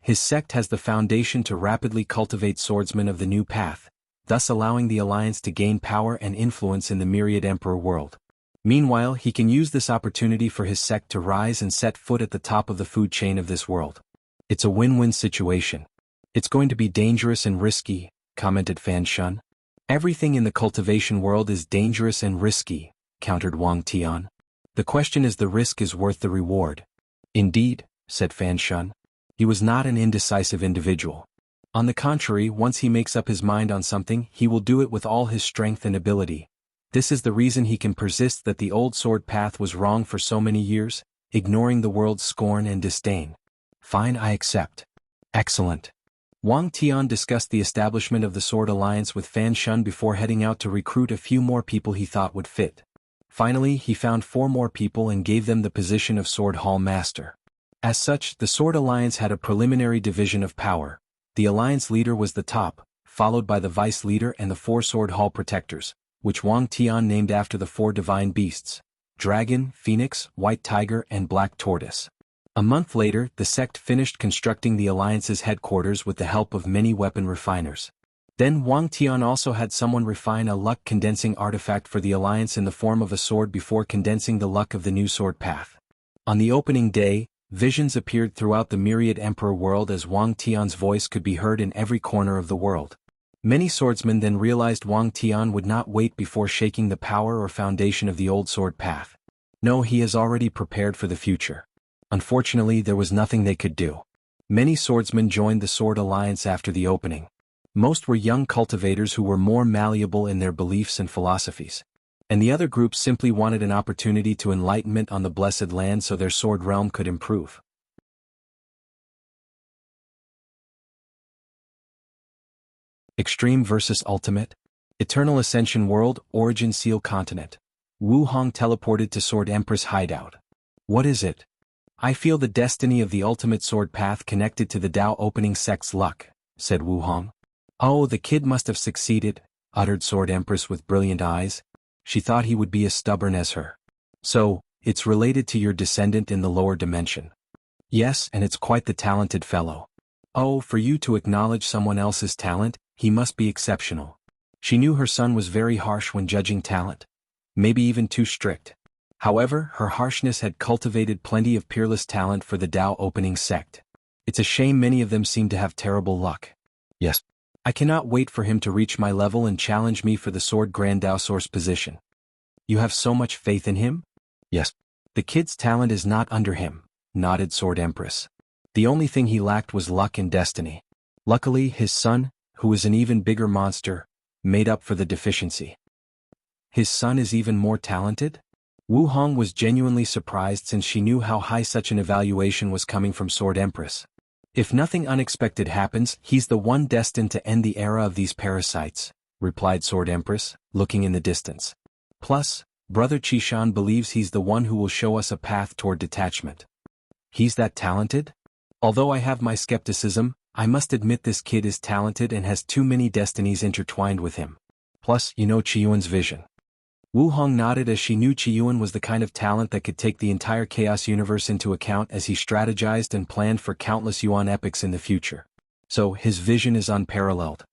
Speaker 1: His sect has the foundation to rapidly cultivate swordsmen of the new path, thus allowing the alliance to gain power and influence in the myriad emperor world. Meanwhile, he can use this opportunity for his sect to rise and set foot at the top of the food chain of this world. It's a win-win situation. It's going to be dangerous and risky, commented Fan Shun. Everything in the cultivation world is dangerous and risky, countered Wang Tian. The question is the risk is worth the reward. Indeed, said Fan Shun. He was not an indecisive individual. On the contrary, once he makes up his mind on something, he will do it with all his strength and ability. This is the reason he can persist that the old sword path was wrong for so many years, ignoring the world's scorn and disdain. Fine, I accept. Excellent. Wang Tian discussed the establishment of the Sword Alliance with Fan Shun before heading out to recruit a few more people he thought would fit. Finally, he found 4 more people and gave them the position of Sword Hall Master. As such, the Sword Alliance had a preliminary division of power. The alliance leader was the top, followed by the vice leader and the 4 Sword Hall protectors, which Wang Tian named after the 4 divine beasts: Dragon, Phoenix, White Tiger and Black Tortoise. A month later, the sect finished constructing the alliance's headquarters with the help of many weapon refiners. Then Wang Tian also had someone refine a luck-condensing artifact for the alliance in the form of a sword before condensing the luck of the new sword path. On the opening day, visions appeared throughout the myriad emperor world as Wang Tian's voice could be heard in every corner of the world. Many swordsmen then realized Wang Tian would not wait before shaking the power or foundation of the old sword path. No, he has already prepared for the future. Unfortunately, there was nothing they could do. Many swordsmen joined the Sword Alliance after the opening. Most were young cultivators who were more malleable in their beliefs and philosophies. And the other groups simply wanted an opportunity to enlightenment on the Blessed Land so their sword realm could improve. Extreme vs. Ultimate. Eternal Ascension World, Origin Seal Continent. Wu Hong teleported to Sword Empress hideout. What is it? I feel the destiny of the ultimate sword path connected to the Dao opening sect's luck, said Wu Hong. Oh, the kid must have succeeded, uttered Sword Empress with brilliant eyes. She thought he would be as stubborn as her. So, it's related to your descendant in the lower dimension. Yes, and it's quite the talented fellow. Oh, for you to acknowledge someone else's talent, he must be exceptional. She knew her son was very harsh when judging talent. Maybe even too strict. However, her harshness had cultivated plenty of peerless talent for the Dao opening sect. It's a shame many of them seem to have terrible luck. Yes. I cannot wait for him to reach my level and challenge me for the Sword Grand Dao Source position. You have so much faith in him? Yes. The kid's talent is not under him, nodded Sword Empress. The only thing he lacked was luck and destiny. Luckily, his son, who is an even bigger monster, made up for the deficiency. His son is even more talented? Wu Hong was genuinely surprised since she knew how high such an evaluation was coming from Sword Empress. If nothing unexpected happens, he's the one destined to end the era of these parasites, replied Sword Empress, looking in the distance. Plus, Brother Qishan believes he's the one who will show us a path toward detachment. He's that talented? Although I have my skepticism, I must admit this kid is talented and has too many destinies intertwined with him. Plus, you know Qiyuan's vision. Wu Hong nodded as she knew Qiyuan was the kind of talent that could take the entire Chaos Universe into account as he strategized and planned for countless Yuan epics in the future. So, his vision is unparalleled.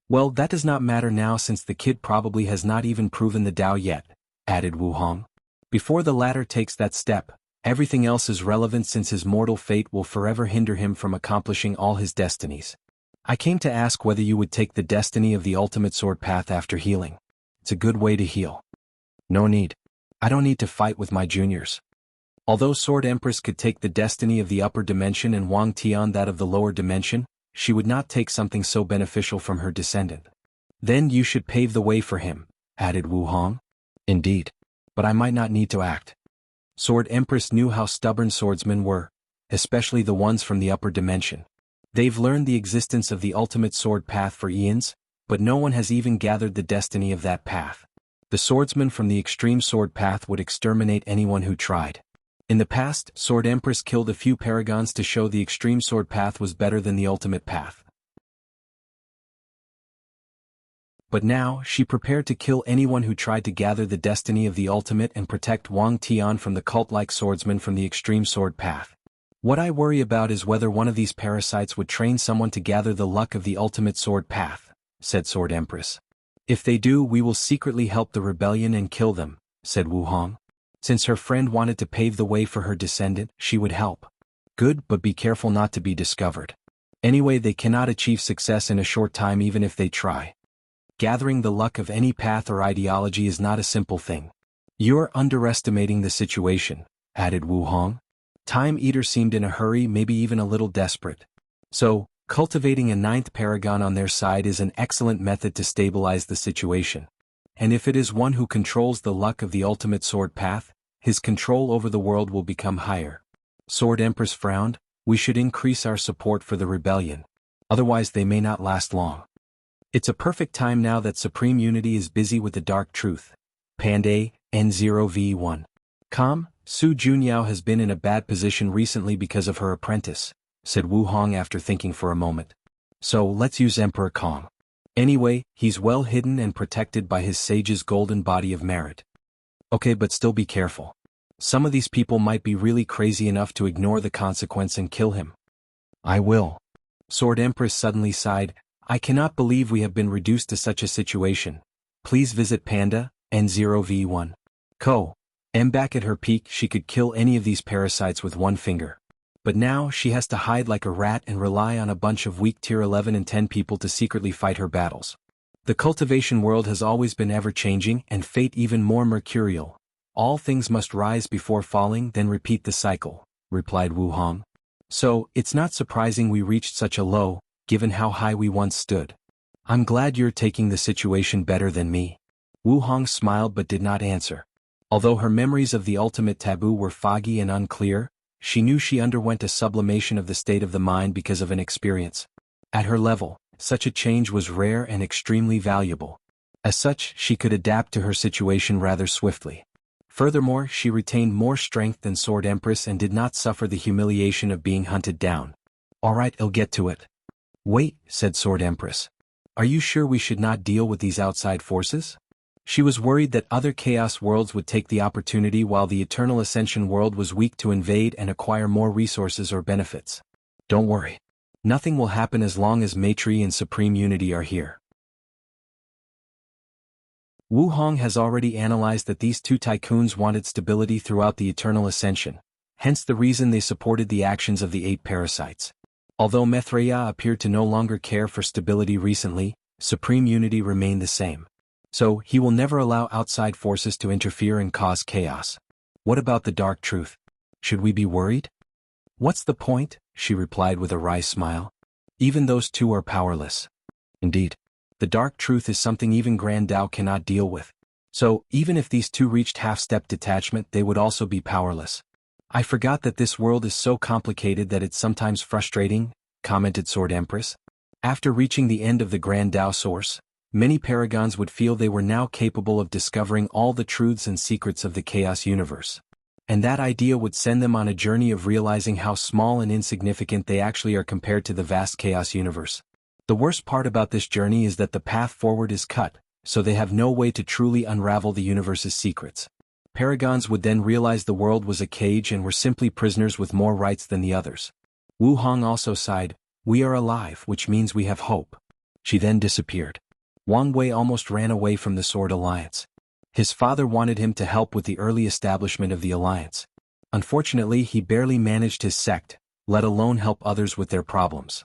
Speaker 1: Well, that does not matter now since the kid probably has not even proven the Dao yet, added Wu Hong. Before the latter takes that step, everything else is relevant since his mortal fate will forever hinder him from accomplishing all his destinies. I came to ask whether you would take the destiny of the ultimate sword path after healing. It's a good way to heal. No need. I don't need to fight with my juniors. Although Sword Empress could take the destiny of the upper dimension and Wang Tian that of the lower dimension, she would not take something so beneficial from her descendant. Then you should pave the way for him, added Wu Hong. Indeed. But I might not need to act. Sword Empress knew how stubborn swordsmen were, especially the ones from the upper dimension. They've learned the existence of the ultimate sword path for eons, but no one has even gathered the destiny of that path. The swordsman from the extreme sword path would exterminate anyone who tried. In the past, Sword Empress killed a few paragons to show the extreme sword path was better than the ultimate path. But now, she prepared to kill anyone who tried to gather the destiny of the ultimate and protect Wang Tian from the cult-like swordsman from the extreme sword path. What I worry about is whether one of these parasites would train someone to gather the luck of the ultimate sword path, said Sword Empress. If they do, we will secretly help the rebellion and kill them, said Wu Hong. Since her friend wanted to pave the way for her descendant, she would help. Good, but be careful not to be discovered. Anyway, they cannot achieve success in a short time even if they try. Gathering the luck of any path or ideology is not a simple thing. You're underestimating the situation, added Wu Hong. Time Eater seemed in a hurry, maybe even a little desperate. So, cultivating a ninth paragon on their side is an excellent method to stabilize the situation. And if it is one who controls the luck of the ultimate sword path, his control over the world will become higher. Sword Empress frowned. We should increase our support for the rebellion. Otherwise they may not last long. It's a perfect time now that Supreme Unity is busy with the dark truth. Panday, N0V1. Su Junyao has been in a bad position recently because of her apprentice, said Wu Hong after thinking for a moment. So let's use Emperor Kong. Anyway, he's well hidden and protected by his sage's golden body of merit. Okay, but still be careful. Some of these people might be really crazy enough to ignore the consequence and kill him. I will. Sword Empress suddenly sighed. I cannot believe we have been reduced to such a situation. Please visit Panda, N0V1. Back at her peak, she could kill any of these parasites with one finger. But now, she has to hide like a rat and rely on a bunch of weak tier 11 and 10 people to secretly fight her battles. The cultivation world has always been ever-changing and fate even more mercurial. All things must rise before falling, then repeat the cycle, replied Wu Hong. So, it's not surprising we reached such a low, given how high we once stood. I'm glad you're taking the situation better than me. Wu Hong smiled but did not answer. Although her memories of the ultimate taboo were foggy and unclear, she knew she underwent a sublimation of the state of the mind because of an experience. At her level, such a change was rare and extremely valuable. As such, she could adapt to her situation rather swiftly. Furthermore, she retained more strength than Sword Empress and did not suffer the humiliation of being hunted down. Alright, I'll get to it. Wait, said Sword Empress. Are you sure we should not deal with these outside forces? She was worried that other chaos worlds would take the opportunity while the Eternal Ascension world was weak to invade and acquire more resources or benefits. Don't worry. Nothing will happen as long as Maitri and Supreme Unity are here. Wu Hong has already analyzed that these two tycoons wanted stability throughout the Eternal Ascension, hence the reason they supported the actions of the 8 parasites. Although Mithraea appeared to no longer care for stability recently, Supreme Unity remained the same. So, he will never allow outside forces to interfere and cause chaos. What about the dark truth? Should we be worried? What's the point? She replied with a wry smile. Even those two are powerless. Indeed. The dark truth is something even Grand Tao cannot deal with. So, even if these two reached half-step detachment, they would also be powerless. I forgot that this world is so complicated that it's sometimes frustrating, commented Sword Empress. After reaching the end of the Grand Tao source, many paragons would feel they were now capable of discovering all the truths and secrets of the chaos universe. And that idea would send them on a journey of realizing how small and insignificant they actually are compared to the vast chaos universe. The worst part about this journey is that the path forward is cut, so they have no way to truly unravel the universe's secrets. Paragons would then realize the world was a cage and were simply prisoners with more rights than the others. Wu Hong also sighed. We are alive, which means we have hope. She then disappeared. Wang Wei almost ran away from the Sword Alliance. His father wanted him to help with the early establishment of the alliance. Unfortunately, he barely managed his sect, let alone help others with their problems.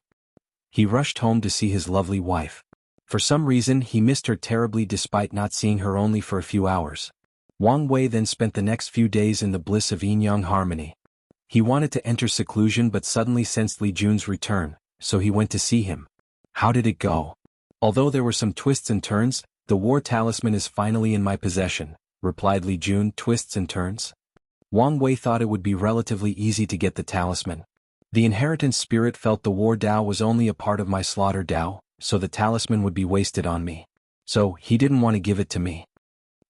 Speaker 1: He rushed home to see his lovely wife. For some reason, he missed her terribly despite not seeing her only for a few hours. Wang Wei then spent the next few days in the bliss of yin-yang harmony. He wanted to enter seclusion but suddenly sensed Li Jun's return, so he went to see him. How did it go? Although there were some twists and turns, the war talisman is finally in my possession, replied Li Jun, twists and turns. Wang Wei thought it would be relatively easy to get the talisman. The inheritance spirit felt the war Dao was only a part of my slaughter Dao, so the talisman would be wasted on me. So, he didn't want to give it to me.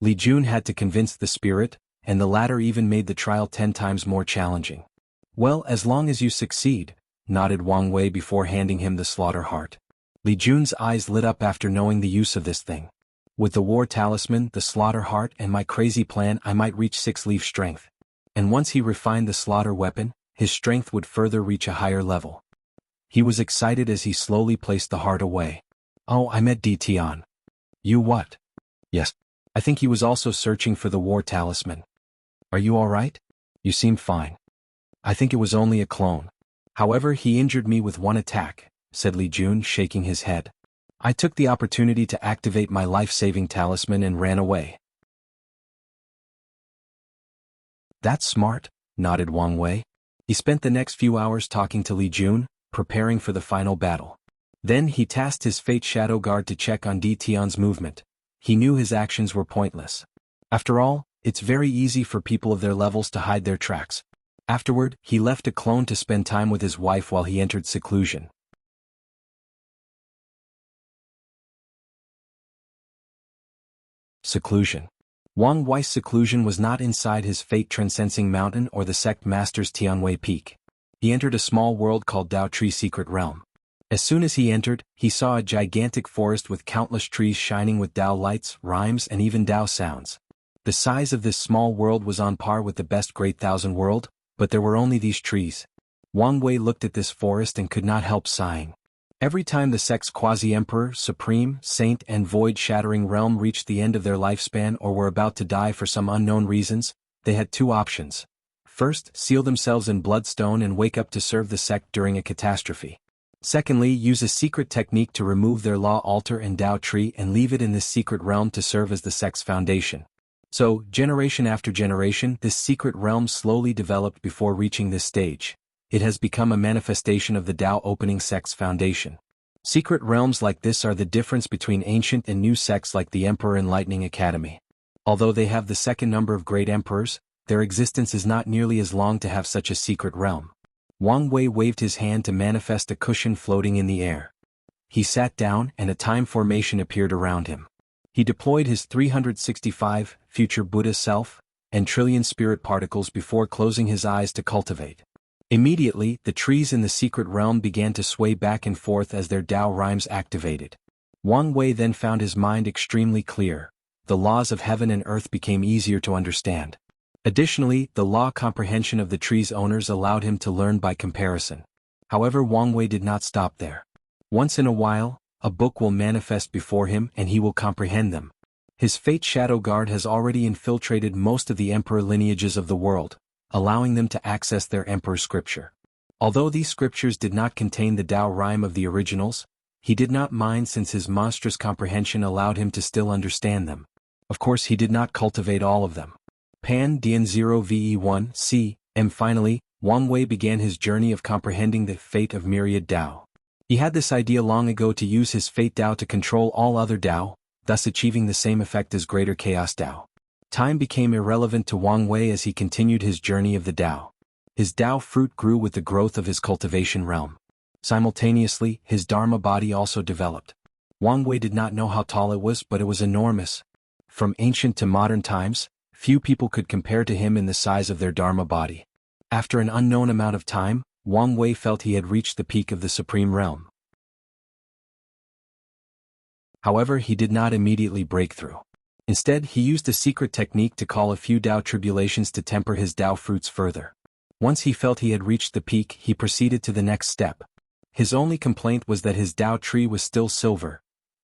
Speaker 1: Li Jun had to convince the spirit, and the latter even made the trial 10 times more challenging. Well, as long as you succeed, nodded Wang Wei before handing him the slaughter heart. Li Jun's eyes lit up after knowing the use of this thing. With the war talisman, the slaughter heart, and my crazy plan, I might reach 6-leaf strength. And once he refined the slaughter weapon, his strength would further reach a higher level. He was excited as he slowly placed the heart away. Oh, I met Di Tian. You what? Yes. I think he was also searching for the war talisman. Are you all right? You seem fine. I think it was only a clone. However, he injured me with one attack, said Li Jun, shaking his head. I took the opportunity to activate my life-saving talisman and ran away. That's smart, nodded Wang Wei. He spent the next few hours talking to Li Jun, preparing for the final battle. Then he tasked his Fate Shadow Guard to check on Di Tian's movement. He knew his actions were pointless. After all, it's very easy for people of their levels to hide their tracks. Afterward, he left a clone to spend time with his wife while he entered seclusion. Seclusion. Wang Wei's seclusion was not inside his fate-transcending mountain or the sect master's Tianwei Peak. He entered a small world called Dao Tree Secret Realm. As soon as he entered, he saw a gigantic forest with countless trees shining with Dao lights, rhymes, and even Dao sounds. The size of this small world was on par with the best Great Thousand World, but there were only these trees. Wang Wei looked at this forest and could not help sighing. Every time the sect's quasi-emperor, supreme, saint and void-shattering realm reached the end of their lifespan or were about to die for some unknown reasons, they had two options. First, seal themselves in bloodstone and wake up to serve the sect during a catastrophe. Secondly, use a secret technique to remove their law altar and Dao tree and leave it in this secret realm to serve as the sect's foundation. So, generation after generation, this secret realm slowly developed before reaching this stage. It has become a manifestation of the Dao opening sect's foundation. Secret realms like this are the difference between ancient and new sects like the Emperor Enlightening Academy. Although they have the second number of great emperors, their existence is not nearly as long to have such a secret realm. Wang Wei waved his hand to manifest a cushion floating in the air. He sat down and a time formation appeared around him. He deployed his 365 future Buddha self and trillion spirit particles before closing his eyes to cultivate. Immediately, the trees in the secret realm began to sway back and forth as their Dao rhymes activated. Wang Wei then found his mind extremely clear. The laws of heaven and earth became easier to understand. Additionally, the law comprehension of the tree's owners allowed him to learn by comparison. However, Wang Wei did not stop there. Once in a while, a book will manifest before him and he will comprehend them. His Fate Shadow Guard has already infiltrated most of the emperor lineages of the world, allowing them to access their emperor scripture. Although these scriptures did not contain the Dao rhyme of the originals, he did not mind since his monstrous comprehension allowed him to still understand them. Of course, he did not cultivate all of them. Pan Dian 0 VE1 C M. Finally, Wang Wei began his journey of comprehending the fate of myriad Dao. He had this idea long ago to use his fate Dao to control all other Dao, thus achieving the same effect as greater chaos Dao. Time became irrelevant to Wang Wei as he continued his journey of the Dao. His Dao fruit grew with the growth of his cultivation realm. Simultaneously, his Dharma body also developed. Wang Wei did not know how tall it was, but it was enormous. From ancient to modern times, few people could compare to him in the size of their Dharma body. After an unknown amount of time, Wang Wei felt he had reached the peak of the supreme realm. However, he did not immediately break through. Instead, he used a secret technique to call a few Dao tribulations to temper his Dao fruits further. Once he felt he had reached the peak, he proceeded to the next step. His only complaint was that his Dao tree was still silver,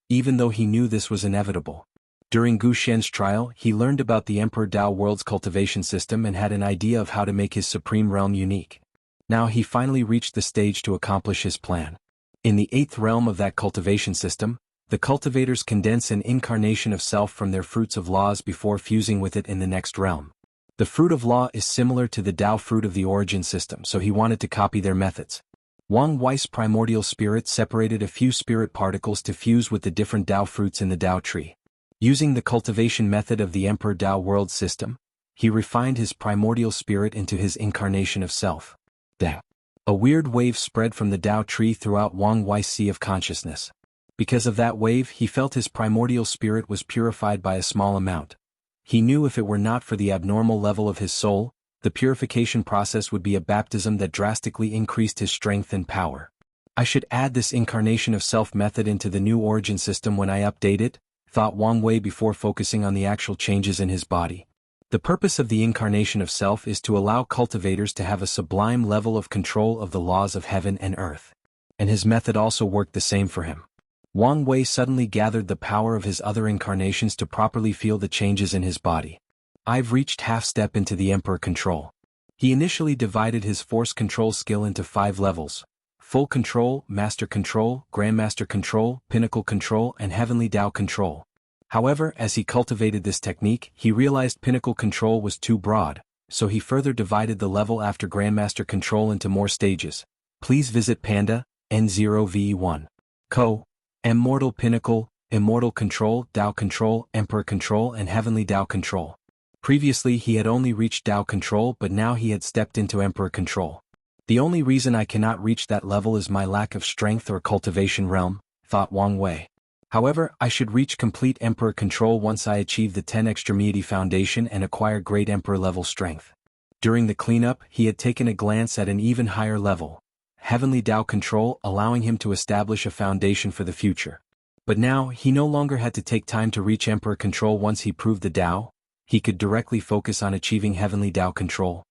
Speaker 1: even though he knew this was inevitable. During Gu Shen's trial, he learned about the Emperor Dao world's cultivation system and had an idea of how to make his supreme realm unique. Now he finally reached the stage to accomplish his plan. In the 8th realm of that cultivation system, the cultivators condense an incarnation of self from their fruits of laws before fusing with it in the next realm. The fruit of law is similar to the Dao fruit of the origin system, so he wanted to copy their methods. Wang Wei's primordial spirit separated a few spirit particles to fuse with the different Dao fruits in the Dao tree. Using the cultivation method of the Emperor Tao world system, he refined his primordial spirit into his incarnation of self. Tao. A weird wave spread from the Tao tree throughout Wang Wei's sea of consciousness. Because of that wave, he felt his primordial spirit was purified by a small amount. He knew if it were not for the abnormal level of his soul, the purification process would be a baptism that drastically increased his strength and power. I should add this incarnation of self method into the new origin system when I update it, thought Wang Wei before focusing on the actual changes in his body. The purpose of the incarnation of self is to allow cultivators to have a sublime level of control of the laws of heaven and earth. And his method also worked the same for him. Wang Wei suddenly gathered the power of his other incarnations to properly feel the changes in his body. I've reached half step into the Emperor control. He initially divided his force control skill into 5 levels: full control, master control, grandmaster control, pinnacle control, and heavenly Tao control. However, as he cultivated this technique, he realized pinnacle control was too broad, so he further divided the level after grandmaster control into more stages. Please visit Panda, N0V1. Co. Immortal Pinnacle, Immortal Control, Tao Control, Emperor Control, and Heavenly Tao Control. Previously he had only reached Tao Control, but now he had stepped into Emperor Control. The only reason I cannot reach that level is my lack of strength or cultivation realm, thought Wang Wei. However, I should reach complete Emperor Control once I achieve the 10 Extremity Foundation and acquire Great Emperor level strength. During the cleanup, he had taken a glance at an even higher level, Heavenly Tao Control, allowing him to establish a foundation for the future. But now, he no longer had to take time to reach Emperor Control. Once he proved the Tao, he could directly focus on achieving Heavenly Tao Control.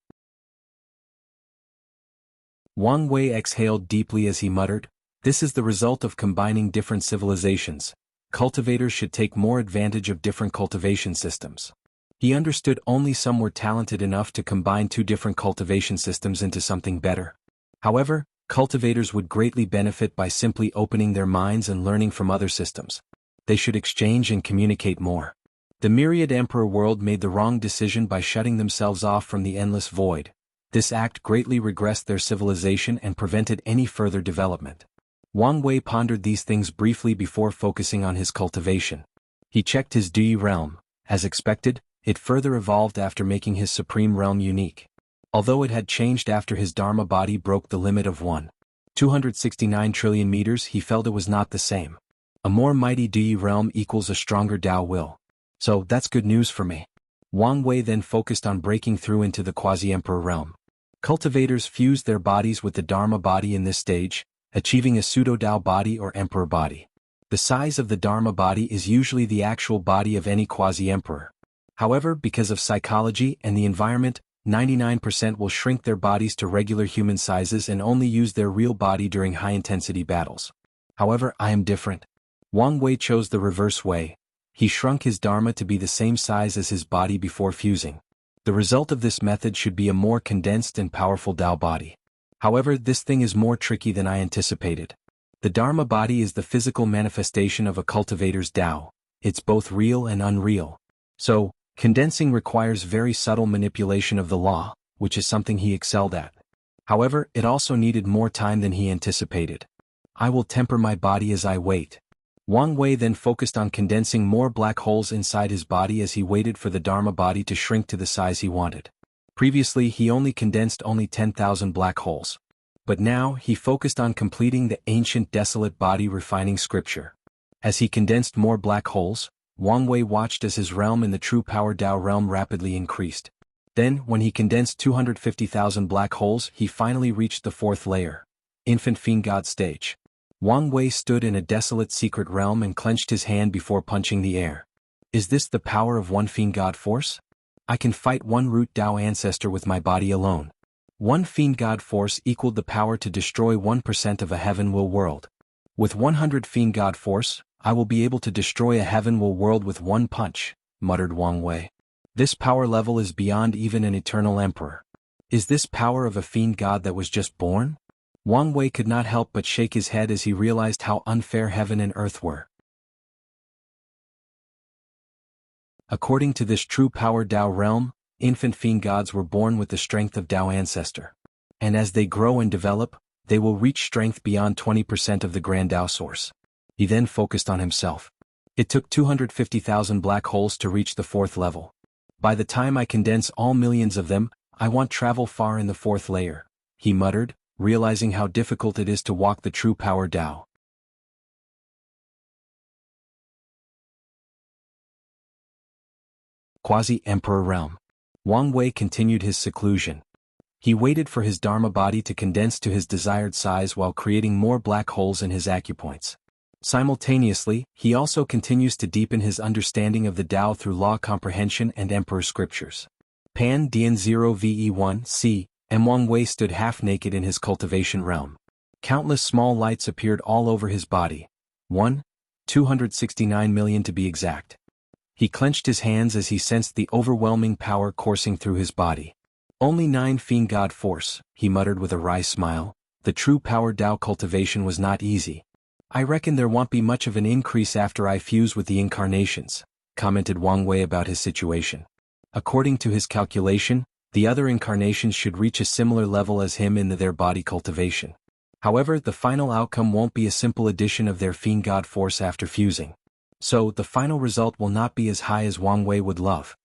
Speaker 1: Wang Wei exhaled deeply as he muttered, "This is the result of combining different civilizations. Cultivators should take more advantage of different cultivation systems." He understood only some were talented enough to combine 2 different cultivation systems into something better. However, cultivators would greatly benefit by simply opening their minds and learning from other systems. They should exchange and communicate more. The myriad Emperor world made the wrong decision by shutting themselves off from the endless void. This act greatly regressed their civilization and prevented any further development. Wang Wei pondered these things briefly before focusing on his cultivation. He checked his Dui realm. As expected, it further evolved after making his supreme realm unique. Although it had changed after his Dharma body broke the limit of 1.269 trillion meters, he felt it was not the same. A more mighty Dui realm equals a stronger Tao will. So that's good news for me. Wang Wei then focused on breaking through into the quasi-emperor realm. Cultivators fused their bodies with the Dharma body in this stage, achieving a pseudo-Tao body or emperor body. The size of the Dharma body is usually the actual body of any quasi-emperor. However, because of psychology and the environment, 99% will shrink their bodies to regular human sizes and only use their real body during high-intensity battles. However, I am different. Wang Wei chose the reverse way. He shrunk his Dharma to be the same size as his body before fusing. The result of this method should be a more condensed and powerful Tao body. However, this thing is more tricky than I anticipated. The Dharma body is the physical manifestation of a cultivator's Tao. It's both real and unreal. So, condensing requires very subtle manipulation of the law, which is something he excelled at. However, it also needed more time than he anticipated. I will temper my body as I wait. Wang Wei then focused on condensing more black holes inside his body as he waited for the Dharma body to shrink to the size he wanted. Previously he only condensed 10,000 black holes. But now he focused on completing the ancient desolate body refining scripture. As he condensed more black holes, Wang Wei watched as his realm in the true power Tao realm rapidly increased. Then, when he condensed 250,000 black holes, he finally reached the 4th layer, Infant Fiend God stage. Wang Wei stood in a desolate secret realm and clenched his hand before punching the air. Is this the power of one Fiend God force? I can fight one root Tao ancestor with my body alone. One Fiend God force equaled the power to destroy 1% of a heaven will world. With 100 Fiend God force, I will be able to destroy a heaven will world with one punch, muttered Wang Wei. This power level is beyond even an eternal emperor. Is this power of a fiend god that was just born? Wang Wei could not help but shake his head as he realized how unfair heaven and earth were. According to this true power Tao realm, infant fiend gods were born with the strength of Tao ancestor. And as they grow and develop, they will reach strength beyond 20% of the grand Tao source. He then focused on himself. It took 250,000 black holes to reach the 4th level. By the time I condense all millions of them, I won't travel far in the 4th layer, he muttered, realizing how difficult it is to walk the true power Tao. Quasi-Emperor Realm. Wang Wei continued his seclusion. He waited for his Dharma body to condense to his desired size while creating more black holes in his acupoints. Simultaneously, he also continues to deepen his understanding of the Tao through law comprehension and emperor scriptures. Pan Dian 0 VE1 C, and Wang Wei stood half-naked in his cultivation realm. Countless small lights appeared all over his body. 269 million to be exact. He clenched his hands as he sensed the overwhelming power coursing through his body. Only 9 Fiend God Force, he muttered with a wry smile. The true power Tao cultivation was not easy. I reckon there won't be much of an increase after I fuse with the incarnations, commented Wang Wei about his situation. According to his calculation, the other incarnations should reach a similar level as him in their body cultivation. However, the final outcome won't be a simple addition of their Fiend God Force after fusing. So, the final result will not be as high as Wang Wei would love.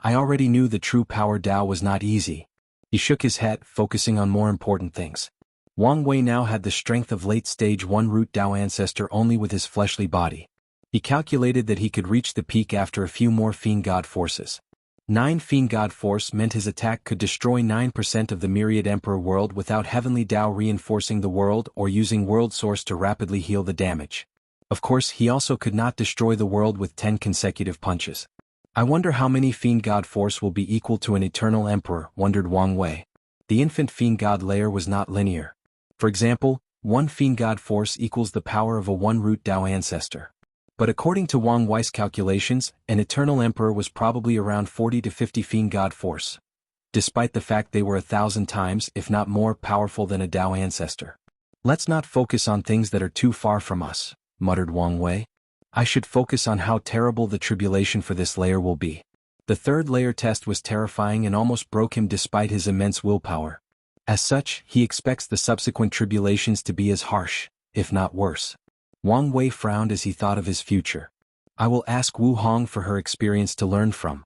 Speaker 1: I already knew the true power Tao was not easy. He shook his head, focusing on more important things. Wang Wei now had the strength of late stage 1 root Tao ancestor only with his fleshly body. He calculated that he could reach the peak after a few more Fiend God Forces. 9 Fiend God Force meant his attack could destroy 9% of the myriad Emperor world without heavenly Tao reinforcing the world or using world source to rapidly heal the damage. Of course, he also could not destroy the world with 10 consecutive punches. I wonder how many Fiend God Force will be equal to an eternal Emperor, wondered Wang Wei. The infant Fiend God layer was not linear. For example, 1 Fiend God Force equals the power of a 1 root Tao ancestor. But according to Wang Wei's calculations, an eternal Emperor was probably around 40 to 50 Fiend God Force, despite the fact they were 1,000 times, if not more, powerful than a Tao ancestor. Let's not focus on things that are too far from us, muttered Wang Wei. I should focus on how terrible the tribulation for this layer will be. The 3rd layer test was terrifying and almost broke him despite his immense willpower. As such, he expects the subsequent tribulations to be as harsh, if not worse. Wang Wei frowned as he thought of his future. I will ask Wu Hong for her experience to learn from.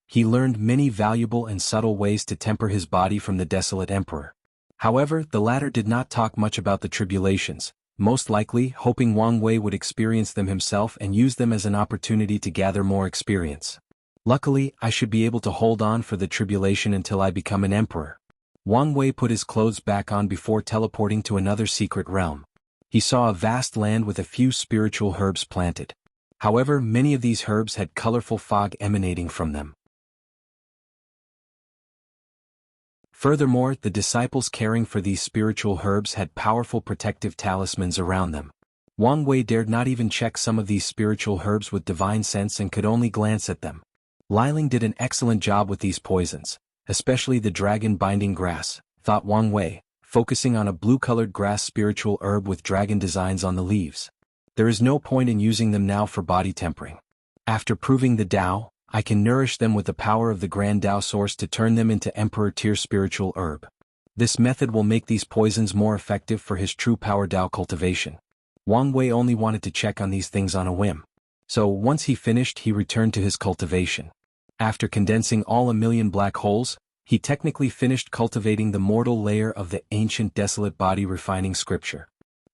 Speaker 1: He learned many valuable and subtle ways to temper his body from the desolate emperor. However, the latter did not talk much about the tribulations, most likely hoping Wang Wei would experience them himself and use them as an opportunity to gather more experience. Luckily, I should be able to hold on for the tribulation until I become an emperor. Wang Wei put his clothes back on before teleporting to another secret realm. He saw a vast land with a few spiritual herbs planted. However, many of these herbs had colorful fog emanating from them. Furthermore, the disciples caring for these spiritual herbs had powerful protective talismans around them. Wang Wei dared not even check some of these spiritual herbs with divine sense and could only glance at them. Liling did an excellent job with these poisons, especially the dragon-binding grass, thought Wang Wei, focusing on a blue-colored grass spiritual herb with dragon designs on the leaves. There is no point in using them now for body tempering. After proving the Tao, I can nourish them with the power of the Grand Tao Source to turn them into Emperor-tier spiritual herb. This method will make these poisons more effective for his true power Tao cultivation. Wang Wei only wanted to check on these things on a whim. So once he finished, he returned to his cultivation. After condensing all 1,000,000 black holes, he technically finished cultivating the mortal layer of the ancient desolate body refining scripture.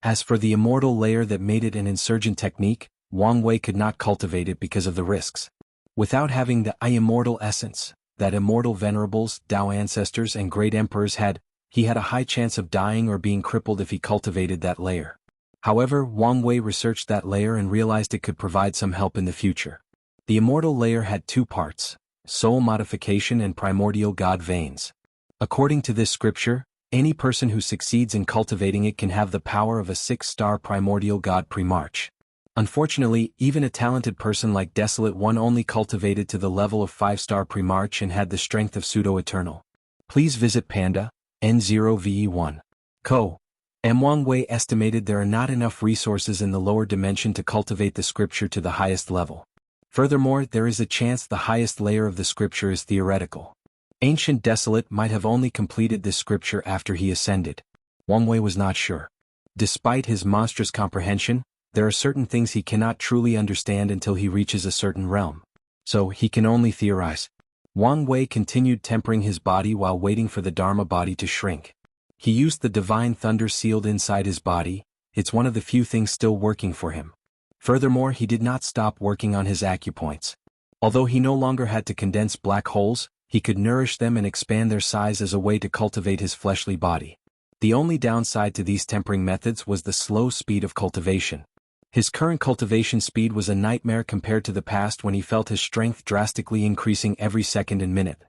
Speaker 1: As for the immortal layer that made it an insurgent technique, Wang Wei could not cultivate it because of the risks. Without having the immortal essence that immortal venerables, Tao ancestors and great emperors had, he had a high chance of dying or being crippled if he cultivated that layer. However, Wang Wei researched that layer and realized it could provide some help in the future. The immortal layer had 2 parts, soul modification and primordial god veins. According to this scripture, any person who succeeds in cultivating it can have the power of a 6-star primordial god Primarch. Unfortunately, even a talented person like Desolate One only cultivated to the level of 5-star Primarch and had the strength of Pseudo-Eternal. Please visit Panda, N0VE1. Co. Wang Wei estimated there are not enough resources in the lower dimension to cultivate the scripture to the highest level. Furthermore, there is a chance the highest layer of the scripture is theoretical. Ancient Desolate might have only completed this scripture after he ascended. Wang Wei was not sure. Despite his monstrous comprehension, there are certain things he cannot truly understand until he reaches a certain realm. So he can only theorize. Wang Wei continued tempering his body while waiting for the Dharma body to shrink. He used the divine thunder sealed inside his body. It's one of the few things still working for him. Furthermore, he did not stop working on his acupoints. Although he no longer had to condense black holes, he could nourish them and expand their size as a way to cultivate his fleshly body. The only downside to these tempering methods was the slow speed of cultivation. His current cultivation speed was a nightmare compared to the past when he felt his strength drastically increasing every second and minute.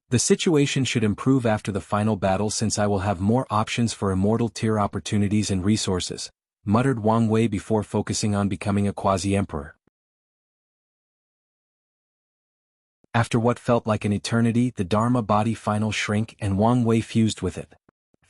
Speaker 1: The situation should improve after the final battle since I will have more options for immortal tier opportunities and resources, muttered Wang Wei before focusing on becoming a quasi-emperor. After what felt like an eternity, the Dharma body final shrank and Wang Wei fused with it.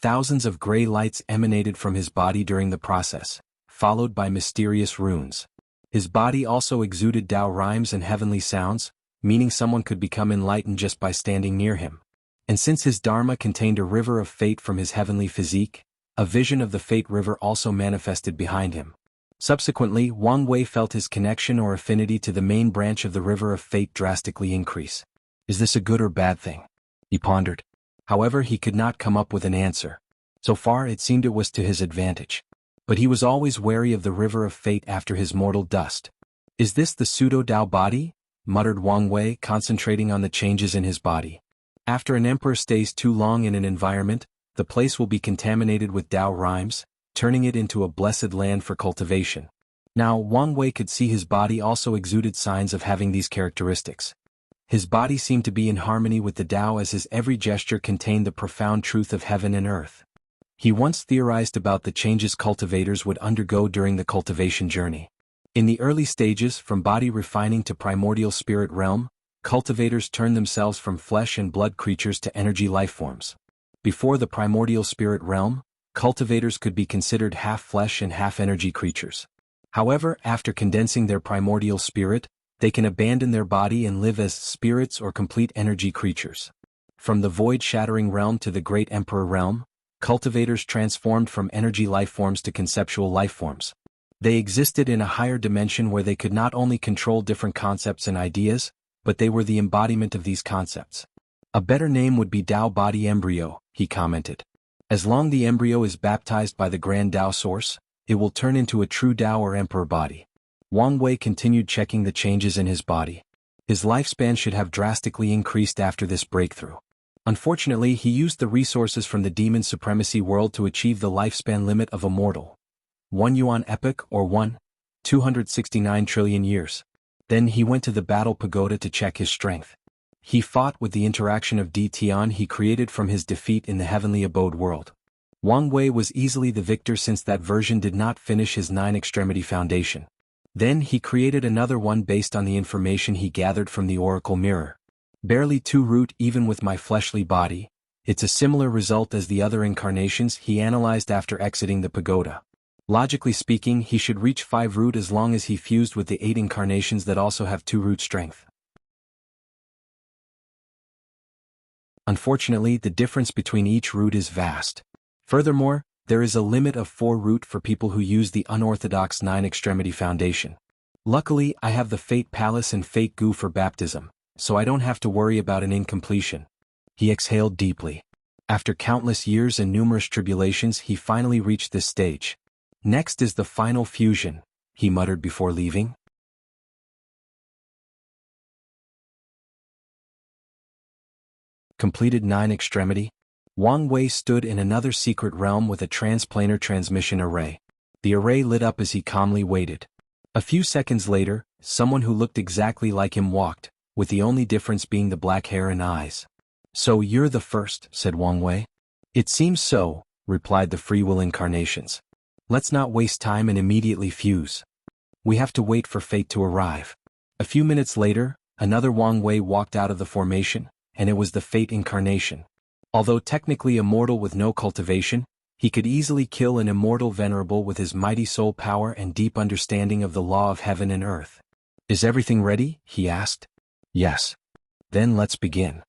Speaker 1: Thousands of gray lights emanated from his body during the process, followed by mysterious runes. His body also exuded Tao rhymes and heavenly sounds, meaning someone could become enlightened just by standing near him. And since his Dharma contained a river of fate from his heavenly physique, a vision of the fate river also manifested behind him. Subsequently, Wang Wei felt his connection or affinity to the main branch of the river of fate drastically increase. Is this a good or bad thing? He pondered. However, he could not come up with an answer. So far it seemed it was to his advantage. But he was always wary of the river of fate after his mortal dust. Is this the pseudo-Tao body? Muttered Wang Wei, concentrating on the changes in his body. After an emperor stays too long in an environment, the place will be contaminated with Tao rhymes, turning it into a blessed land for cultivation. Now Wang Wei could see his body also exuded signs of having these characteristics. His body seemed to be in harmony with the Tao as his every gesture contained the profound truth of heaven and earth. He once theorized about the changes cultivators would undergo during the cultivation journey. In the early stages, from body refining to primordial spirit realm, cultivators turn themselves from flesh and blood creatures to energy lifeforms. Before the primordial spirit realm, cultivators could be considered half flesh and half energy creatures. However, after condensing their primordial spirit, they can abandon their body and live as spirits or complete energy creatures. From the void-shattering realm to the great emperor realm, cultivators transformed from energy lifeforms to conceptual lifeforms. They existed in a higher dimension where they could not only control different concepts and ideas, but they were the embodiment of these concepts. A better name would be Tao Body Embryo, he commented. As long the embryo is baptized by the grand Tao source, it will turn into a true Tao or emperor body. Wang Wei continued checking the changes in his body. His lifespan should have drastically increased after this breakthrough. Unfortunately, he used the resources from the demon supremacy world to achieve the lifespan limit of Immortal. 1 Yuan epoch or 269 trillion years. Then he went to the battle pagoda to check his strength. He fought with the interaction of Di Tian he created from his defeat in the heavenly abode world. Wang Wei was easily the victor since that version did not finish his 9-extremity foundation. Then he created another one based on the information he gathered from the Oracle Mirror. Barely 2 root even with my fleshly body, it's a similar result as the other incarnations he analyzed after exiting the pagoda. Logically speaking, he should reach 5 root as long as he fused with the 8 incarnations that also have 2 root strength. Unfortunately, the difference between each root is vast. Furthermore, there is a limit of 4 root for people who use the unorthodox 9-extremity foundation. Luckily, I have the Fate Palace and Fate Goo for baptism, so I don't have to worry about an incompletion. He exhaled deeply. After countless years and numerous tribulations, he finally reached this stage. Next is the final fusion, he muttered before leaving. Completed 9-extremity. Wang Wei stood in another secret realm with a transplanar transmission array. The array lit up as he calmly waited. A few seconds later, someone who looked exactly like him walked, with the only difference being the black hair and eyes. So you're the first, said Wang Wei. It seems so, replied the free will incarnations. Let's not waste time and immediately fuse. We have to wait for fate to arrive. A few minutes later, another Wang Wei walked out of the formation, and it was the Fate incarnation. Although technically immortal with no cultivation, he could easily kill an immortal venerable with his mighty soul power and deep understanding of the law of heaven and earth. Is everything ready? He asked. Yes. Then let's begin.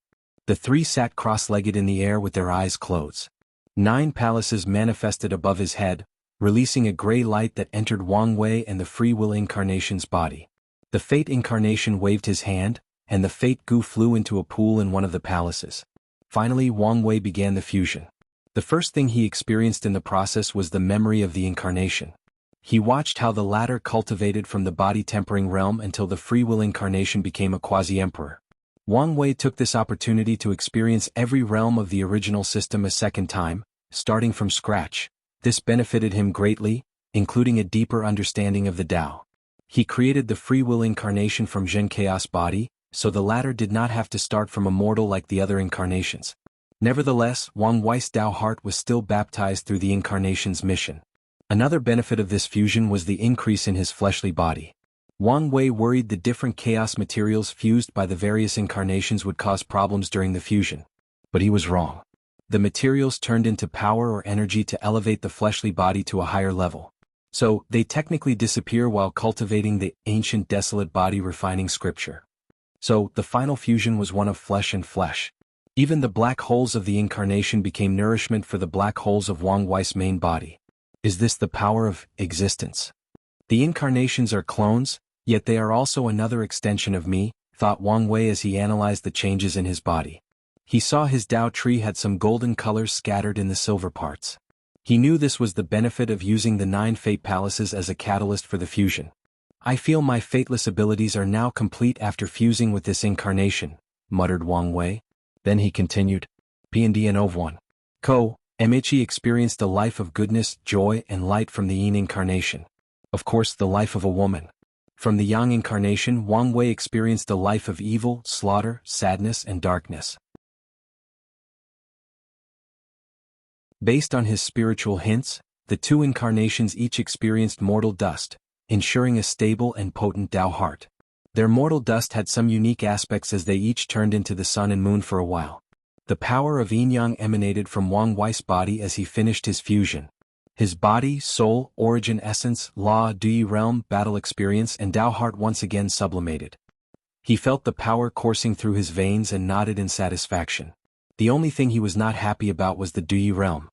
Speaker 1: The 3 sat cross-legged in the air with their eyes closed. 9 palaces manifested above his head, releasing a gray light that entered Wang Wei and the free will incarnation's body. The Fate incarnation waved his hand, and the Fate Gu flew into a pool in one of the palaces. Finally, Wang Wei began the fusion. The first thing he experienced in the process was the memory of the incarnation. He watched how the latter cultivated from the body-tempering realm until the free will incarnation became a quasi-emperor. Wang Wei took this opportunity to experience every realm of the original system a second time, starting from scratch. This benefited him greatly, including a deeper understanding of the Tao. He created the free will incarnation from Zhen Chaos body, so the latter did not have to start from Immortal like the other incarnations. Nevertheless, Wang Wei's Tao heart was still baptized through the incarnation's mission. Another benefit of this fusion was the increase in his fleshly body. Wang Wei worried the different chaos materials fused by the various incarnations would cause problems during the fusion. But he was wrong. The materials turned into power or energy to elevate the fleshly body to a higher level. So, they technically disappear while cultivating the ancient desolate body, refining scripture. So, the final fusion was one of flesh and flesh. Even the black holes of the incarnation became nourishment for the black holes of Wang Wei's main body. Is this the power of existence? The incarnations are clones, yet they are also another extension of me, thought Wang Wei as he analyzed the changes in his body. He saw his Tao tree had some golden colors scattered in the silver parts. He knew this was the benefit of using the 9 fate palaces as a catalyst for the fusion. I feel my fateless abilities are now complete after fusing with this incarnation, muttered Wang Wei. Then he continued, P&D and Ov1. Ko, Emichi experienced a life of goodness, joy, and light from the Yin incarnation. Of course, the life of a woman. From the Yang incarnation, Wang Wei experienced a life of evil, slaughter, sadness, and darkness. Based on his spiritual hints, the 2 incarnations each experienced mortal dust, ensuring a stable and potent Tao heart. Their mortal dust had some unique aspects as they each turned into the sun and moon for a while. The power of yin-yang emanated from Wang Wei's body as he finished his fusion. His body, soul, origin essence, law, Dui realm, battle experience, and Tao heart once again sublimated. He felt the power coursing through his veins and nodded in satisfaction. The only thing he was not happy about was the Dui realm.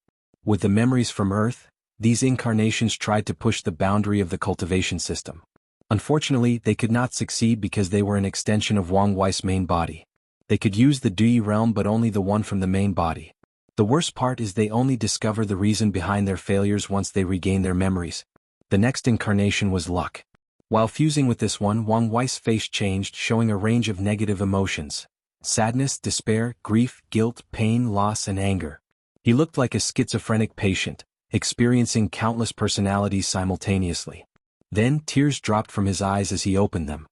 Speaker 1: With the memories from Earth, these incarnations tried to push the boundary of the cultivation system. Unfortunately, they could not succeed because they were an extension of Wang Wei's main body. They could use the Dui realm but only the one from the main body. The worst part is they only discover the reason behind their failures once they regain their memories. The next incarnation was luck. While fusing with this one, Wang Wei's face changed, showing a range of negative emotions. Sadness, despair, grief, guilt, pain, loss, and anger. He looked like a schizophrenic patient, experiencing countless personalities simultaneously. Then tears dropped from his eyes as he opened them.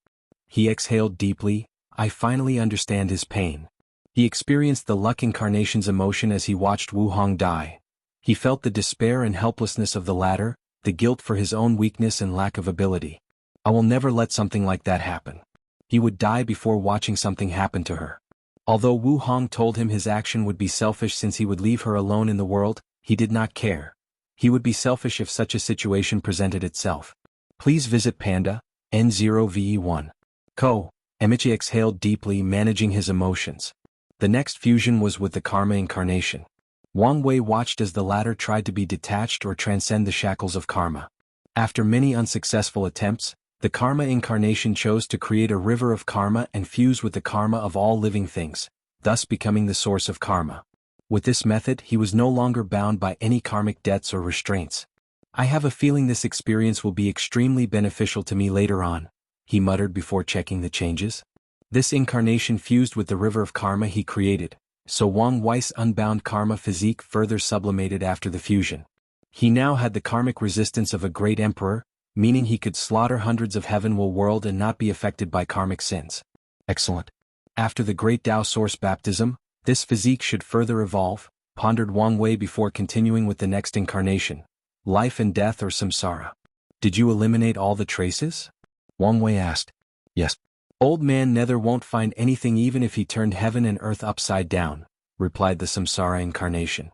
Speaker 1: He exhaled deeply. I finally understand his pain. He experienced the luck incarnation's emotion as he watched Wu Hong die. He felt the despair and helplessness of the latter, the guilt for his own weakness and lack of ability. I will never let something like that happen. He would die before watching something happen to her. Although Wu Hong told him his action would be selfish since he would leave her alone in the world, he did not care. He would be selfish if such a situation presented itself. Please visit Panda, N0VE1. Ko, Emichi exhaled deeply, managing his emotions. The next fusion was with the Karma incarnation. Wang Wei watched as the latter tried to be detached or transcend the shackles of karma. After many unsuccessful attempts, the Karma incarnation chose to create a river of karma and fuse with the karma of all living things, thus becoming the source of karma. With this method, he was no longer bound by any karmic debts or restraints. I have a feeling this experience will be extremely beneficial to me later on, he muttered before checking the changes. This incarnation fused with the river of karma he created, so Wang Wei's unbound karma physique further sublimated after the fusion. He now had the karmic resistance of a great emperor, meaning he could slaughter hundreds of heavenward world and not be affected by karmic sins. Excellent. After the great Tao source baptism, this physique should further evolve, pondered Wang Wei before continuing with the next incarnation. Life and death or samsara. Did you eliminate all the traces? Wang Wei asked. Yes. Old man Nether won't find anything even if he turned heaven and earth upside down, replied the samsara incarnation.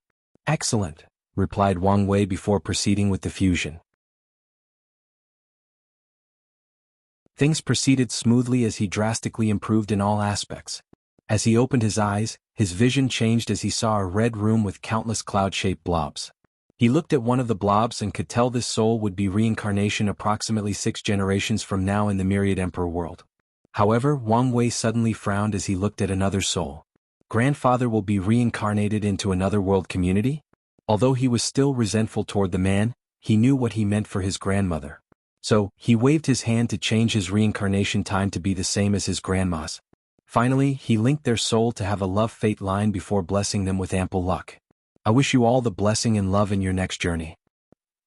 Speaker 1: Excellent, replied Wang Wei before proceeding with the fusion. Things proceeded smoothly as he drastically improved in all aspects. As he opened his eyes, his vision changed as he saw a red room with countless cloud-shaped blobs. He looked at one of the blobs and could tell this soul would be reincarnation approximately 6 generations from now in the Myriad Emperor world. However, Wang Wei suddenly frowned as he looked at another soul. Grandfather will be reincarnated into another world community? Although he was still resentful toward the man, he knew what he meant for his grandmother. So, he waved his hand to change his reincarnation time to be the same as his grandma's. Finally, he linked their soul to have a love fate line before blessing them with ample luck. I wish you all the blessing and love in your next journey.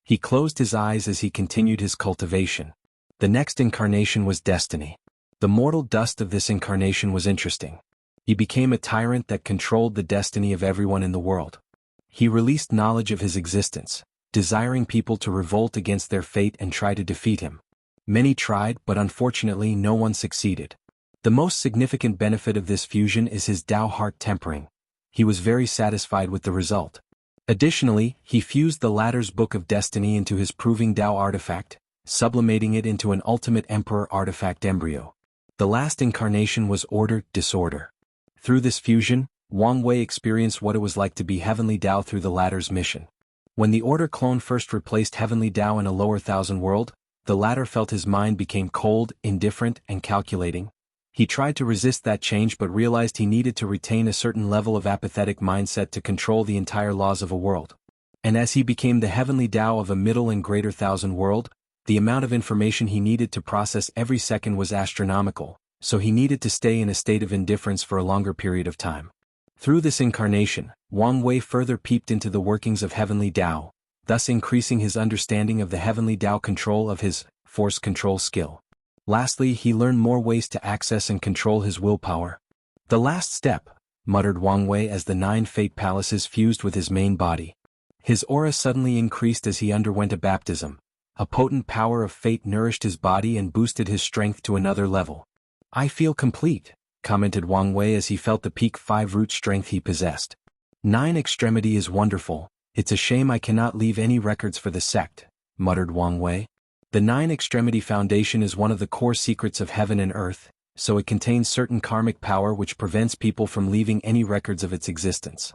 Speaker 1: He closed his eyes as he continued his cultivation. The next incarnation was destiny. The mortal dust of this incarnation was interesting. He became a tyrant that controlled the destiny of everyone in the world. He released knowledge of his existence, desiring people to revolt against their fate and try to defeat him. Many tried, but unfortunately no one succeeded. The most significant benefit of this fusion is his Tao heart tempering. He was very satisfied with the result. Additionally, he fused the latter's Book of Destiny into his Proving Tao artifact, sublimating it into an Ultimate Emperor artifact embryo. The last incarnation was Order, Disorder. Through this fusion, Wang Wei experienced what it was like to be Heavenly Tao through the latter's mission. When the Order clone first replaced Heavenly Tao in a lower thousand world, the latter felt his mind became cold, indifferent, and calculating. He tried to resist that change but realized he needed to retain a certain level of apathetic mindset to control the entire laws of a world. And as he became the Heavenly Tao of a middle and greater thousand world, the amount of information he needed to process every second was astronomical, so he needed to stay in a state of indifference for a longer period of time. Through this incarnation, Wang Wei further peeped into the workings of Heavenly Tao, thus increasing his understanding of the Heavenly Tao control of his force control skill. Lastly, he learned more ways to access and control his willpower. The last step, muttered Wang Wei as the 9 fate palaces fused with his main body. His aura suddenly increased as he underwent a baptism. A potent power of fate nourished his body and boosted his strength to another level. I feel complete, commented Wang Wei as he felt the peak 5 root strength he possessed. 9 extremity is wonderful, it's a shame I cannot leave any records for the sect, muttered Wang Wei. The 9 extremity foundation is one of the core secrets of heaven and earth, so it contains certain karmic power which prevents people from leaving any records of its existence.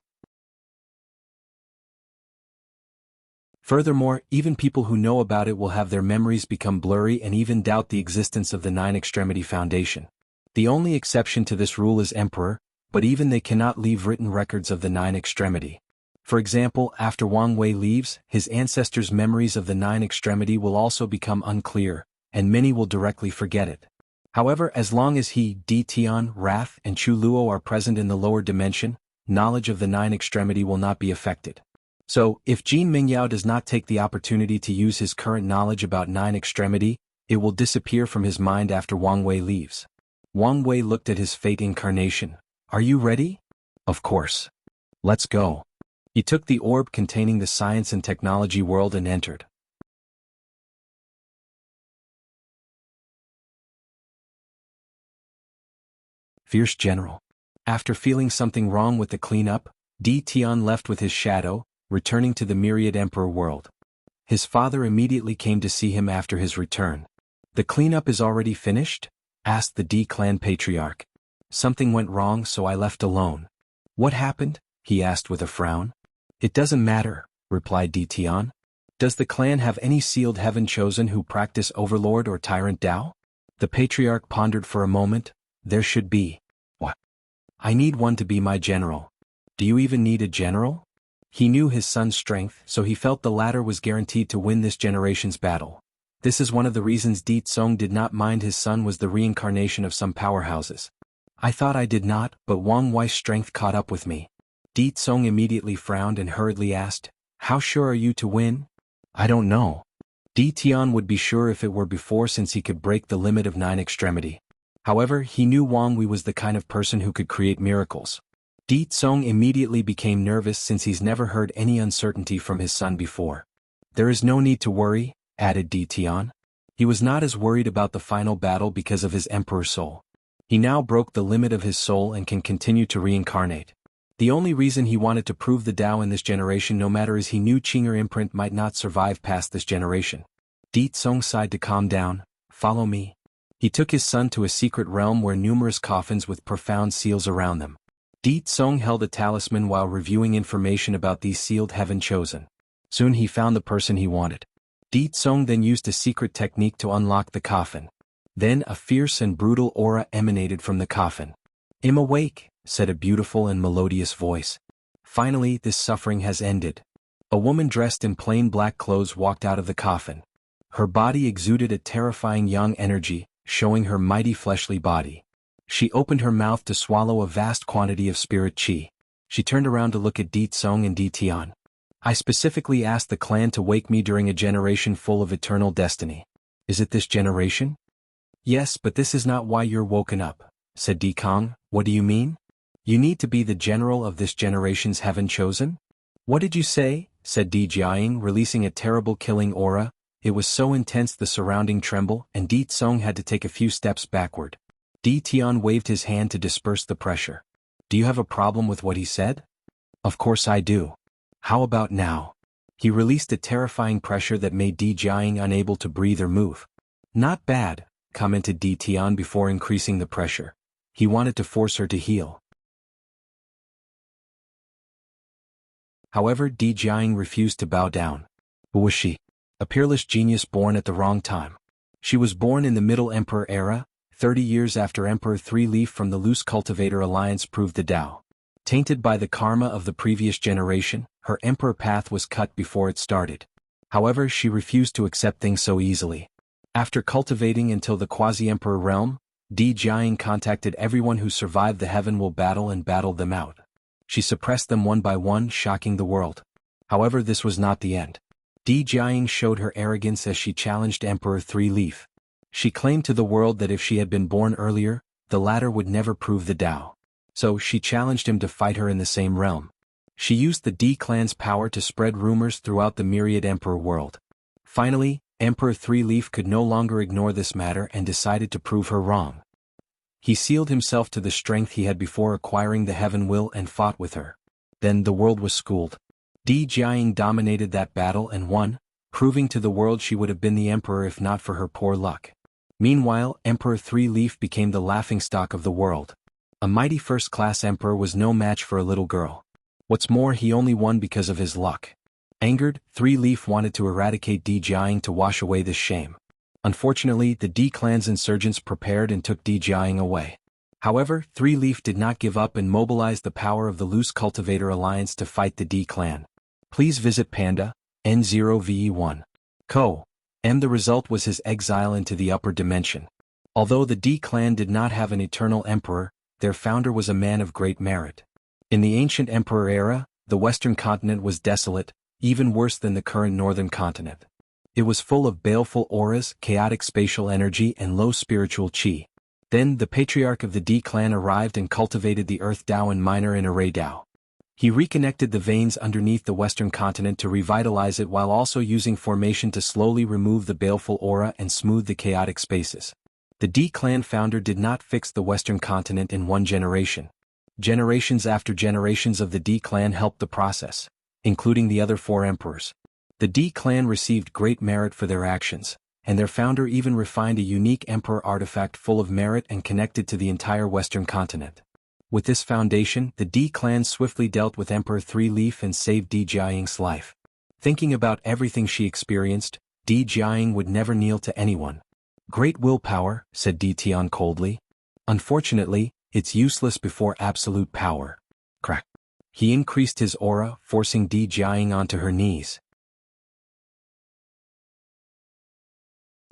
Speaker 1: Furthermore, even people who know about it will have their memories become blurry and even doubt the existence of the 9 extremity foundation. The only exception to this rule is Emperor, but even they cannot leave written records of the 9 extremity. For example, after Wang Wei leaves, his ancestors' memories of the 9 extremity will also become unclear, and many will directly forget it. However, as long as he, Di Tian, Wrath, and Chu Luo are present in the lower dimension, knowledge of the 9 extremity will not be affected. So, if Jin Mingyao does not take the opportunity to use his current knowledge about 9 extremity, it will disappear from his mind after Wang Wei leaves. Wang Wei looked at his fate incarnation. Are you ready? Of course. Let's go. He took the orb containing the science and technology world and entered. Fierce General. After feeling something wrong with the cleanup, Di Tian left with his shadow, returning to the Myriad Emperor world. His father immediately came to see him after his return. The cleanup is already finished? Asked the D clan patriarch. Something went wrong so I left alone. What happened? He asked with a frown. It doesn't matter, replied Di Tian. Does the clan have any sealed heaven chosen who practice overlord or tyrant Tao? The patriarch pondered for a moment. There should be. What? I need one to be my general. Do you even need a general? He knew his son's strength, so he felt the latter was guaranteed to win this generation's battle. This is one of the reasons Di Tsong did not mind his son was the reincarnation of some powerhouses. I thought I did not, but Wang Wei's strength caught up with me. Di Tsong immediately frowned and hurriedly asked, How sure are you to win? I don't know. Di Tian would be sure if it were before since he could break the limit of 9 extremity. However, he knew Wang Wei was the kind of person who could create miracles. Di Tsong immediately became nervous since he's never heard any uncertainty from his son before. There is no need to worry, added Di Tian. He was not as worried about the final battle because of his emperor soul. He now broke the limit of his soul and can continue to reincarnate. The only reason he wanted to prove the Tao in this generation no matter is he knew Qinger imprint might not survive past this generation. Di Tsong sighed to calm down. Follow me. He took his son to a secret realm where numerous coffins with profound seals around them. Di Tsong held a talisman while reviewing information about these sealed heaven chosen. Soon he found the person he wanted. Di Tsong then used a secret technique to unlock the coffin. Then a fierce and brutal aura emanated from the coffin. "I'm awake," said a beautiful and melodious voice. "Finally, this suffering has ended." A woman dressed in plain black clothes walked out of the coffin. Her body exuded a terrifying yang energy, showing her mighty fleshly body. She opened her mouth to swallow a vast quantity of spirit qi. She turned around to look at Di Tsong and Di Tian. "I specifically asked the clan to wake me during a generation full of eternal destiny. Is it this generation?" "Yes, but this is not why you're woken up," said Di Kong. "What do you mean? You need to be the general of this generation's heaven chosen?" "What did you say?" said Di Jiang, releasing a terrible killing aura. It was so intense the surrounding trembled, and Di Tsong had to take a few steps backward. Di Tian waved his hand to disperse the pressure. "Do you have a problem with what he said?" "Of course I do. How about now?" He released a terrifying pressure that made Di Jiang unable to breathe or move. "Not bad," commented Di Tian before increasing the pressure. He wanted to force her to heal. However, Di Jiang refused to bow down. Who was she? A peerless genius born at the wrong time. She was born in the Middle Emperor era, 30 years after Emperor Three Leaf from the Loose Cultivator Alliance proved the Tao. Tainted by the karma of the previous generation, her emperor path was cut before it started. However, she refused to accept things so easily. After cultivating until the quasi-emperor realm, Di Jiang contacted everyone who survived the heaven will battle and battled them out. She suppressed them one by one, shocking the world. However, this was not the end. Di Jiang showed her arrogance as she challenged Emperor Three Leaf. She claimed to the world that if she had been born earlier, the latter would never prove the Tao. So she challenged him to fight her in the same realm. She used the Di clan's power to spread rumors throughout the myriad emperor world. Finally, Emperor Three Leaf could no longer ignore this matter and decided to prove her wrong. He sealed himself to the strength he had before acquiring the heaven will and fought with her. Then the world was schooled. Di Jiang dominated that battle and won, proving to the world she would have been the emperor if not for her poor luck. Meanwhile, Emperor Three Leaf became the laughingstock of the world. A mighty first-class emperor was no match for a little girl. What's more, he only won because of his luck. Angered, Three Leaf wanted to eradicate Di Jiang to wash away this shame. Unfortunately, the Di clan's insurgents prepared and took Di Jiang away. However, Three Leaf did not give up and mobilized the power of the Loose Cultivator Alliance to fight the Di clan. Please visit Panda, N0VE1. Co. M. The result was his exile into the upper dimension. Although the Di clan did not have an eternal emperor, their founder was a man of great merit. In the ancient emperor era, the western continent was desolate, even worse than the current northern continent. It was full of baleful auras, chaotic spatial energy, and low spiritual qi. Then the patriarch of the Di clan arrived and cultivated the earth Tao and minor and array Tao. He reconnected the veins underneath the western continent to revitalize it while also using formation to slowly remove the baleful aura and smooth the chaotic spaces. The Di clan founder did not fix the western continent in one generation. Generations after generations of the Di clan helped the process, including the other four emperors. The Di clan received great merit for their actions, and their founder even refined a unique emperor artifact full of merit and connected to the entire western continent. With this foundation, the Di clan swiftly dealt with Emperor Three Leaf and saved Di Jiang's life. Thinking about everything she experienced, Di Jiang would never kneel to anyone. "Great willpower," said Di Tian coldly. "Unfortunately, it's useless before absolute power." Crack. He increased his aura, forcing Di Jiang onto her knees.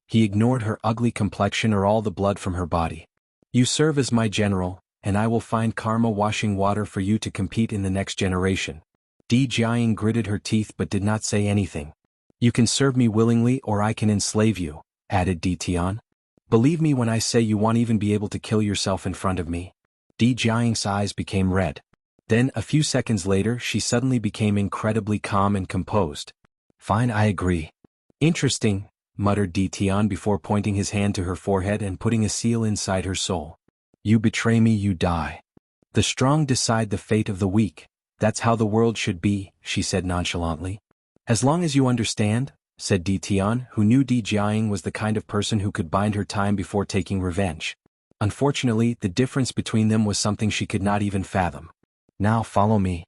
Speaker 1: He ignored her ugly complexion or all the blood from her body. "You serve as my general, and I will find karma washing water for you to compete in the next generation." Di Jiang gritted her teeth but did not say anything. "You can serve me willingly or I can enslave you," added Di Tian. "Believe me when I say you won't even be able to kill yourself in front of me." Di Jiang's eyes became red. Then, a few seconds later, she suddenly became incredibly calm and composed. "Fine, I agree." "Interesting," muttered Di Tian before pointing his hand to her forehead and putting a seal inside her soul. "You betray me, you die. The strong decide the fate of the weak. That's how the world should be," she said nonchalantly. "As long as you understand," said Di Tian, who knew Di Jiang was the kind of person who could bide her time before taking revenge. Unfortunately, the difference between them was something she could not even fathom. "Now follow me."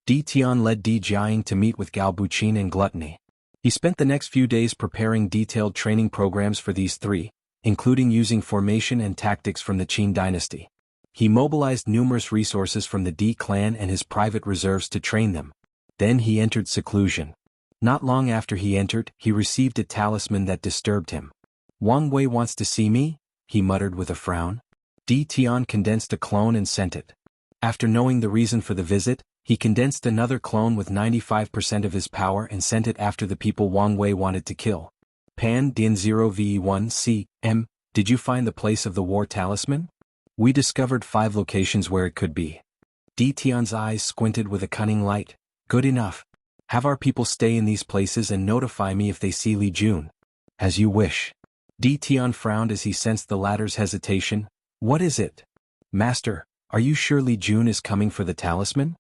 Speaker 1: Di Tian led Di Jiang to meet with Gao Buqin and Gluttony. He spent the next few days preparing detailed training programs for these three, including using formation and tactics from the Qin dynasty. He mobilized numerous resources from the Di clan and his private reserves to train them. Then he entered seclusion. Not long after he entered, he received a talisman that disturbed him. "Wang Wei wants to see me?" he muttered with a frown. Di Tian condensed a clone and sent it. After knowing the reason for the visit, he condensed another clone with 95% of his power and sent it after the people Wang Wei wanted to kill. Pan Din 0v1 cm, did you find the place of the war talisman? We discovered 5 locations where it could be. Di Tian's eyes squinted with a cunning light. Good enough. Have our people stay in these places and notify me if they see Li Jun. As you wish. Di Tian frowned as he sensed the latter's hesitation. What is it? Master, are you sure Li Jun is coming for the talisman?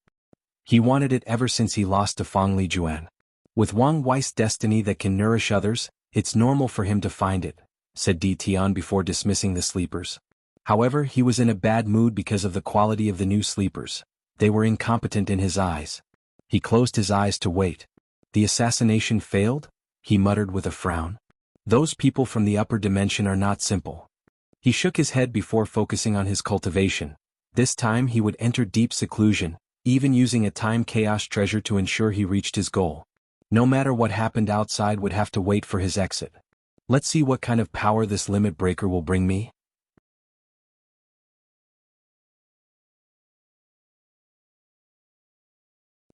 Speaker 1: He wanted it ever since he lost to Fang Lijuan. With Wang Wei's destiny that can nourish others, it's normal for him to find it, said Di Tian before dismissing the sleepers. However, he was in a bad mood because of the quality of the new sleepers. They were incompetent in his eyes. He closed his eyes to wait. The assassination failed? He muttered with a frown. Those people from the upper dimension are not simple. He shook his head before focusing on his cultivation. This time he would enter deep seclusion, even using a time chaos treasure to ensure he reached his goal. No matter what happened outside would have to wait for his exit. Let's see what kind of power this limit breaker will bring me.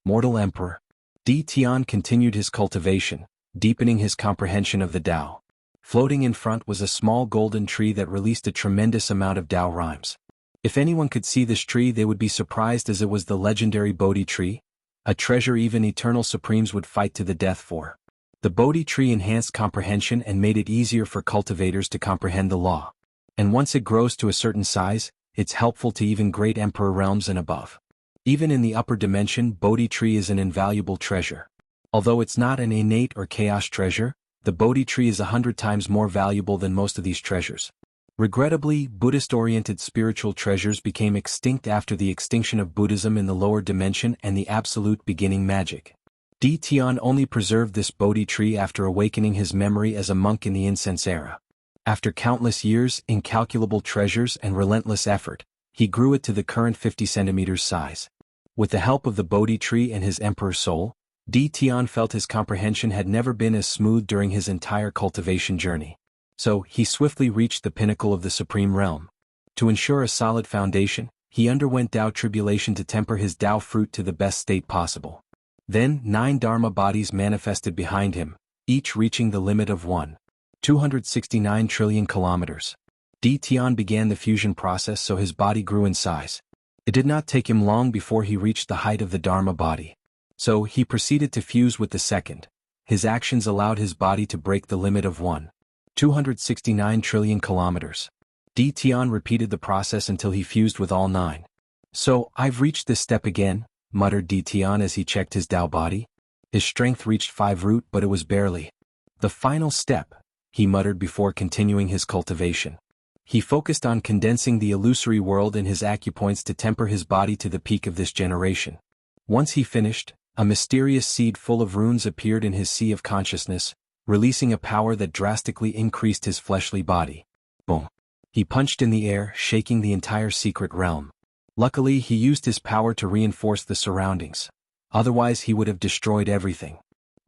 Speaker 1: Mortal Emperor. Di Tian continued his cultivation, deepening his comprehension of the Tao. Floating in front was a small golden tree that released a tremendous amount of Tao rhymes. If anyone could see this tree, they would be surprised, as it was the legendary Bodhi tree, a treasure even eternal supremes would fight to the death for. The Bodhi tree enhanced comprehension and made it easier for cultivators to comprehend the law. And once it grows to a certain size, it's helpful to even great emperor realms and above. Even in the upper dimension, Bodhi tree is an invaluable treasure. Although it's not an innate or chaos treasure, the Bodhi tree is 100 times more valuable than most of these treasures. Regrettably, Buddhist-oriented spiritual treasures became extinct after the extinction of Buddhism in the lower dimension and the absolute beginning magic. Di Tian only preserved this Bodhi tree after awakening his memory as a monk in the incense era. After countless years, incalculable treasures, and relentless effort, he grew it to the current 50 centimeters size. With the help of the Bodhi tree and his emperor's soul, Di Tian felt his comprehension had never been as smooth during his entire cultivation journey. So, he swiftly reached the pinnacle of the supreme realm. To ensure a solid foundation, he underwent Tao tribulation to temper his Tao fruit to the best state possible. Then, 9 Dharma bodies manifested behind him, each reaching the limit of 1.269 trillion kilometers. Di Tian began the fusion process, so his body grew in size. It did not take him long before he reached the height of the Dharma body. So, he proceeded to fuse with the second. His actions allowed his body to break the limit of 1.269 trillion kilometers. Di Tian repeated the process until he fused with all 9. So, I've reached this step again, muttered Di Tian as he checked his Tao body. His strength reached 5 root, but it was barely the final step, he muttered before continuing his cultivation. He focused on condensing the illusory world in his acupoints to temper his body to the peak of this generation. Once he finished, a mysterious seed full of runes appeared in his sea of consciousness, releasing a power that drastically increased his fleshly body. Boom. He punched in the air, shaking the entire secret realm. Luckily, he used his power to reinforce the surroundings. Otherwise, he would have destroyed everything.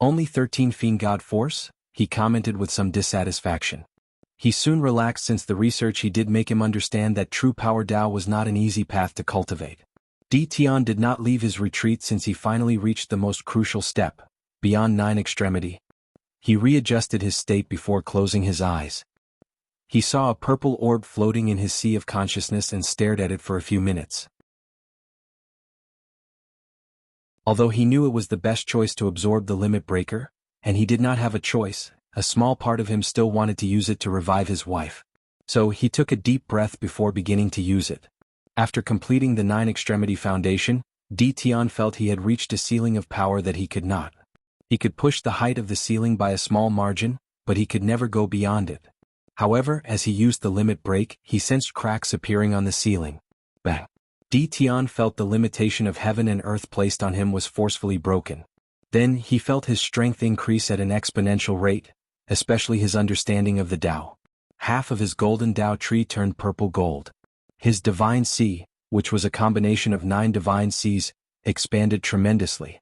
Speaker 1: Only 13 Fiend God Force? He commented with some dissatisfaction. He soon relaxed, since the research he did make him understand that true power Tao was not an easy path to cultivate. Di Tian did not leave his retreat since he finally reached the most crucial step, beyond 9 extremity. He readjusted his state before closing his eyes. He saw a purple orb floating in his sea of consciousness and stared at it for a few minutes. Although he knew it was the best choice to absorb the limit breaker, and he did not have a choice, a small part of him still wanted to use it to revive his wife. So he took a deep breath before beginning to use it. After completing the 9 extremity foundation, Di Tian felt he had reached a ceiling of power that he could not. He could push the height of the ceiling by a small margin, but he could never go beyond it. However, as he used the limit break, he sensed cracks appearing on the ceiling. Bang! Tian felt the limitation of heaven and earth placed on him was forcefully broken. Then he felt his strength increase at an exponential rate, especially his understanding of the Tao. Half of his golden Tao tree turned purple gold. His divine sea, which was a combination of 9 divine seas, expanded tremendously.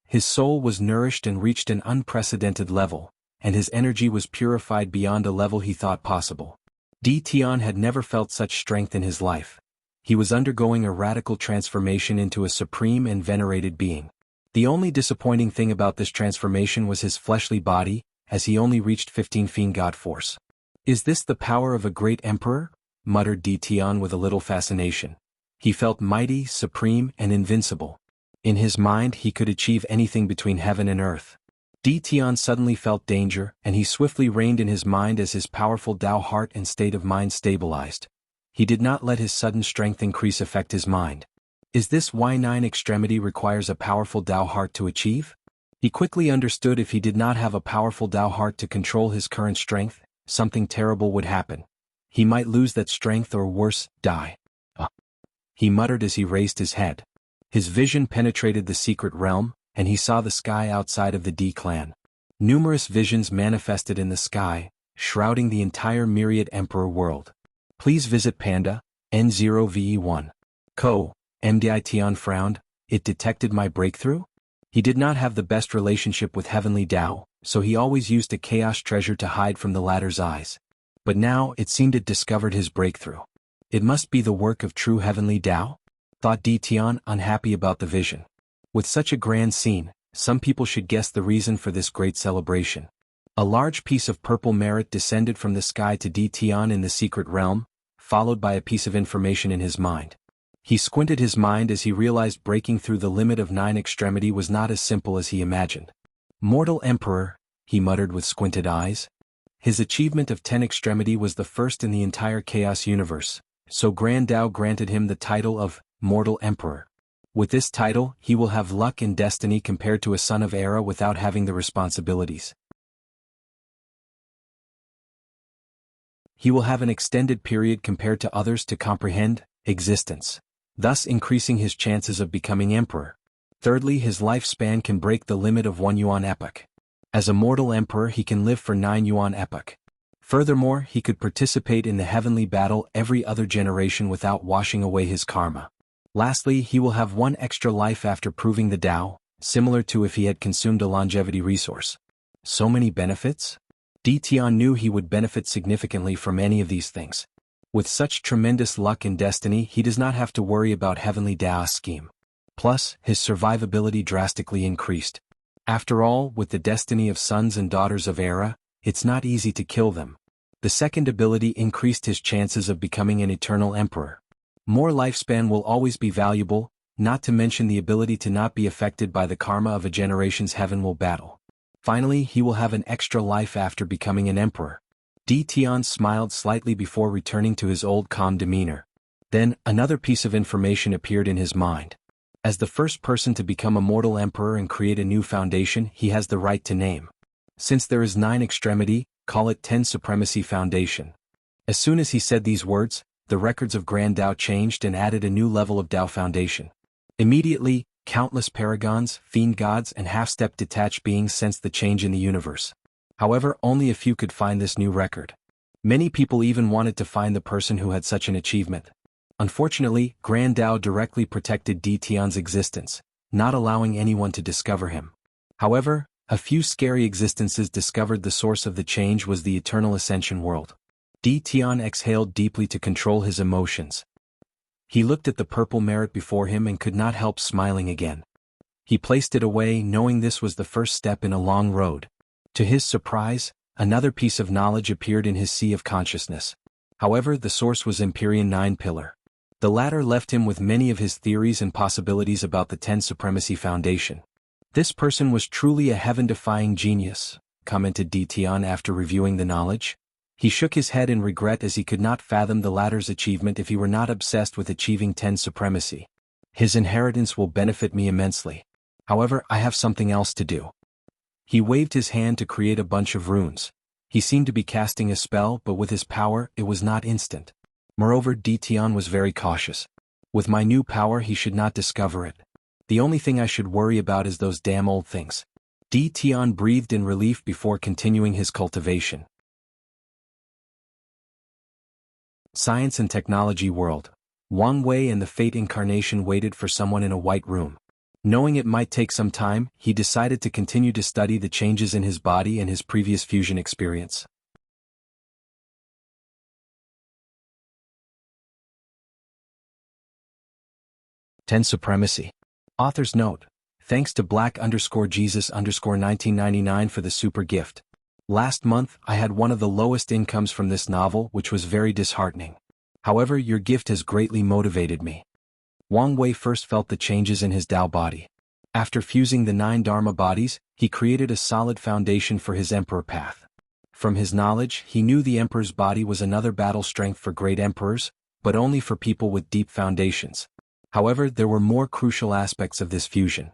Speaker 1: His soul was nourished and reached an unprecedented level, and his energy was purified beyond a level he thought possible. Tian had never felt such strength in his life. He was undergoing a radical transformation into a supreme and venerated being. The only disappointing thing about this transformation was his fleshly body, as he only reached 15 fiend god force. "Is this the power of a great emperor?" muttered Tian with a little fascination. He felt mighty, supreme, and invincible. In his mind he could achieve anything between heaven and earth. Tian suddenly felt danger, and he swiftly reined in his mind as his powerful Tao heart and state of mind stabilized. He did not let his sudden strength increase affect his mind. Is this why 9 extremity requires a powerful Tao heart to achieve? He quickly understood if he did not have a powerful Tao heart to control his current strength, something terrible would happen. He might lose that strength or worse, die. He muttered as he raised his head. His vision penetrated the secret realm, and he saw the sky outside of the D clan. Numerous visions manifested in the sky, shrouding the entire myriad emperor world. Please visit Panda, N0VE1. Tian frowned. It detected my breakthrough? He did not have the best relationship with heavenly Tao, so he always used a chaos treasure to hide from the latter's eyes. But now it seemed it discovered his breakthrough. It must be the work of true heavenly Tao? Thought Tian, unhappy about the vision. With such a grand scene, some people should guess the reason for this great celebration. A large piece of purple merit descended from the sky to Tian in the secret realm, followed by a piece of information in his mind. He squinted his mind as he realized breaking through the limit of 9 extremity was not as simple as he imagined. Mortal Emperor, he muttered with squinted eyes. His achievement of 10 extremity was the first in the entire Chaos universe, so Grand Tao granted him the title of Mortal Emperor. With this title, he will have luck and destiny compared to a son of Era without having the responsibilities. He will have an extended period compared to others to comprehend existence, thus increasing his chances of becoming emperor. Thirdly, his lifespan can break the limit of 1 yuan epoch. As a mortal emperor he can live for 9 yuan epoch. Furthermore, he could participate in the heavenly battle every other generation without washing away his karma. Lastly, he will have 1 extra life after proving the Tao, similar to if he had consumed a longevity resource. So many benefits? Tian knew he would benefit significantly from any of these things. With such tremendous luck and destiny he does not have to worry about heavenly Tao's scheme. Plus, his survivability drastically increased. After all, with the destiny of sons and daughters of Era, it's not easy to kill them. The second ability increased his chances of becoming an eternal emperor. More lifespan will always be valuable, not to mention the ability to not be affected by the karma of a generation's heavenly battle. Finally, he will have an extra life after becoming an emperor. Tian smiled slightly before returning to his old calm demeanor. Then, another piece of information appeared in his mind. As the first person to become a mortal emperor and create a new foundation, he has the right to name. Since there is 9 extremity, call it 10 Supremacy Foundation. As soon as he said these words, the records of Grand Tao changed and added a new level of Tao Foundation. Immediately, countless paragons, fiend gods, and half-step detached beings sensed the change in the universe. However, only a few could find this new record. Many people even wanted to find the person who had such an achievement. Unfortunately, Grand Tao directly protected Tian's existence, not allowing anyone to discover him. However, a few scary existences discovered the source of the change was the Eternal Ascension world. Tian exhaled deeply to control his emotions. He looked at the purple merit before him and could not help smiling again. He placed it away, knowing this was the first step in a long road. To his surprise, another piece of knowledge appeared in his sea of consciousness. However, the source was Empyrean 9 Pillar. The latter left him with many of his theories and possibilities about the 10 Supremacy Foundation. This person was truly a heaven-defying genius, commented Tian after reviewing the knowledge. He shook his head in regret as he could not fathom the latter's achievement if he were not obsessed with achieving 10 Supremacy. His inheritance will benefit me immensely. However, I have something else to do. He waved his hand to create a bunch of runes. He seemed to be casting a spell, but with his power, it was not instant. Moreover, Tian was very cautious. With my new power he should not discover it. The only thing I should worry about is those damn old things. Tian breathed in relief before continuing his cultivation. Science and Technology World. Wang Wei and the Fate Incarnation waited for someone in a white room. Knowing it might take some time, he decided to continue to study the changes in his body and his previous fusion experience. Ten Supremacy. Author's note. Thanks to Black_Jesus_1999 for the super gift. Last month, I had one of the lowest incomes from this novel, which was very disheartening. However, your gift has greatly motivated me. Wang Wei first felt the changes in his Tao body. After fusing the 9 Dharma bodies, he created a solid foundation for his Emperor path. From his knowledge, he knew the Emperor's body was another battle strength for great emperors, but only for people with deep foundations. However, there were more crucial aspects of this fusion.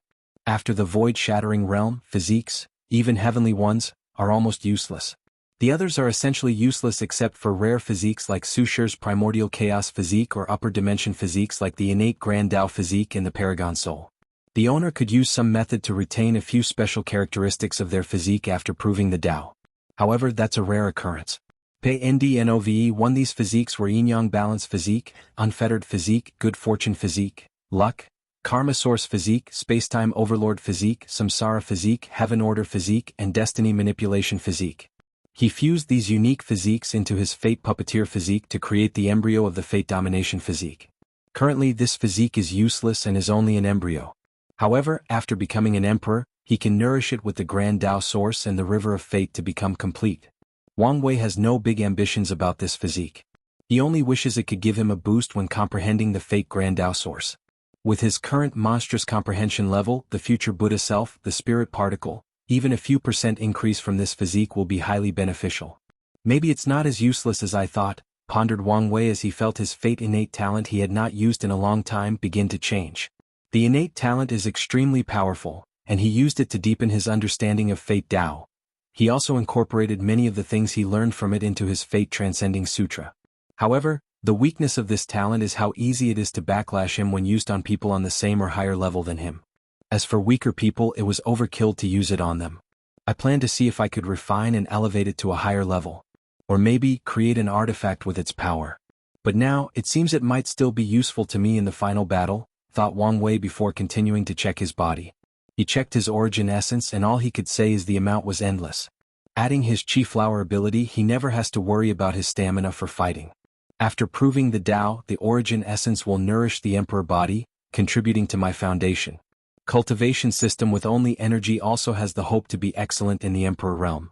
Speaker 1: After the void-shattering realm, physiques, even heavenly ones, are almost useless. The others are essentially useless except for rare physiques like Su Shi's primordial chaos physique or upper dimension physiques like the innate grand Tao physique and the paragon soul. The owner could use some method to retain a few special characteristics of their physique after proving the Tao. However, that's a rare occurrence. PNDNOVE1 These physiques were yin-yang balance physique, unfettered physique, good fortune physique, luck, karma source physique, spacetime overlord physique, samsara physique, heaven order physique, and destiny manipulation physique. He fused these unique physiques into his fate puppeteer physique to create the embryo of the fate domination physique. Currently this physique is useless and is only an embryo. However, after becoming an emperor, he can nourish it with the grand Tao source and the river of fate to become complete. Wang Wei has no big ambitions about this physique. He only wishes it could give him a boost when comprehending the fate grand Tao source. With his current monstrous comprehension level, the future Buddha self, the spirit particle, even a few % increase from this physique will be highly beneficial. Maybe it's not as useless as I thought, pondered Wang Wei as he felt his fate innate talent he had not used in a long time begin to change. The innate talent is extremely powerful, and he used it to deepen his understanding of fate Tao. He also incorporated many of the things he learned from it into his fate transcending sutra. However, the weakness of this talent is how easy it is to backlash him when used on people on the same or higher level than him. As for weaker people, it was overkill to use it on them. I planned to see if I could refine and elevate it to a higher level. Or maybe create an artifact with its power. But now, it seems it might still be useful to me in the final battle, thought Wang Wei before continuing to check his body. He checked his origin essence and all he could say is the amount was endless. Adding his Chi Flower ability, he never has to worry about his stamina for fighting. After proving the Tao, the origin essence will nourish the Emperor body, contributing to my foundation. Cultivation system with only energy also has the hope to be excellent in the Emperor realm.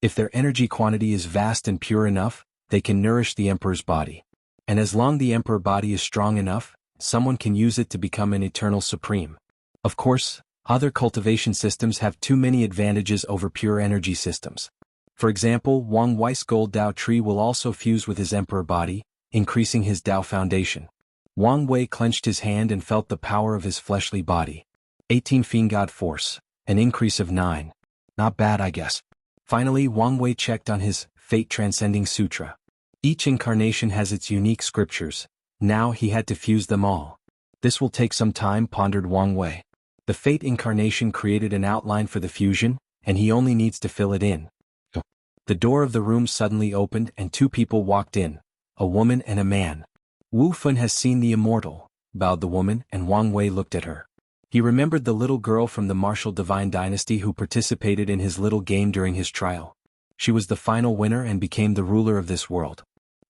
Speaker 1: If their energy quantity is vast and pure enough, they can nourish the Emperor's body. And as long the Emperor body is strong enough, someone can use it to become an eternal supreme. Of course, other cultivation systems have too many advantages over pure energy systems. For example, Wang Wei's gold Tao tree will also fuse with his Emperor body, increasing his Tao foundation. Wang Wei clenched his hand and felt the power of his fleshly body. 18 Fiend God Force, an increase of 9. Not bad, I guess. Finally, Wang Wei checked on his Fate Transcending Sutra. Each incarnation has its unique scriptures. Now he had to fuse them all. This will take some time, pondered Wang Wei. The Fate Incarnation created an outline for the fusion, and he only needs to fill it in. The door of the room suddenly opened and 2 people walked in, a woman and a man. Wu Fun has seen the Immortal, bowed the woman, and Wang Wei looked at her. He remembered the little girl from the martial divine dynasty who participated in his little game during his trial. She was the final winner and became the ruler of this world.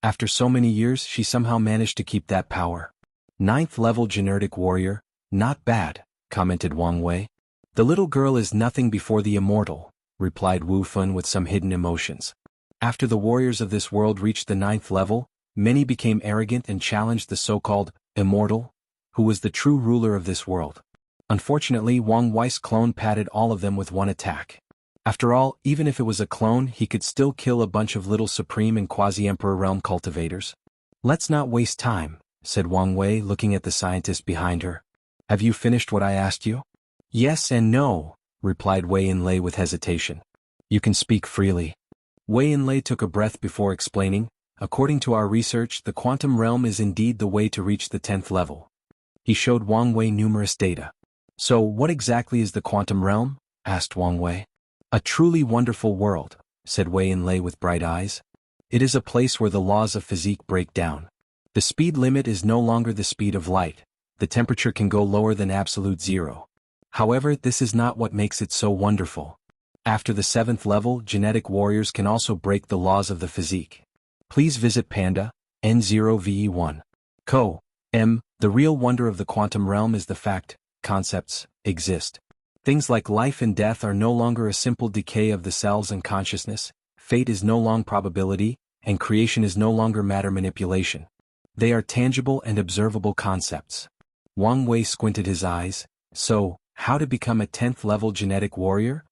Speaker 1: After so many years, she somehow managed to keep that power. 9th level genetic warrior, not bad, commented Wang Wei. The little girl is nothing before the Immortal, replied Wu Fun with some hidden emotions. After the warriors of this world reached the 9th level, many became arrogant and challenged the so-called Immortal, who was the true ruler of this world. Unfortunately, Wang Wei's clone patted all of them with one attack. After all, even if it was a clone, he could still kill a bunch of little Supreme and Quasi-Emperor realm cultivators. Let's not waste time, said Wang Wei looking at the scientist behind her. Have you finished what I asked you? Yes and no, replied Wei Yinlei with hesitation. You can speak freely. Wei Yinlei took a breath before explaining, According to our research, the quantum realm is indeed the way to reach the 10th level. He showed Wang Wei numerous data. So, what exactly is the quantum realm? Asked Wang Wei. A truly wonderful world, said Wei Yanlei with bright eyes. It is a place where the laws of physique break down. The speed limit is no longer the speed of light. The temperature can go lower than absolute zero. However, this is not what makes it so wonderful. After the 7th level, genetic warriors can also break the laws of the physique. Please visit Panda, N0VE1. Co. M. The real wonder of the quantum realm is the fact, concepts, exist. Things like life and death are no longer a simple decay of the cells and consciousness, fate is no longer probability, and creation is no longer matter manipulation. They are tangible and observable concepts. Wang Wei squinted his eyes. So, how to become a 10th level genetic warrior?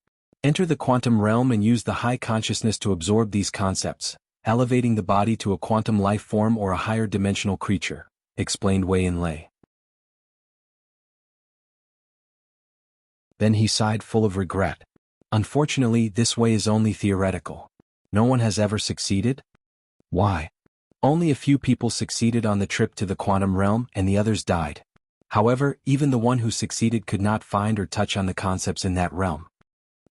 Speaker 1: Enter the quantum realm and use the high consciousness to absorb these concepts, elevating the body to a quantum life form or a higher dimensional creature, explained Wei Yanlei. Then he sighed full of regret. Unfortunately, this way is only theoretical. No one has ever succeeded? Why? Only a few people succeeded on the trip to the quantum realm and the others died. However, even the one who succeeded could not find or touch on the concepts in that realm.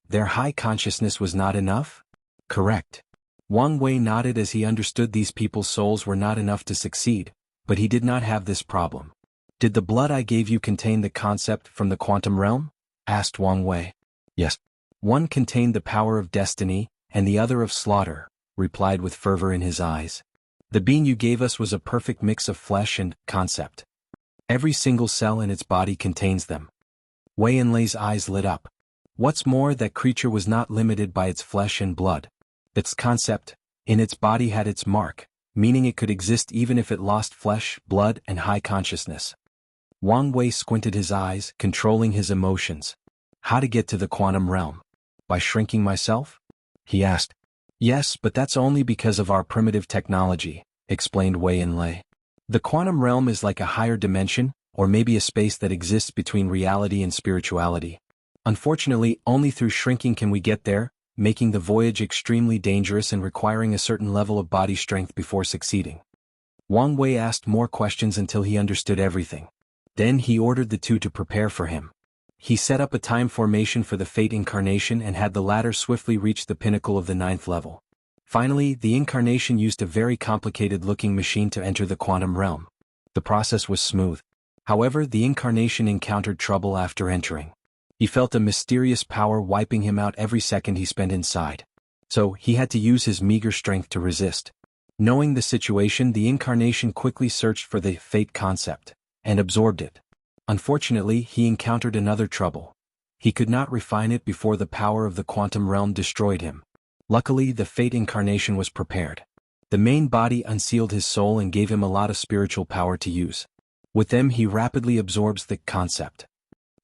Speaker 1: Their high consciousness was not enough? Correct. Wang Wei nodded as he understood these people's souls were not enough to succeed, but he did not have this problem. Did the blood I gave you contain the concept from the quantum realm? Asked Wang Wei. Yes. One contained the power of destiny, and the other of slaughter, replied with fervor in his eyes. The being you gave us was a perfect mix of flesh and concept. Every single cell in its body contains them. Wei Yanlei's eyes lit up. What's more, that creature was not limited by its flesh and blood. Its concept, in its body had its mark, meaning it could exist even if it lost flesh, blood, and high consciousness. Wang Wei squinted his eyes, controlling his emotions. How to get to the quantum realm? By shrinking myself? He asked. Yes, but that's only because of our primitive technology, explained Wei Yanlei. The quantum realm is like a higher dimension, or maybe a space that exists between reality and spirituality. Unfortunately, only through shrinking can we get there, making the voyage extremely dangerous and requiring a certain level of body strength before succeeding. Wang Wei asked more questions until he understood everything. Then he ordered the two to prepare for him. He set up a time formation for the Fate incarnation and had the latter swiftly reach the pinnacle of the 9th level. Finally, the incarnation used a very complicated-looking machine to enter the quantum realm. The process was smooth. However, the incarnation encountered trouble after entering. He felt a mysterious power wiping him out every second he spent inside. So, he had to use his meager strength to resist. Knowing the situation, the incarnation quickly searched for the Fate concept, and absorbed it. Unfortunately, he encountered another trouble. He could not refine it before the power of the quantum realm destroyed him. Luckily, the Fate incarnation was prepared. The main body unsealed his soul and gave him a lot of spiritual power to use. With them he rapidly absorbs the concept.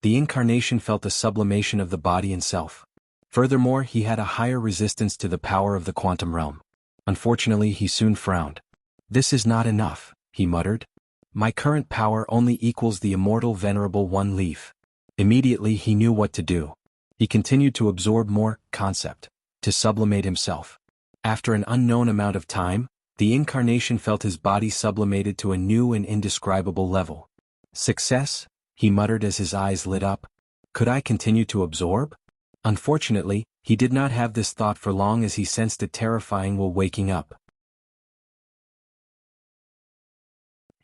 Speaker 1: The incarnation felt a sublimation of the body and self. Furthermore, he had a higher resistance to the power of the quantum realm. Unfortunately, he soon frowned. This is not enough, he muttered. My current power only equals the immortal venerable one leaf. Immediately he knew what to do. He continued to absorb more concept, to sublimate himself. After an unknown amount of time, the incarnation felt his body sublimated to a new and indescribable level. Success, he muttered as his eyes lit up. Could I continue to absorb? Unfortunately, he did not have this thought for long as he sensed it terrifying while waking up.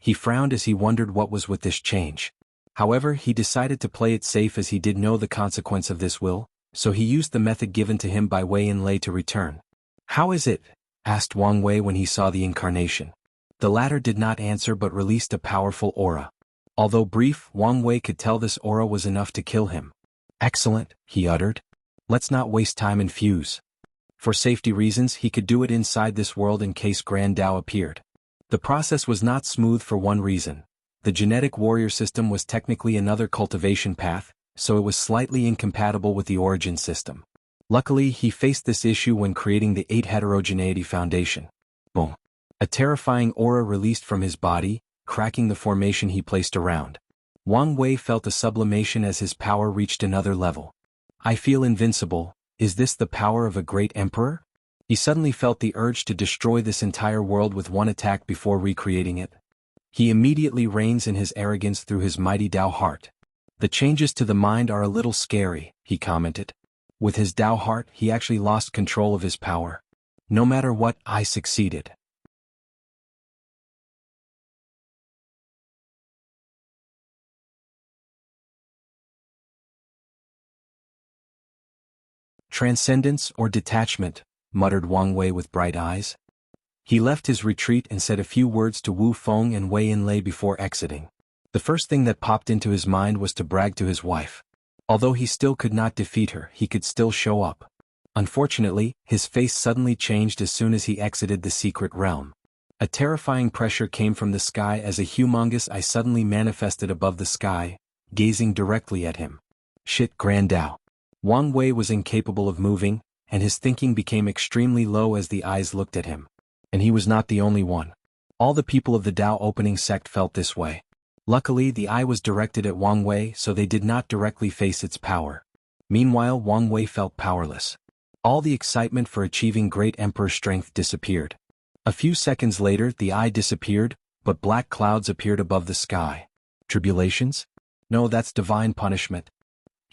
Speaker 1: He frowned as he wondered what was with this change. However, he decided to play it safe as he did know the consequence of this will, so he used the method given to him by Wei Yanlei to return. How is it? Asked Wang Wei when he saw the incarnation. The latter did not answer but released a powerful aura. Although brief, Wang Wei could tell this aura was enough to kill him. Excellent, he uttered. Let's not waste time and fuse. For safety reasons, he could do it inside this world in case Grand Dao appeared. The process was not smooth for one reason. The genetic warrior system was technically another cultivation path, so it was slightly incompatible with the origin system. Luckily, he faced this issue when creating the 8 Heterogeneity Foundation. Boom. A terrifying aura released from his body, cracking the formation he placed around. Wang Wei felt a sublimation as his power reached another level. I feel invincible. Is this the power of a great emperor? He suddenly felt the urge to destroy this entire world with one attack before recreating it. He immediately reins in his arrogance through his mighty Dao heart. The changes to the mind are a little scary, he commented. With his Dao heart, he actually lost control of his power. No matter what, I succeeded. Transcendence or detachment, muttered Wang Wei with bright eyes. He left his retreat and said a few words to Wu Feng and Wei Yinlei before exiting. The first thing that popped into his mind was to brag to his wife. Although he still could not defeat her, he could still show up. Unfortunately, his face suddenly changed as soon as he exited the secret realm. A terrifying pressure came from the sky as a humongous eye suddenly manifested above the sky, gazing directly at him. Shit, Grand Dao. Wang Wei was incapable of moving, and his thinking became extremely low as the eyes looked at him. And he was not the only one. All the people of the Dao opening sect felt this way. Luckily, the eye was directed at Wang Wei, so they did not directly face its power. Meanwhile, Wang Wei felt powerless. All the excitement for achieving great emperor strength disappeared. A few seconds later, the eye disappeared, but black clouds appeared above the sky. Tribulations? No, that's divine punishment.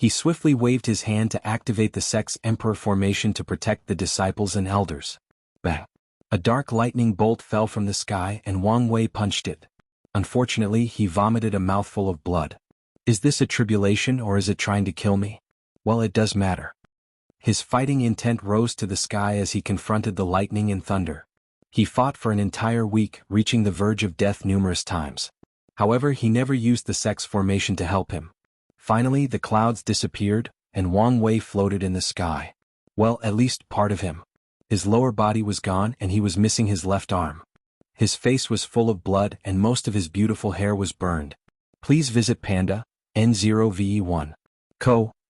Speaker 1: He swiftly waved his hand to activate the sect's emperor formation to protect the disciples and elders. Bang! A dark lightning bolt fell from the sky and Wang Wei punched it. Unfortunately, he vomited a mouthful of blood. Is this a tribulation or is it trying to kill me? Well, it does matter. His fighting intent rose to the sky as he confronted the lightning and thunder. He fought for an entire week, reaching the verge of death numerous times. However, he never used the sect's formation to help him. Finally, the clouds disappeared, and Wang Wei floated in the sky. Well, at least part of him. His lower body was gone and he was missing his left arm. His face was full of blood and most of his beautiful hair was burned. Please visit Panda, N0VE1.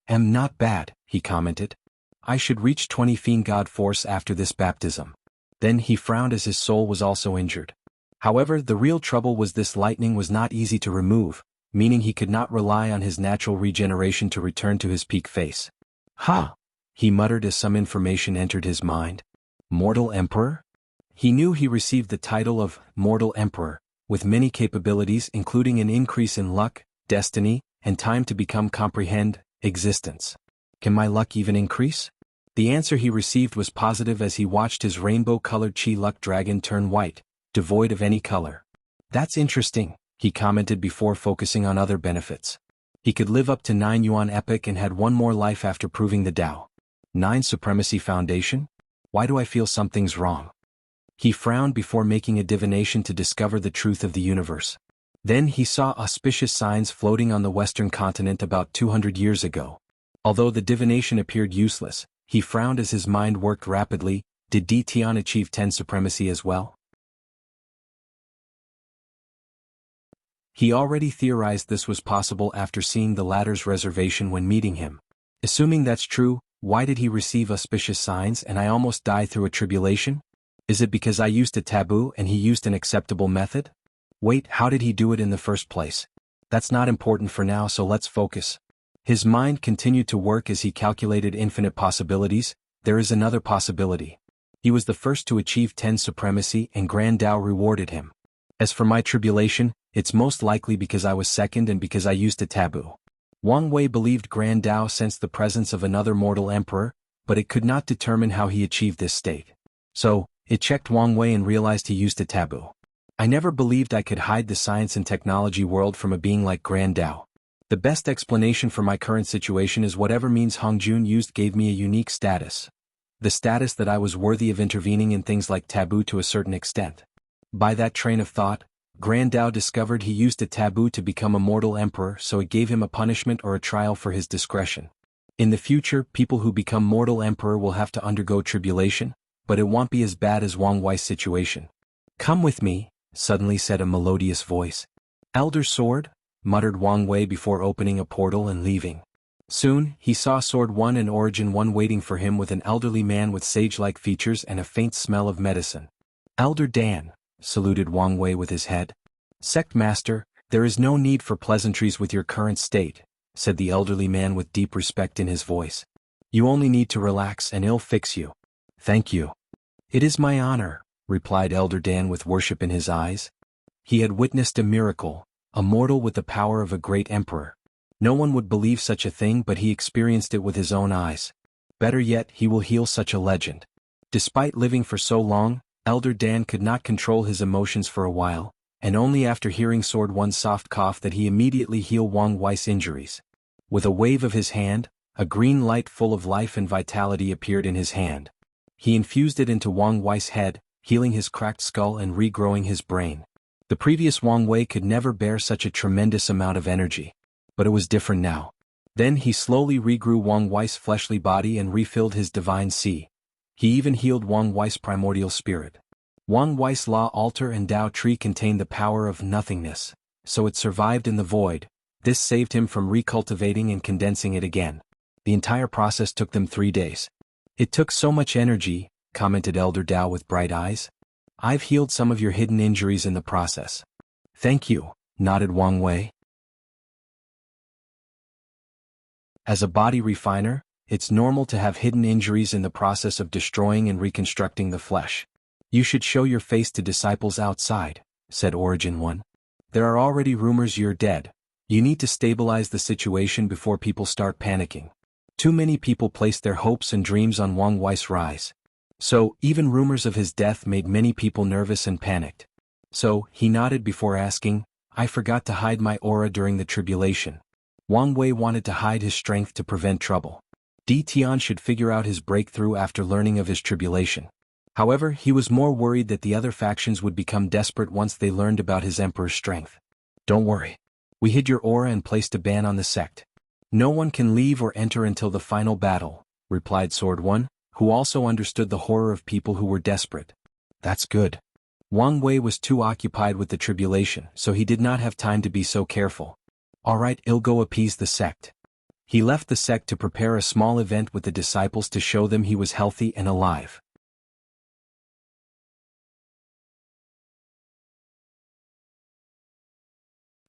Speaker 1: Am not bad, he commented. I should reach 20 Fiend God Force after this baptism. Then he frowned as his soul was also injured. However, the real trouble was this lightning was not easy to remove, meaning he could not rely on his natural regeneration to return to his peak face. Ha! He muttered as some information entered his mind. Mortal Emperor? He knew he received the title of Mortal Emperor, with many capabilities including an increase in luck, destiny, and time to become comprehend existence. Can my luck even increase? The answer he received was positive as he watched his rainbow-colored Chi Luck Dragon turn white, devoid of any color. That's interesting, he commented before focusing on other benefits. He could live up to 9 Yuan Epic and had one more life after proving the Dao. 9 Supremacy Foundation? Why do I feel something's wrong? He frowned before making a divination to discover the truth of the universe. Then he saw auspicious signs floating on the western continent about 200 years ago. Although the divination appeared useless, he frowned as his mind worked rapidly. Did Di Tian achieve 10 supremacy as well? He already theorized this was possible after seeing the latter's reservation when meeting him. Assuming that's true, why did he receive auspicious signs and I almost die through a tribulation? Is it because I used a taboo and he used an acceptable method? Wait, how did he do it in the first place? That's not important for now, so let's focus. His mind continued to work as he calculated infinite possibilities. There is another possibility. He was the first to achieve 10 supremacy and Grand Dao rewarded him. As for my tribulation, it's most likely because I was second and because I used a taboo. Wang Wei believed Grand Dao sensed the presence of another mortal emperor, but it could not determine how he achieved this state. So, it checked Wang Wei and realized he used a taboo. I never believed I could hide the science and technology world from a being like Grand Dao. The best explanation for my current situation is whatever means Hongjun used gave me a unique status. The status that I was worthy of intervening in things like taboo to a certain extent. By that train of thought, Grand Dao discovered he used a taboo to become a mortal emperor, so it gave him a punishment or a trial for his discretion. In the future, people who become mortal emperor will have to undergo tribulation, but it won't be as bad as Wang Wei's situation. Come with me, suddenly said a melodious voice. Elder Sword? Muttered Wang Wei before opening a portal and leaving. Soon, he saw Sword 1 and Origin 1 waiting for him with an elderly man with sage-like features and a faint smell of medicine. Elder Dan, saluted Wang Wei with his head. Sect Master, there is no need for pleasantries with your current state, said the elderly man with deep respect in his voice. You only need to relax and I'll fix you. Thank you. "It is my honor," replied Elder Dan with worship in his eyes. He had witnessed a miracle, a mortal with the power of a great emperor. No one would believe such a thing, but he experienced it with his own eyes. Better yet, he will heal such a legend. Despite living for so long, Elder Dan could not control his emotions for a while, and only after hearing Sword One's soft cough that he immediately healed Wang Wei's injuries. With a wave of his hand, a green light full of life and vitality appeared in his hand. He infused it into Wang Wei's head, healing his cracked skull and regrowing his brain. The previous Wang Wei could never bear such a tremendous amount of energy. But it was different now. Then he slowly regrew Wang Wei's fleshly body and refilled his divine sea. He even healed Wang Wei's primordial spirit. Wang Wei's law altar and Tao tree contained the power of nothingness, so it survived in the void. This saved him from recultivating and condensing it again. The entire process took them 3 days. "It took so much energy," commented Elder Dao with bright eyes. "I've healed some of your hidden injuries in the process." "Thank you," nodded Wang Wei. As a body refiner, it's normal to have hidden injuries in the process of destroying and reconstructing the flesh. "You should show your face to disciples outside," said Origin One. "There are already rumors you're dead. You need to stabilize the situation before people start panicking." Too many people placed their hopes and dreams on Wang Wei's rise. So, even rumors of his death made many people nervous and panicked. So, he nodded before asking, "I forgot to hide my aura during the tribulation." Wang Wei wanted to hide his strength to prevent trouble. Di Tian should figure out his breakthrough after learning of his tribulation. However, he was more worried that the other factions would become desperate once they learned about his emperor's strength. "Don't worry. We hid your aura and placed a ban on the sect. No one can leave or enter until the final battle," replied Sword One, who also understood the horror of people who were desperate. "That's good." Wang Wei was too occupied with the tribulation, so he did not have time to be so careful. "All right, I'll go appease the sect." He left the sect to prepare a small event with the disciples to show them he was healthy and alive.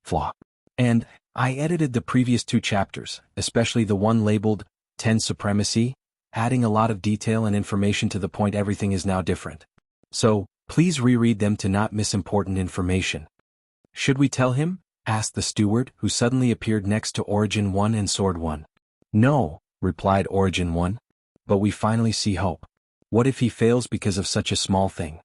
Speaker 1: Flaw. And I edited the previous 2 chapters, especially the one labeled 10 Supremacy, adding a lot of detail and information to the point everything is now different. So, please reread them to not miss important information. "Should we tell him?" asked the steward, who suddenly appeared next to Origin One and Sword One. "No," replied Origin One. "But we finally see hope. What if he fails because of such a small thing?"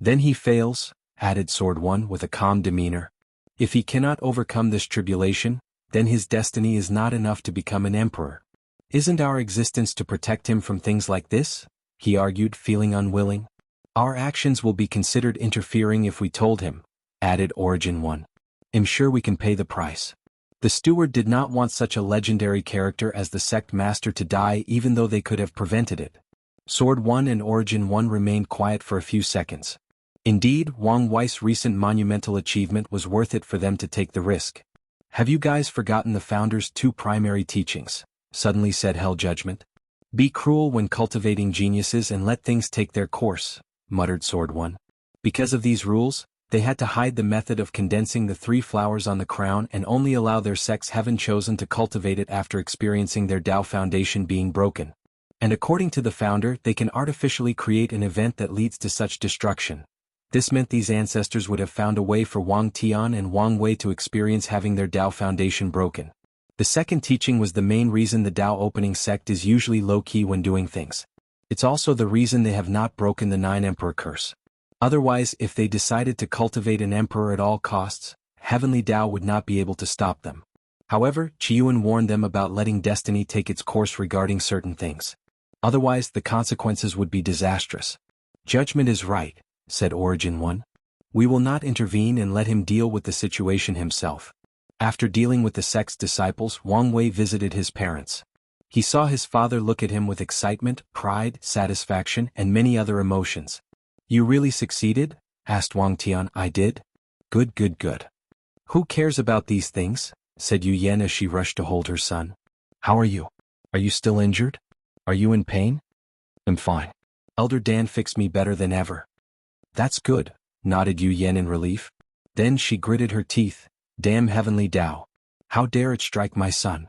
Speaker 1: "Then he fails," added Sword One with a calm demeanor. "If he cannot overcome this tribulation, then his destiny is not enough to become an emperor. Isn't our existence to protect him from things like this?" he argued, feeling unwilling. "Our actions will be considered interfering if we told him," added Origin One. "I'm sure we can pay the price." The steward did not want such a legendary character as the sect master to die, even though they could have prevented it. Sword One and Origin One remained quiet for a few seconds. Indeed, Wang Wei's recent monumental achievement was worth it for them to take the risk. "Have you guys forgotten the founder's 2 primary teachings?" suddenly said Hell Judgment. "Be cruel when cultivating geniuses and let things take their course," muttered Sword One. Because of these rules, they had to hide the method of condensing the 3 flowers on the crown and only allow their sects heaven chosen to cultivate it after experiencing their Tao foundation being broken. And according to the founder, they can artificially create an event that leads to such destruction. This meant these ancestors would have found a way for Wang Tian and Wang Wei to experience having their Tao foundation broken. The second teaching was the main reason the Tao opening sect is usually low-key when doing things. It's also the reason they have not broken the 9 Emperor curse. Otherwise, if they decided to cultivate an emperor at all costs, Heavenly Tao would not be able to stop them. However, Qiyuan warned them about letting destiny take its course regarding certain things. Otherwise, the consequences would be disastrous. "Judgment is right," said Origin One. "We will not intervene and let him deal with the situation himself." After dealing with the sect's disciples, Wang Wei visited his parents. He saw his father look at him with excitement, pride, satisfaction, and many other emotions. "You really succeeded?" asked Wang Tian. "I did." Good, good, good." "Who cares about these things?" said Yu Yan as she rushed to hold her son. "How are you? Are you still injured? Are you in pain?" "I'm fine. Elder Dan fixed me better than ever." "That's good," nodded Yu Yan in relief. Then she gritted her teeth. "Damn Heavenly Tao. How dare it strike my son?"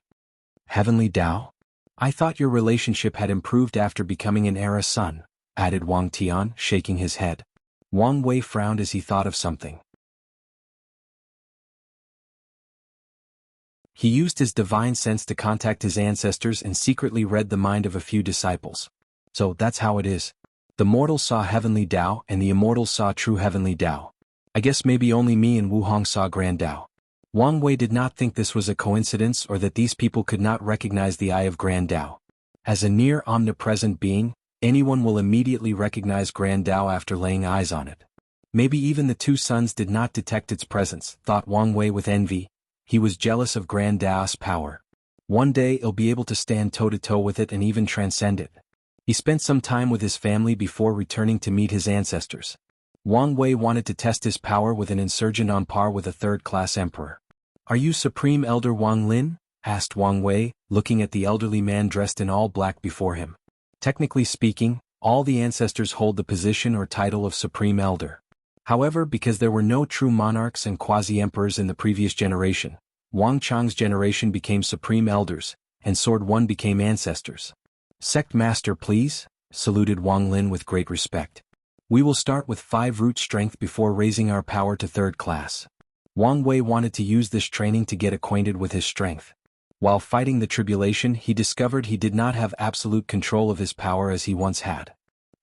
Speaker 1: "Heavenly Tao? I thought your relationship had improved after becoming an Era son," added Wang Tian, shaking his head. Wang Wei frowned as he thought of something. He used his divine sense to contact his ancestors and secretly read the mind of a few disciples. So that's how it is. The mortals saw heavenly Tao and the immortals saw true heavenly Tao. I guess maybe only me and Wu Hong saw grand Tao. Wang Wei did not think this was a coincidence or that these people could not recognize the eye of grand Tao. As a near omnipresent being, anyone will immediately recognize grand Tao after laying eyes on it. Maybe even the two sons did not detect its presence, thought Wang Wei with envy. He was jealous of grand Tao's power. One day he'll be able to stand toe-to-toe with it and even transcend it. He spent some time with his family before returning to meet his ancestors. Wang Wei wanted to test his power with an insurgent on par with a third-class emperor. "Are you Supreme Elder Wang Lin?" asked Wang Wei, looking at the elderly man dressed in all black before him. Technically speaking, all the ancestors hold the position or title of Supreme Elder. However, because there were no true monarchs and quasi-emperors in the previous generation, Wang Chang's generation became Supreme Elders, and Sword One became ancestors. "Sect Master, please," saluted Wang Lin with great respect. "We will start with 5 root strength before raising our power to 3rd class." Wang Wei wanted to use this training to get acquainted with his strength. While fighting the tribulation, he discovered he did not have absolute control of his power as he once had.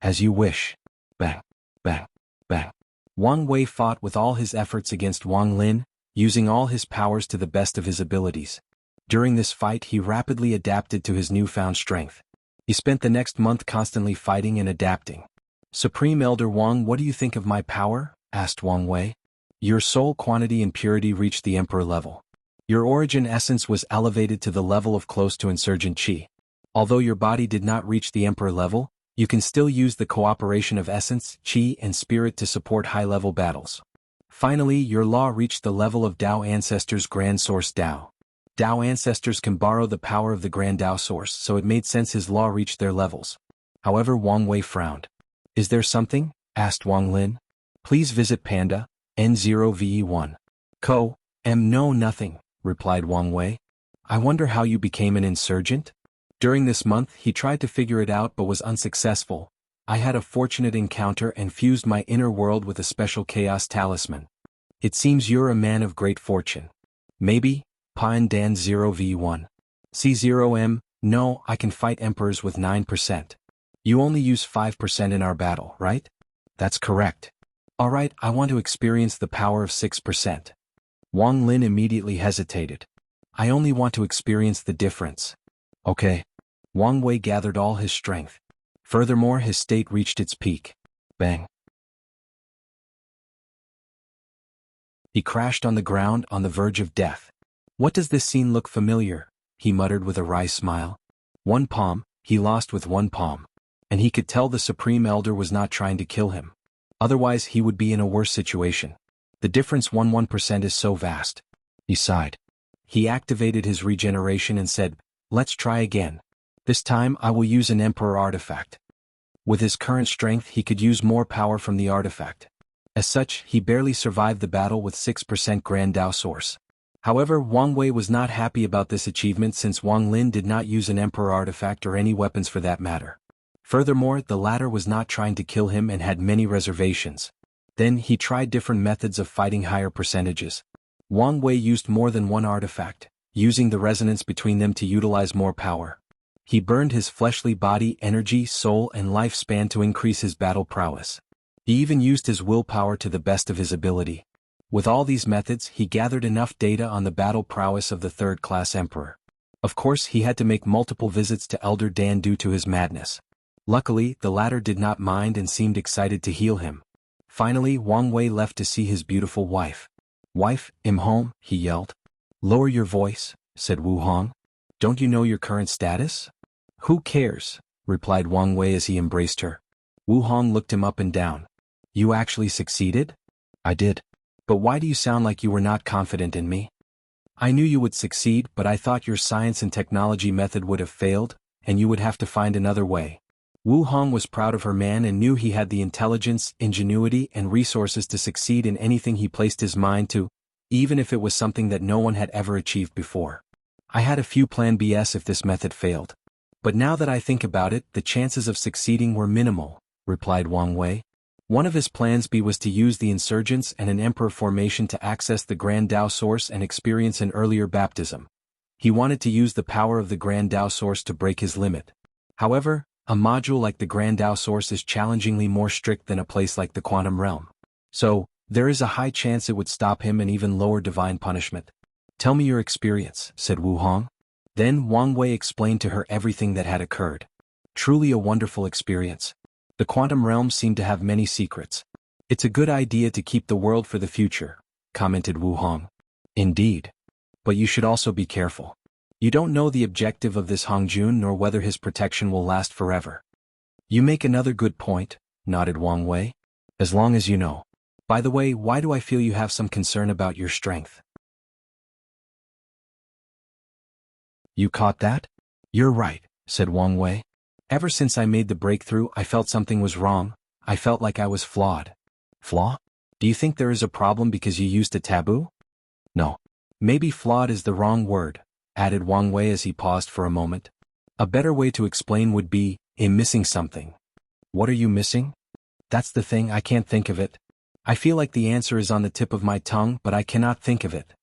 Speaker 1: "As you wish." Bang, bang, bang. Wang Wei fought with all his efforts against Wang Lin, using all his powers to the best of his abilities. During this fight he rapidly adapted to his newfound strength. He spent the next month constantly fighting and adapting. "Supreme Elder Wang, what do you think of my power?" asked Wang Wei. "Your soul quantity and purity reached the emperor level. Your origin essence was elevated to the level of close to insurgent qi. Although your body did not reach the emperor level, you can still use the cooperation of essence, qi and spirit to support high-level battles. Finally, your law reached the level of Tao Ancestors' Grand Source Tao. Tao Ancestors can borrow the power of the Grand Tao Source, so it made sense his law reached their levels." However, Wang Wei frowned. "Is there something?" asked Wang Lin. "Please visit Panda, N0VE1. No, nothing," replied Wang Wei. "I wonder how you became an insurgent?" During this month he tried to figure it out but was unsuccessful. "I had a fortunate encounter and fused my inner world with a special chaos talisman. It seems you're a man of great fortune." "Maybe, Pain Dan 0v1. C0M, no, I can fight emperors with 9%. You only use 5% in our battle, right?" "That's correct." "Alright, I want to experience the power of 6%. Wang Lin immediately hesitated. "I only want to experience the difference." "Okay." Wang Wei gathered all his strength. Furthermore, his state reached its peak. Bang. He crashed on the ground on the verge of death. "What does this scene look familiar?" he muttered with a wry smile. One palm, he lost with one palm. And he could tell the Supreme Elder was not trying to kill him. Otherwise he would be in a worse situation. The difference 1% is so vast. He sighed. He activated his regeneration and said, "Let's try again. This time I will use an Emperor artifact." With his current strength he could use more power from the artifact. As such, he barely survived the battle with 6% Grand Tao Source. However, Wang Wei was not happy about this achievement since Wang Lin did not use an Emperor artifact or any weapons for that matter. Furthermore, the latter was not trying to kill him and had many reservations. Then he tried different methods of fighting higher percentages. Wang Wei used more than one artifact, using the resonance between them to utilize more power. He burned his fleshly body, energy, soul and lifespan to increase his battle prowess. He even used his willpower to the best of his ability. With all these methods he gathered enough data on the battle prowess of the 3rd-class emperor. Of course he had to make multiple visits to Elder Dan due to his madness. Luckily, the latter did not mind and seemed excited to heal him. Finally, Wang Wei left to see his beautiful wife. "Wife, I'm home," he yelled. "Lower your voice," said Wu Hong. "Don't you know your current status?" "Who cares?" replied Wang Wei as he embraced her. Wu Hong looked him up and down. "You actually succeeded?" "I did. But why do you sound like you were not confident in me?" "I knew you would succeed, but I thought your science and technology method would have failed, and you would have to find another way." Wu Hong was proud of her man and knew he had the intelligence, ingenuity, and resources to succeed in anything he placed his mind to, even if it was something that no one had ever achieved before. "I had a few plan Bs if this method failed. But now that I think about it, the chances of succeeding were minimal," replied Wang Wei. One of his plans B was to use the insurgents and an emperor formation to access the Grand Tao Source and experience an earlier baptism. He wanted to use the power of the Grand Tao Source to break his limit. However, a module like the Grand Tao Source is challengingly more strict than a place like the Quantum Realm. So, there is a high chance it would stop him and even lower divine punishment. Tell me your experience, said Wu Hong. Then Wang Wei explained to her everything that had occurred. Truly a wonderful experience. The Quantum Realm seemed to have many secrets. It's a good idea to keep the world for the future, commented Wu Hong. Indeed. But you should also be careful. You don't know the objective of this Hongjun nor whether his protection will last forever. You make another good point, nodded Wang Wei. As long as you know. By the way, why do I feel you have some concern about your strength? You caught that? You're right, said Wang Wei. Ever since I made the breakthrough, I felt something was wrong. I felt like I was flawed. Flaw? Do you think there is a problem because you used a taboo? No. Maybe flawed is the wrong word, added Wang Wei as he paused for a moment. A better way to explain would be, I'm missing something. What are you missing? That's the thing, I can't think of it. I feel like the answer is on the tip of my tongue, but I cannot think of it.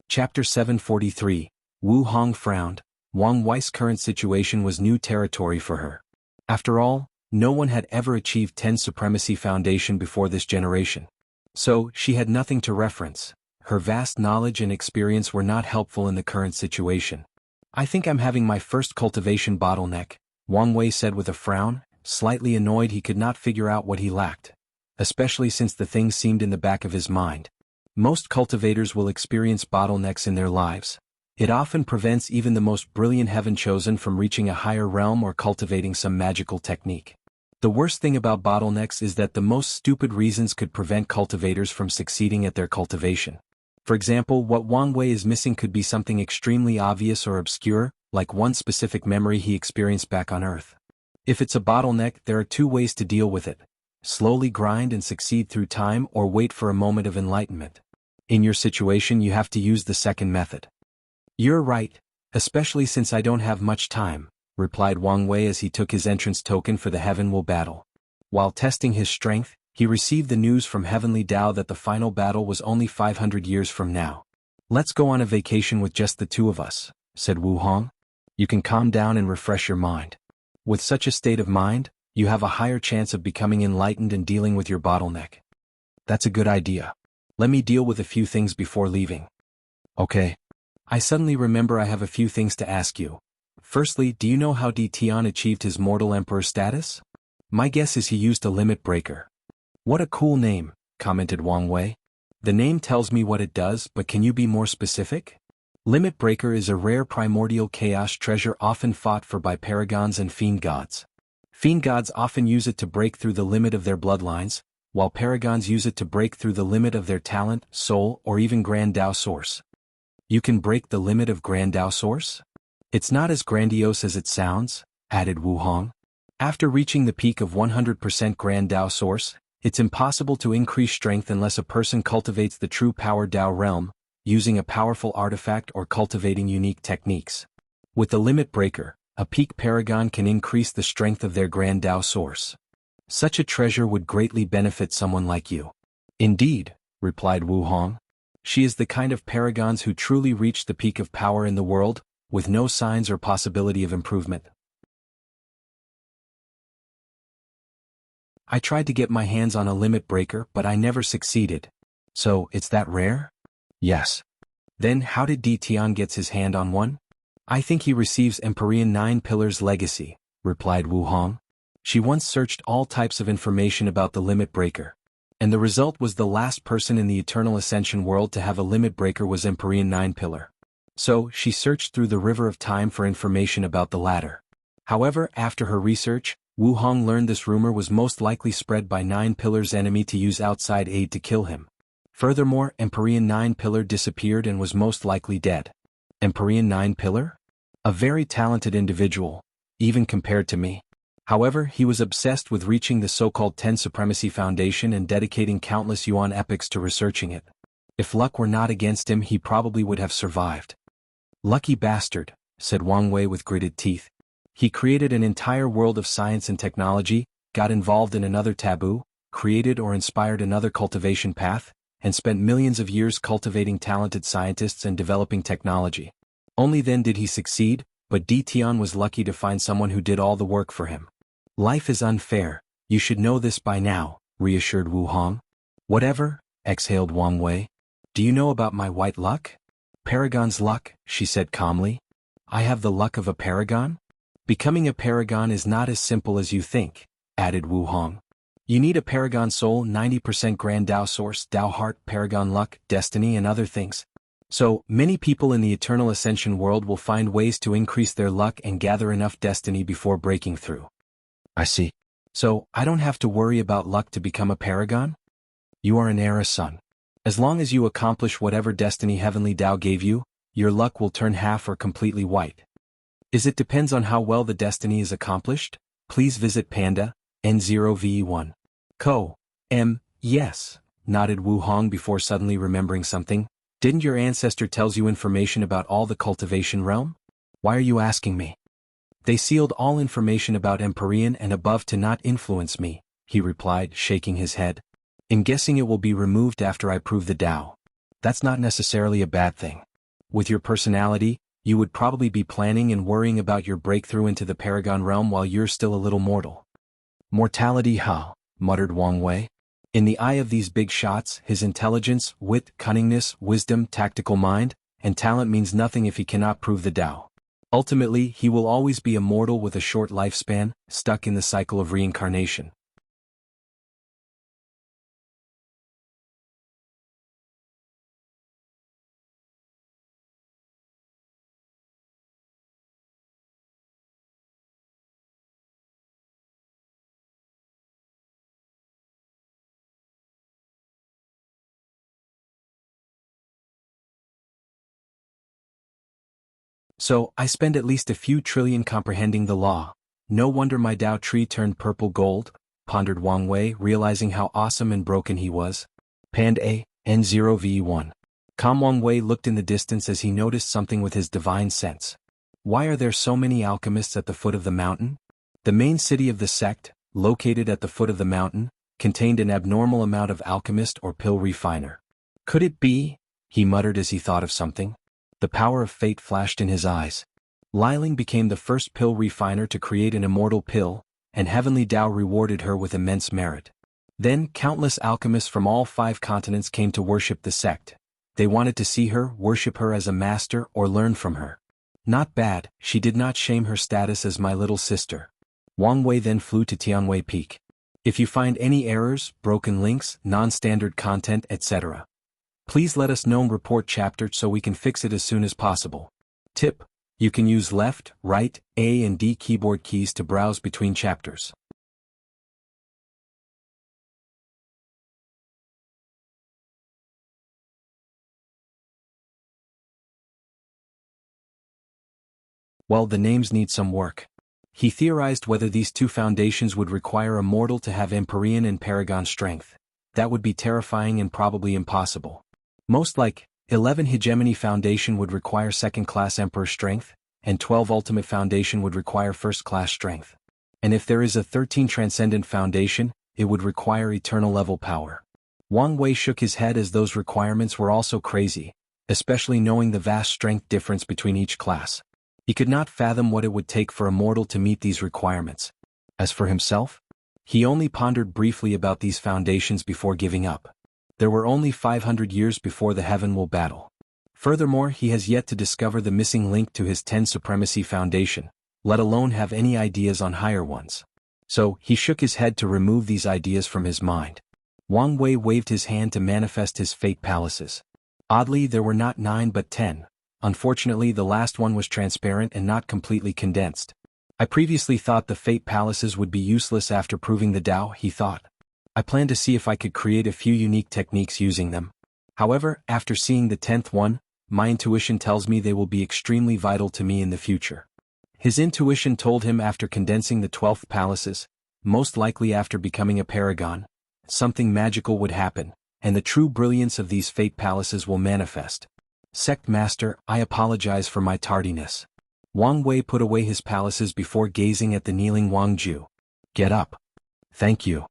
Speaker 1: Chapter 743. Wu Hong frowned. Wang Wei's current situation was new territory for her. After all, no one had ever achieved 10 Supremacy Foundation before this generation. So, she had nothing to reference. Her vast knowledge and experience were not helpful in the current situation. I think I'm having my first cultivation bottleneck, Wang Wei said with a frown, slightly annoyed he could not figure out what he lacked. Especially since the thing seemed in the back of his mind. Most cultivators will experience bottlenecks in their lives. It often prevents even the most brilliant heaven chosen from reaching a higher realm or cultivating some magical technique. The worst thing about bottlenecks is that the most stupid reasons could prevent cultivators from succeeding at their cultivation. For example, what Wang Wei is missing could be something extremely obvious or obscure, like one specific memory he experienced back on Earth. If it's a bottleneck, there are two ways to deal with it. Slowly grind and succeed through time, or wait for a moment of enlightenment. In your situation, you have to use the second method. You're right, especially since I don't have much time, replied Wang Wei as he took his entrance token for the Heavenly battle. While testing his strength, he received the news from Heavenly Tao that the final battle was only 500 years from now. Let's go on a vacation with just the two of us, said Wu Hong. You can calm down and refresh your mind. With such a state of mind, you have a higher chance of becoming enlightened and dealing with your bottleneck. That's a good idea. Let me deal with a few things before leaving. Okay. I suddenly remember I have a few things to ask you. Firstly, do you know how Di Tian achieved his mortal emperor status? My guess is he used a limit breaker. What a cool name, commented Wang Wei. The name tells me what it does, but can you be more specific? Limit breaker is a rare primordial chaos treasure often fought for by paragons and fiend gods. Fiend gods often use it to break through the limit of their bloodlines, while paragons use it to break through the limit of their talent, soul, or even Grand Tao Source. You can break the limit of Grand Tao Source? It's not as grandiose as it sounds, added Wu Hong. After reaching the peak of 100% Grand Tao Source, it's impossible to increase strength unless a person cultivates the true power Tao realm, using a powerful artifact or cultivating unique techniques. With the limit breaker, a peak paragon can increase the strength of their Grand Tao Source. Such a treasure would greatly benefit someone like you. Indeed, replied Wu Hong. She is the kind of paragons who truly reach the peak of power in the world, with no signs or possibility of improvement. I tried to get my hands on a limit breaker, but I never succeeded. So, it's that rare? Yes. Then how did Di Tian get his hand on one? I think he receives Empyrean 9 Pillars legacy, replied Wu Hong. She once searched all types of information about the limit breaker. And the result was the last person in the Eternal Ascension world to have a limit breaker was Empyrean 9 Pillar. So, she searched through the river of time for information about the latter. However, after her research, Wu Hong learned this rumor was most likely spread by 9 Pillar's enemy to use outside aid to kill him. Furthermore, Empyrean 9 Pillar disappeared and was most likely dead. Empyrean 9 Pillar? A very talented individual, even compared to me. However, he was obsessed with reaching the so-called 10 Supremacy Foundation and dedicating countless yuan epics to researching it. If luck were not against him, he probably would have survived. Lucky bastard, said Wang Wei with gritted teeth. He created an entire world of science and technology, got involved in another taboo, created or inspired another cultivation path, and spent millions of years cultivating talented scientists and developing technology. Only then did he succeed, but Di Tian was lucky to find someone who did all the work for him. Life is unfair, you should know this by now, reassured Wu Hong. Whatever, exhaled Wang Wei. Do you know about my white luck? Paragon's luck, she said calmly. I have the luck of a paragon? Becoming a paragon is not as simple as you think, added Wu Hong. You need a paragon soul, 90% grand Dao source, Dao heart, paragon luck, destiny and other things. So, many people in the eternal ascension world will find ways to increase their luck and gather enough destiny before breaking through. I see. So, I don't have to worry about luck to become a paragon? You are an Era son. As long as you accomplish whatever destiny Heavenly Dao gave you, your luck will turn half or completely white. It depends on how well the destiny is accomplished? Please visit Panda, N0VE1. Yes, nodded Wu Hong before suddenly remembering something. Didn't your ancestor tells you information about all the cultivation realm? Why are you asking me? They sealed all information about Empyrean and above to not influence me, he replied, shaking his head. I'm guessing it will be removed after I prove the Dao. That's not necessarily a bad thing. With your personality, you would probably be planning and worrying about your breakthrough into the Paragon realm while you're still a little mortal. Mortality, huh? Muttered Wang Wei. In the eye of these big shots, his intelligence, wit, cunningness, wisdom, tactical mind, and talent means nothing if he cannot prove the Dao. Ultimately, he will always be a mortal with a short lifespan, stuck in the cycle of reincarnation. So, I spend at least a few trillion comprehending the law. No wonder my Dao tree turned purple gold, pondered Wang Wei, realizing how awesome and broken he was. Pand A, N0V1. Wang Wei looked in the distance as he noticed something with his divine sense. Why are there so many alchemists at the foot of the mountain? The main city of the sect, located at the foot of the mountain, contained an abnormal amount of alchemist or pill refiner. Could it be? He muttered as he thought of something. The power of fate flashed in his eyes. Liling became the first pill refiner to create an immortal pill, and Heavenly Dao rewarded her with immense merit. Then countless alchemists from all 5 continents came to worship the sect. They wanted to see her, worship her as a master, or learn from her. Not bad, she did not shame her status as my little sister. Wang Wei then flew to Tianwei Peak. If you find any errors, broken links, non-standard content, etc., please let us know and report chapter so we can fix it as soon as possible. Tip: you can use left, right, A and D keyboard keys to browse between chapters. Well, the names need some work. He theorized whether these 2 foundations would require a mortal to have Empyrean and Paragon strength. That would be terrifying and probably impossible. Most like, 11 Hegemony Foundation would require second-class Emperor strength, and 12 Ultimate Foundation would require first-class strength. And if there is a 13 Transcendent Foundation, it would require eternal level power. Wang Wei shook his head as those requirements were also crazy, especially knowing the vast strength difference between each class. He could not fathom what it would take for a mortal to meet these requirements. As for himself, he only pondered briefly about these foundations before giving up. There were only 500 years before the Heaven will battle. Furthermore, he has yet to discover the missing link to his 10 Supremacy Foundation, let alone have any ideas on higher ones. So, he shook his head to remove these ideas from his mind. Wang Wei waved his hand to manifest his fate palaces. Oddly, there were not 9 but 10. Unfortunately, the last one was transparent and not completely condensed. I previously thought the fate palaces would be useless after proving the Dao, he thought. I planned to see if I could create a few unique techniques using them. However, after seeing the 10th one, my intuition tells me they will be extremely vital to me in the future. His intuition told him after condensing the 12th palaces, most likely after becoming a paragon, something magical would happen, and the true brilliance of these fate palaces will manifest. Sect Master, I apologize for my tardiness. Wang Wei put away his palaces before gazing at the kneeling Wang Ju. Get up. Thank you.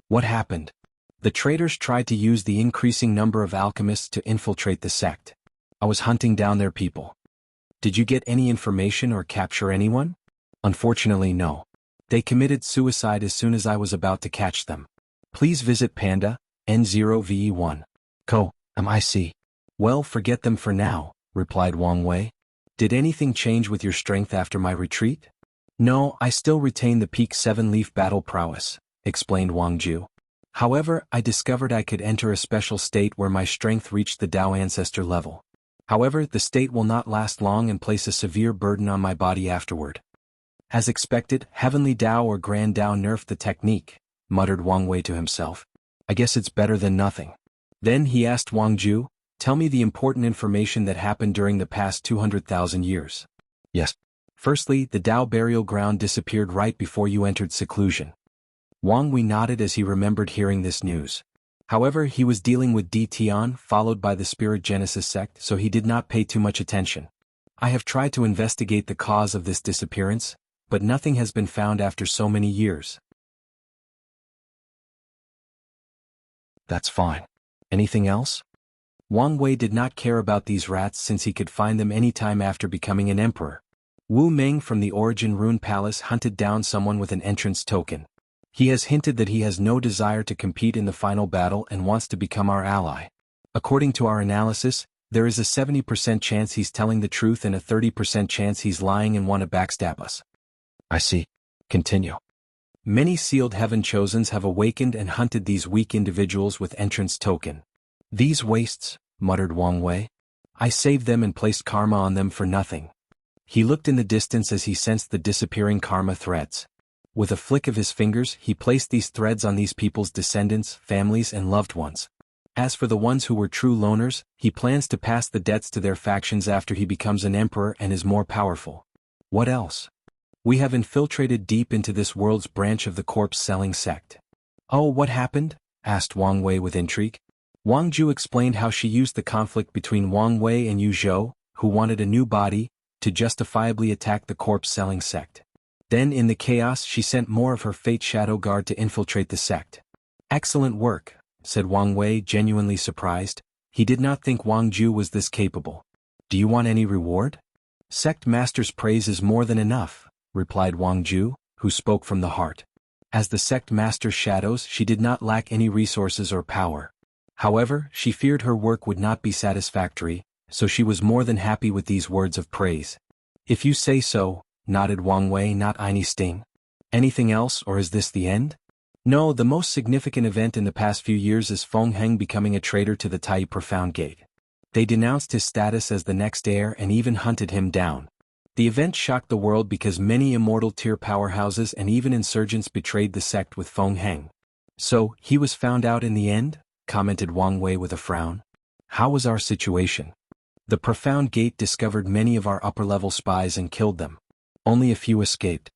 Speaker 1: What happened? The traitors tried to use the increasing number of alchemists to infiltrate the sect. I was hunting down their people. Did you get any information or capture anyone? Unfortunately, no. They committed suicide as soon as I was about to catch them. Please visit Panda, N0VE1. MIC. Well, forget them for now, replied Wang Wei. Did anything change with your strength after my retreat? No, I still retain the peak 7-leaf battle prowess, explained Wang Ju. However, I discovered I could enter a special state where my strength reached the Dao ancestor level. However, the state will not last long and place a severe burden on my body afterward. As expected, Heavenly Dao or Grand Dao nerfed the technique, muttered Wang Wei to himself. I guess it's better than nothing. Then he asked Wang Ju, tell me the important information that happened during the past 200,000 years. Yes. Firstly, the Dao burial ground disappeared right before you entered seclusion. Wang Wei nodded as he remembered hearing this news. However, he was dealing with Di Tian, followed by the Spirit Genesis sect, so he did not pay too much attention. I have tried to investigate the cause of this disappearance, but nothing has been found after so many years. That's fine. Anything else? Wang Wei did not care about these rats since he could find them any time after becoming an emperor. Wu Meng from the Origin Rune Palace hunted down someone with an entrance token. He has hinted that he has no desire to compete in the final battle and wants to become our ally. According to our analysis, there is a 70% chance he's telling the truth and a 30% chance he's lying and want to backstab us. I see. Continue. Many sealed heaven chosens have awakened and hunted these weak individuals with entrance token. These wastes, muttered Wang Wei. I saved them and placed karma on them for nothing. He looked in the distance as he sensed the disappearing karma threads. With a flick of his fingers, he placed these threads on these people's descendants, families, and loved ones. As for the ones who were true loners, he plans to pass the debts to their factions after he becomes an emperor and is more powerful. What else? We have infiltrated deep into this world's branch of the corpse-selling sect. Oh, what happened? Asked Wang Wei with intrigue. Wang Ju explained how she used the conflict between Wang Wei and Yu Zhou, who wanted a new body, to justifiably attack the corpse-selling sect. Then in the chaos she sent more of her Fate Shadow Guard to infiltrate the sect. Excellent work, said Wang Wei, genuinely surprised. He did not think Wang Ju was this capable. Do you want any reward? Sect Master's praise is more than enough, replied Wang Ju, who spoke from the heart. As the Sect Master's shadows, she did not lack any resources or power. However, she feared her work would not be satisfactory, so she was more than happy with these words of praise. If you say so, nodded Wang Wei, not any sting. Anything else, or is this the end? No, the most significant event in the past few years is Feng Heng becoming a traitor to the Tai Profound Gate. They denounced his status as the next heir and even hunted him down. The event shocked the world because many immortal tier powerhouses and even insurgents betrayed the sect with Feng Heng. So, he was found out in the end? Commented Wang Wei with a frown. How was our situation? The Profound Gate discovered many of our upper-level spies and killed them. Only a few escaped.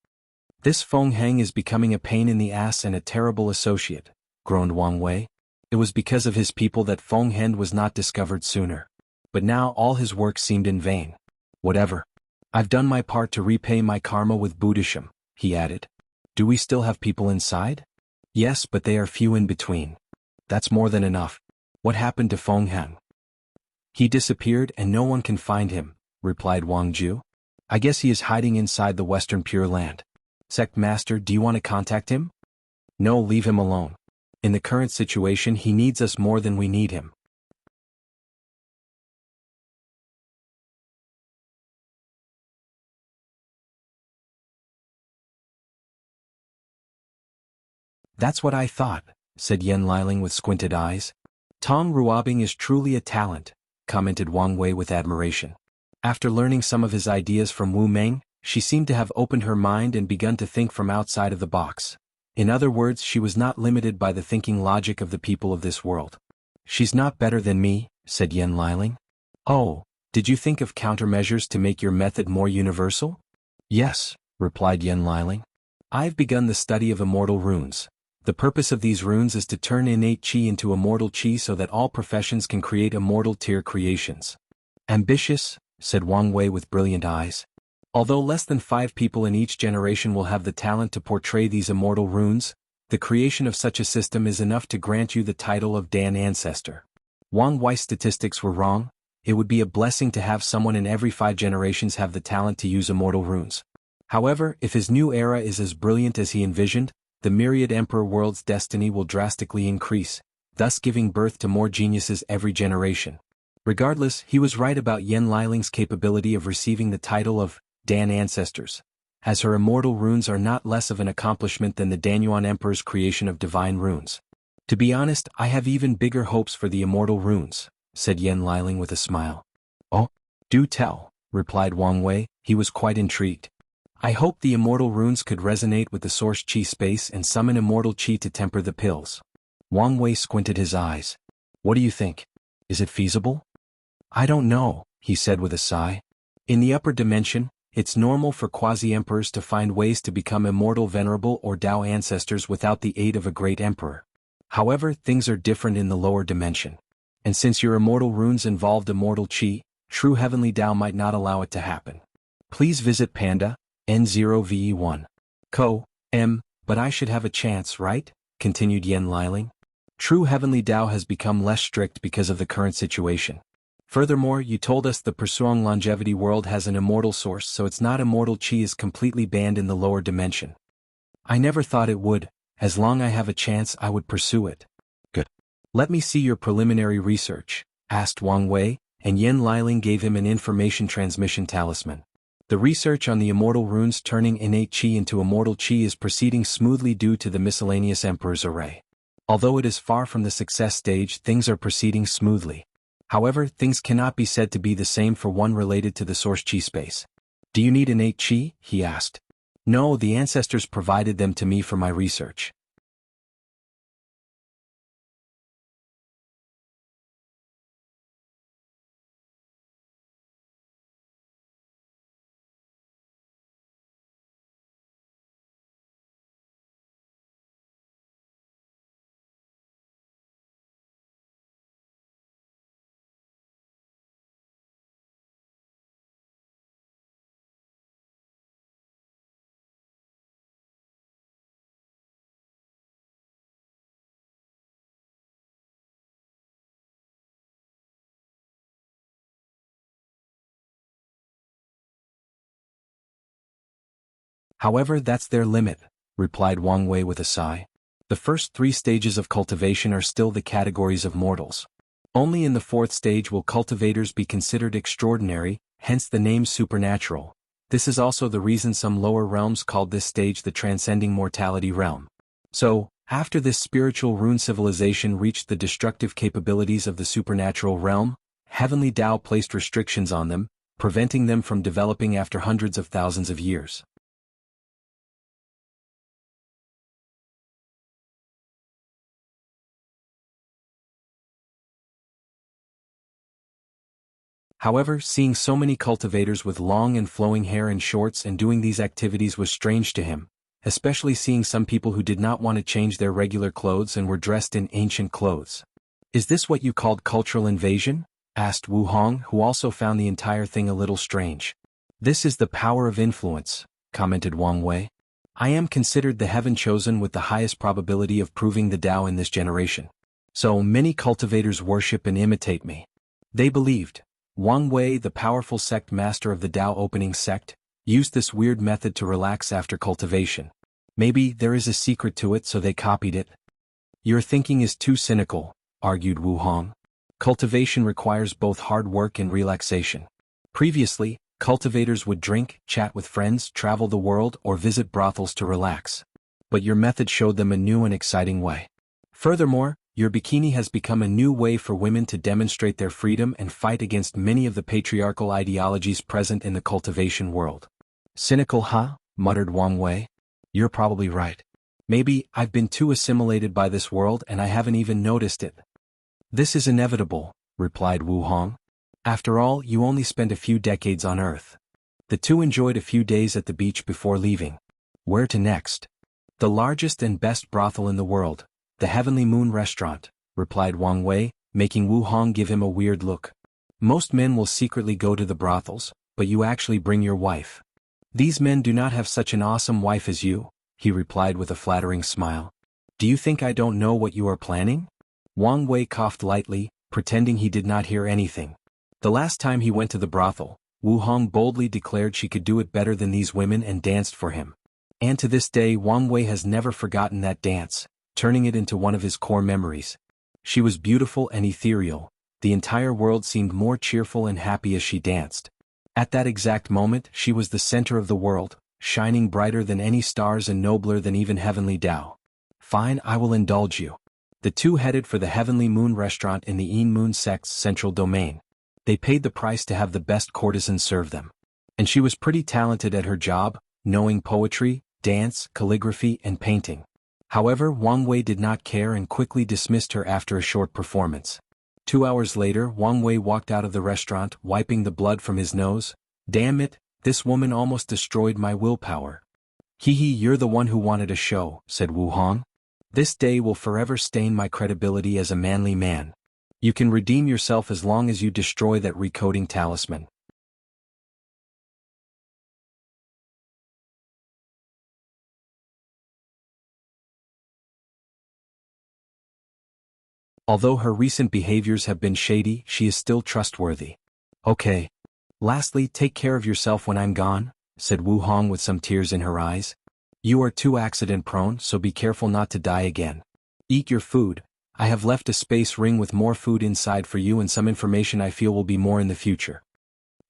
Speaker 1: This Feng Heng is becoming a pain in the ass and a terrible associate, groaned Wang Wei. It was because of his people that Feng Heng was not discovered sooner. But now all his work seemed in vain. Whatever. I've done my part to repay my karma with Buddhism, he added. Do we still have people inside? Yes, but they are few in between. That's more than enough. What happened to Feng Heng? He disappeared and no one can find him, replied Wang Ju. I guess he is hiding inside the Western Pure Land. Sect Master, do you want to contact him? No, leave him alone. In the current situation he needs us more than we need him. That's what I thought, said Yen Liling with squinted eyes. Tong Ruobing is truly a talent, commented Wang Wei with admiration. After learning some of his ideas from Wu Meng, she seemed to have opened her mind and begun to think from outside of the box. In other words, she was not limited by the thinking logic of the people of this world. She's not better than me, said Yen Liling. Oh, did you think of countermeasures to make your method more universal? Yes, replied Yen Liling. I've begun the study of immortal runes. The purpose of these runes is to turn innate chi into immortal chi so that all professions can create immortal tier creations. Ambitious, said Wang Wei with brilliant eyes. Although less than 5 people in each generation will have the talent to portray these immortal runes, the creation of such a system is enough to grant you the title of Dan Ancestor. Wang Wei's statistics were wrong. It would be a blessing to have someone in every 5 generations have the talent to use immortal runes. However, if his new era is as brilliant as he envisioned, the myriad emperor world's destiny will drastically increase, thus giving birth to more geniuses every generation. Regardless, he was right about Yan Liling's capability of receiving the title of Dan Ancestors, as her immortal runes are not less of an accomplishment than the Danyuan Emperor's creation of divine runes. To be honest, I have even bigger hopes for the immortal runes, said Yan Liling with a smile. Oh, do tell, replied Wang Wei. He was quite intrigued. I hope the immortal runes could resonate with the source chi space and summon immortal chi to temper the pills. Wang Wei squinted his eyes. What do you think? Is it feasible? I don't know, he said with a sigh. In the upper dimension, it's normal for quasi-emperors to find ways to become immortal venerable or Dao ancestors without the aid of a great emperor. However, things are different in the lower dimension. And since your immortal runes involved immortal chi, true heavenly Dao might not allow it to happen. Please visit Panda, N0VE1. Co.M. But I should have a chance, right? Continued Yan Liling. True heavenly Dao has become less strict because of the current situation. Furthermore, you told us the Pursuing Longevity world has an immortal source, so it's not immortal chi is completely banned in the lower dimension. I never thought it would. As long as I have a chance, I would pursue it. Good. Let me see your preliminary research, asked Wang Wei, and Yan Liling gave him an information transmission talisman. The research on the immortal runes turning innate chi into immortal chi is proceeding smoothly due to the miscellaneous emperor's array. Although it is far from the success stage, things are proceeding smoothly. However, things cannot be said to be the same for one related to the source chi space. Do you need innate chi? He asked. No, the ancestors provided them to me for my research. However, that's their limit, replied Wang Wei with a sigh. The first 3 stages of cultivation are still the categories of mortals. Only in the 4th stage will cultivators be considered extraordinary, hence the name supernatural. This is also the reason some lower realms called this stage the transcending mortality realm. So, after this spiritual rune civilization reached the destructive capabilities of the supernatural realm, heavenly Dao placed restrictions on them, preventing them from developing after hundreds of thousands of years. However, seeing so many cultivators with long and flowing hair and shorts and doing these activities was strange to him, especially seeing some people who did not want to change their regular clothes and were dressed in ancient clothes. Is this what you called cultural invasion? Asked Wu Hong, who also found the entire thing a little strange. This is the power of influence, commented Wang Wei. I am considered the heaven chosen with the highest probability of proving the Tao in this generation. So many cultivators worship and imitate me. They believed. Wang Wei, the powerful sect master of the Dao opening sect, used this weird method to relax after cultivation. Maybe there is a secret to it, so they copied it. Your thinking is too cynical, argued Wu Hong. Cultivation requires both hard work and relaxation. Previously, cultivators would drink, chat with friends, travel the world, or visit brothels to relax. But your method showed them a new and exciting way. Furthermore, your bikini has become a new way for women to demonstrate their freedom and fight against many of the patriarchal ideologies present in the cultivation world. Cynical, huh? Muttered Wang Wei. You're probably right. Maybe I've been too assimilated by this world and I haven't even noticed it. This is inevitable, replied Wu Hong. After all, you only spent a few decades on Earth. The two enjoyed a few days at the beach before leaving. Where to next? The largest and best brothel in the world. The Heavenly Moon Restaurant, replied Wang Wei, making Wu Hong give him a weird look. Most men will secretly go to the brothels, but you actually bring your wife. These men do not have such an awesome wife as you, he replied with a flattering smile. Do you think I don't know what you are planning? Wang Wei coughed lightly, pretending he did not hear anything. The last time he went to the brothel, Wu Hong boldly declared she could do it better than these women and danced for him. And to this day Wang Wei has never forgotten that dance, turning it into one of his core memories. She was beautiful and ethereal. The entire world seemed more cheerful and happy as she danced. At that exact moment she was the center of the world, shining brighter than any stars and nobler than even heavenly Tao. Fine, I will indulge you. The two headed for the Heavenly Moon restaurant in the Yin Moon sect's central domain. They paid the price to have the best courtesan serve them. And she was pretty talented at her job, knowing poetry, dance, calligraphy, and painting. However, Wang Wei did not care and quickly dismissed her after a short performance. 2 hours later, Wang Wei walked out of the restaurant, wiping the blood from his nose. Damn it, this woman almost destroyed my willpower. Hee hee, you're the one who wanted a show, said Wu Hong. This day will forever stain my credibility as a manly man. You can redeem yourself as long as you destroy that recoding talisman. Although her recent behaviors have been shady, she is still trustworthy. Okay. Lastly, take care of yourself when I'm gone, said Wu Hong with some tears in her eyes. You are too accident-prone, so be careful not to die again. Eat your food. I have left a space ring with more food inside for you and some information I feel will be more in the future.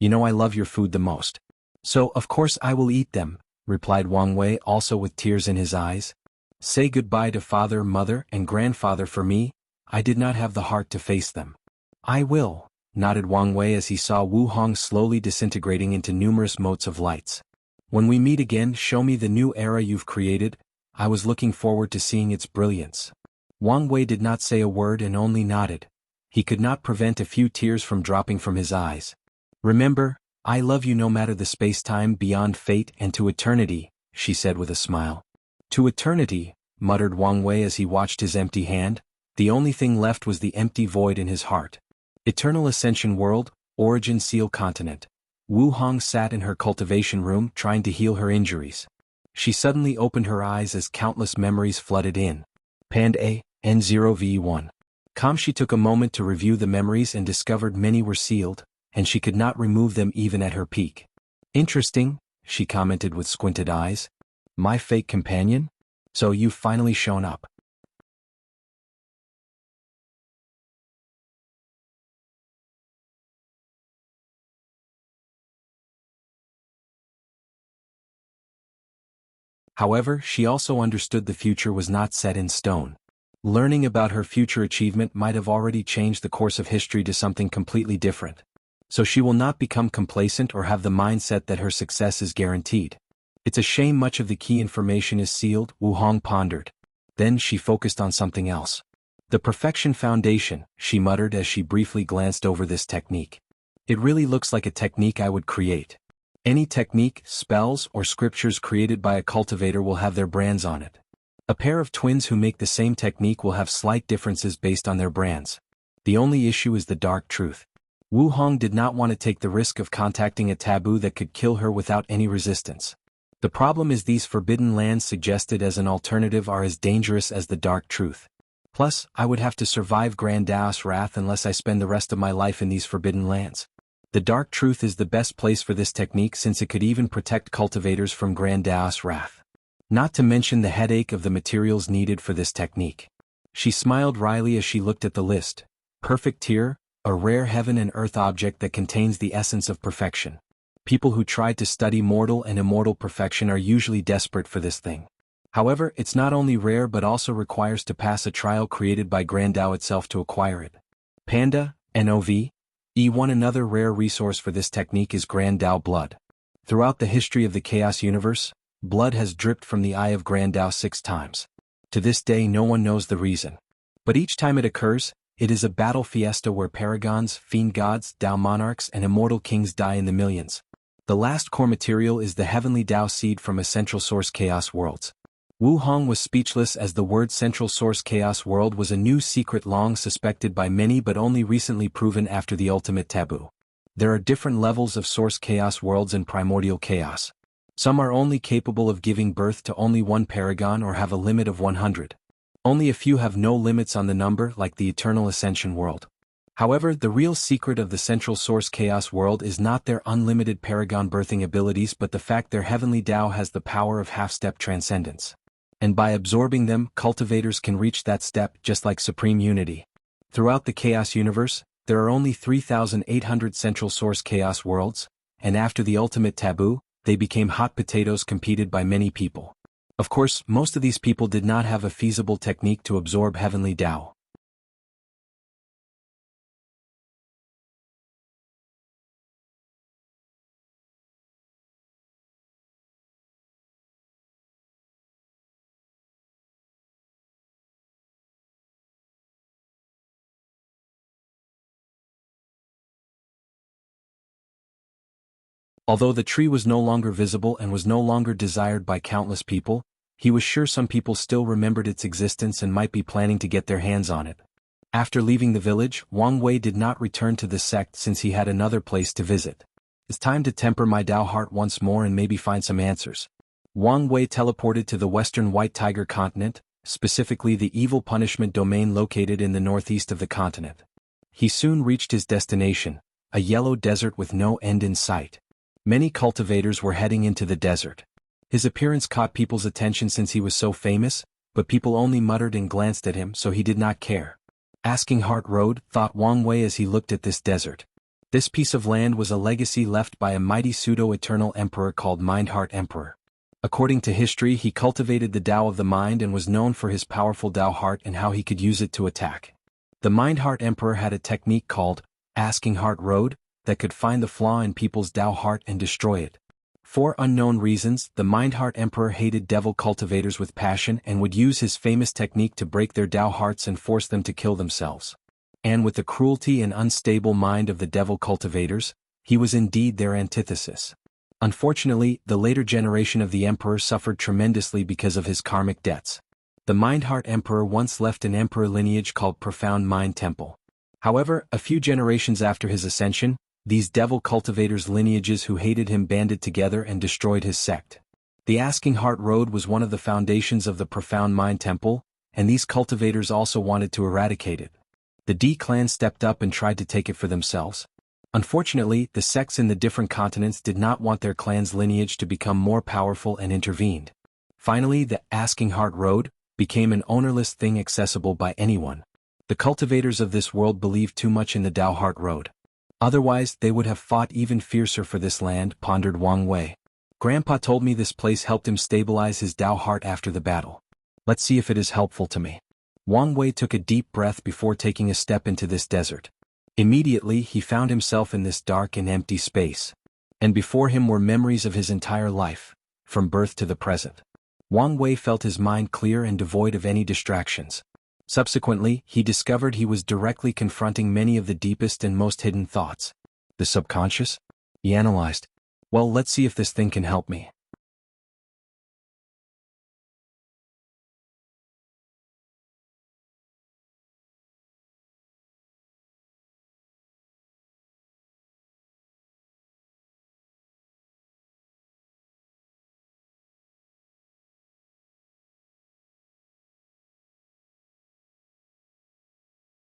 Speaker 1: You know I love your food the most. So, of course I will eat them, replied Wang Wei, also with tears in his eyes. Say goodbye to father, mother, and grandfather for me. I did not have the heart to face them. I will, nodded Wang Wei as he saw Wu Hong slowly disintegrating into numerous motes of lights. When we meet again, show me the new era you've created. I was looking forward to seeing its brilliance. Wang Wei did not say a word and only nodded. He could not prevent a few tears from dropping from his eyes. Remember, I love you no matter the space-time, beyond fate and to eternity, she said with a smile. To eternity, muttered Wang Wei as he watched his empty hand. The only thing left was the empty void in his heart. Eternal Ascension World, Origin Seal Continent. Wu Hong sat in her cultivation room trying to heal her injuries. She suddenly opened her eyes as countless memories flooded in. Pand A, N0V1. She took a moment to review the memories and discovered many were sealed, and she could not remove them even at her peak. Interesting, she commented with squinted eyes. My fake companion? So you've finally shown up. However, she also understood the future was not set in stone. Learning about her future achievement might have already changed the course of history to something completely different. So she will not become complacent or have the mindset that her success is guaranteed. It's a shame much of the key information is sealed, Wu Hong pondered. Then she focused on something else. The Perfection Foundation, she muttered as she briefly glanced over this technique. It really looks like a technique I would create. Any technique, spells, or scriptures created by a cultivator will have their brands on it. A pair of twins who make the same technique will have slight differences based on their brands. The only issue is the dark truth. Wu Hong did not want to take the risk of contacting a taboo that could kill her without any resistance. The problem is these forbidden lands suggested as an alternative are as dangerous as the dark truth. Plus, I would have to survive Grand Dao's wrath unless I spend the rest of my life in these forbidden lands. The dark truth is the best place for this technique since it could even protect cultivators from Grand Dao's wrath. Not to mention the headache of the materials needed for this technique. She smiled wryly as she looked at the list. Perfect Tear, a rare heaven and earth object that contains the essence of perfection. People who tried to study mortal and immortal perfection are usually desperate for this thing. However, it's not only rare but also requires to pass a trial created by Grand Dao itself to acquire it. Panda, NOV. E1 Another rare resource for this technique is Grand Dao blood. Throughout the history of the Chaos Universe, blood has dripped from the eye of Grand Dao 6 times. To this day no one knows the reason. But each time it occurs, it is a battle fiesta where paragons, fiend gods, Dao monarchs and immortal kings die in the millions. The last core material is the heavenly Dao seed from Essential Source Chaos Worlds. Wu Hong was speechless as the word Central Source Chaos World was a new secret long suspected by many but only recently proven after the ultimate taboo. There are different levels of Source Chaos Worlds in Primordial Chaos. Some are only capable of giving birth to only one paragon or have a limit of 100. Only a few have no limits on the number, like the Eternal Ascension World. However, the real secret of the Central Source Chaos World is not their unlimited paragon birthing abilities but the fact their heavenly Tao has the power of half-step transcendence. And by absorbing them, cultivators can reach that step just like Supreme Unity. Throughout the Chaos Universe, there are only 3,800 Central Source Chaos Worlds, and after the ultimate taboo, they became hot potatoes competed by many people. Of course, most of these people did not have a feasible technique to absorb heavenly Tao. Although the tree was no longer visible and was no longer desired by countless people, he was sure some people still remembered its existence and might be planning to get their hands on it. After leaving the village, Wang Wei did not return to the sect since he had another place to visit. It's time to temper my Tao heart once more and maybe find some answers. Wang Wei teleported to the western White Tiger continent, specifically the evil punishment domain located in the northeast of the continent. He soon reached his destination, a yellow desert with no end in sight. Many cultivators were heading into the desert. His appearance caught people's attention since he was so famous, but people only muttered and glanced at him so he did not care. Asking Heart Road, thought Wang Wei as he looked at this desert. This piece of land was a legacy left by a mighty pseudo-eternal emperor called Mindheart Emperor. According to history, he cultivated the Tao of the mind and was known for his powerful Tao heart and how he could use it to attack. The Mindheart Emperor had a technique called Asking Heart Road that could find the flaw in people's Tao heart and destroy it. For unknown reasons, the Mindheart Emperor hated devil cultivators with passion and would use his famous technique to break their Tao hearts and force them to kill themselves. And with the cruelty and unstable mind of the devil cultivators, he was indeed their antithesis. Unfortunately, the later generation of the Emperor suffered tremendously because of his karmic debts. The Mindheart Emperor once left an emperor lineage called Profound Mind Temple. However, a few generations after his ascension, these devil cultivators' lineages who hated him banded together and destroyed his sect. The Asking Heart Road was one of the foundations of the Profound Mind Temple, and these cultivators also wanted to eradicate it. The D clan stepped up and tried to take it for themselves. Unfortunately, the sects in the different continents did not want their clan's lineage to become more powerful and intervened. Finally, the Asking Heart Road became an ownerless thing accessible by anyone. The cultivators of this world believed too much in the Tao Heart Road. Otherwise, they would have fought even fiercer for this land, pondered Wang Wei. Grandpa told me this place helped him stabilize his Tao heart after the battle. Let's see if it is helpful to me. Wang Wei took a deep breath before taking a step into this desert. Immediately, he found himself in this dark and empty space. And before him were memories of his entire life, from birth to the present. Wang Wei felt his mind clear and devoid of any distractions. Subsequently, he discovered he was directly confronting many of the deepest and most hidden thoughts. The subconscious? He analyzed. Well, let's see if this thing can help me.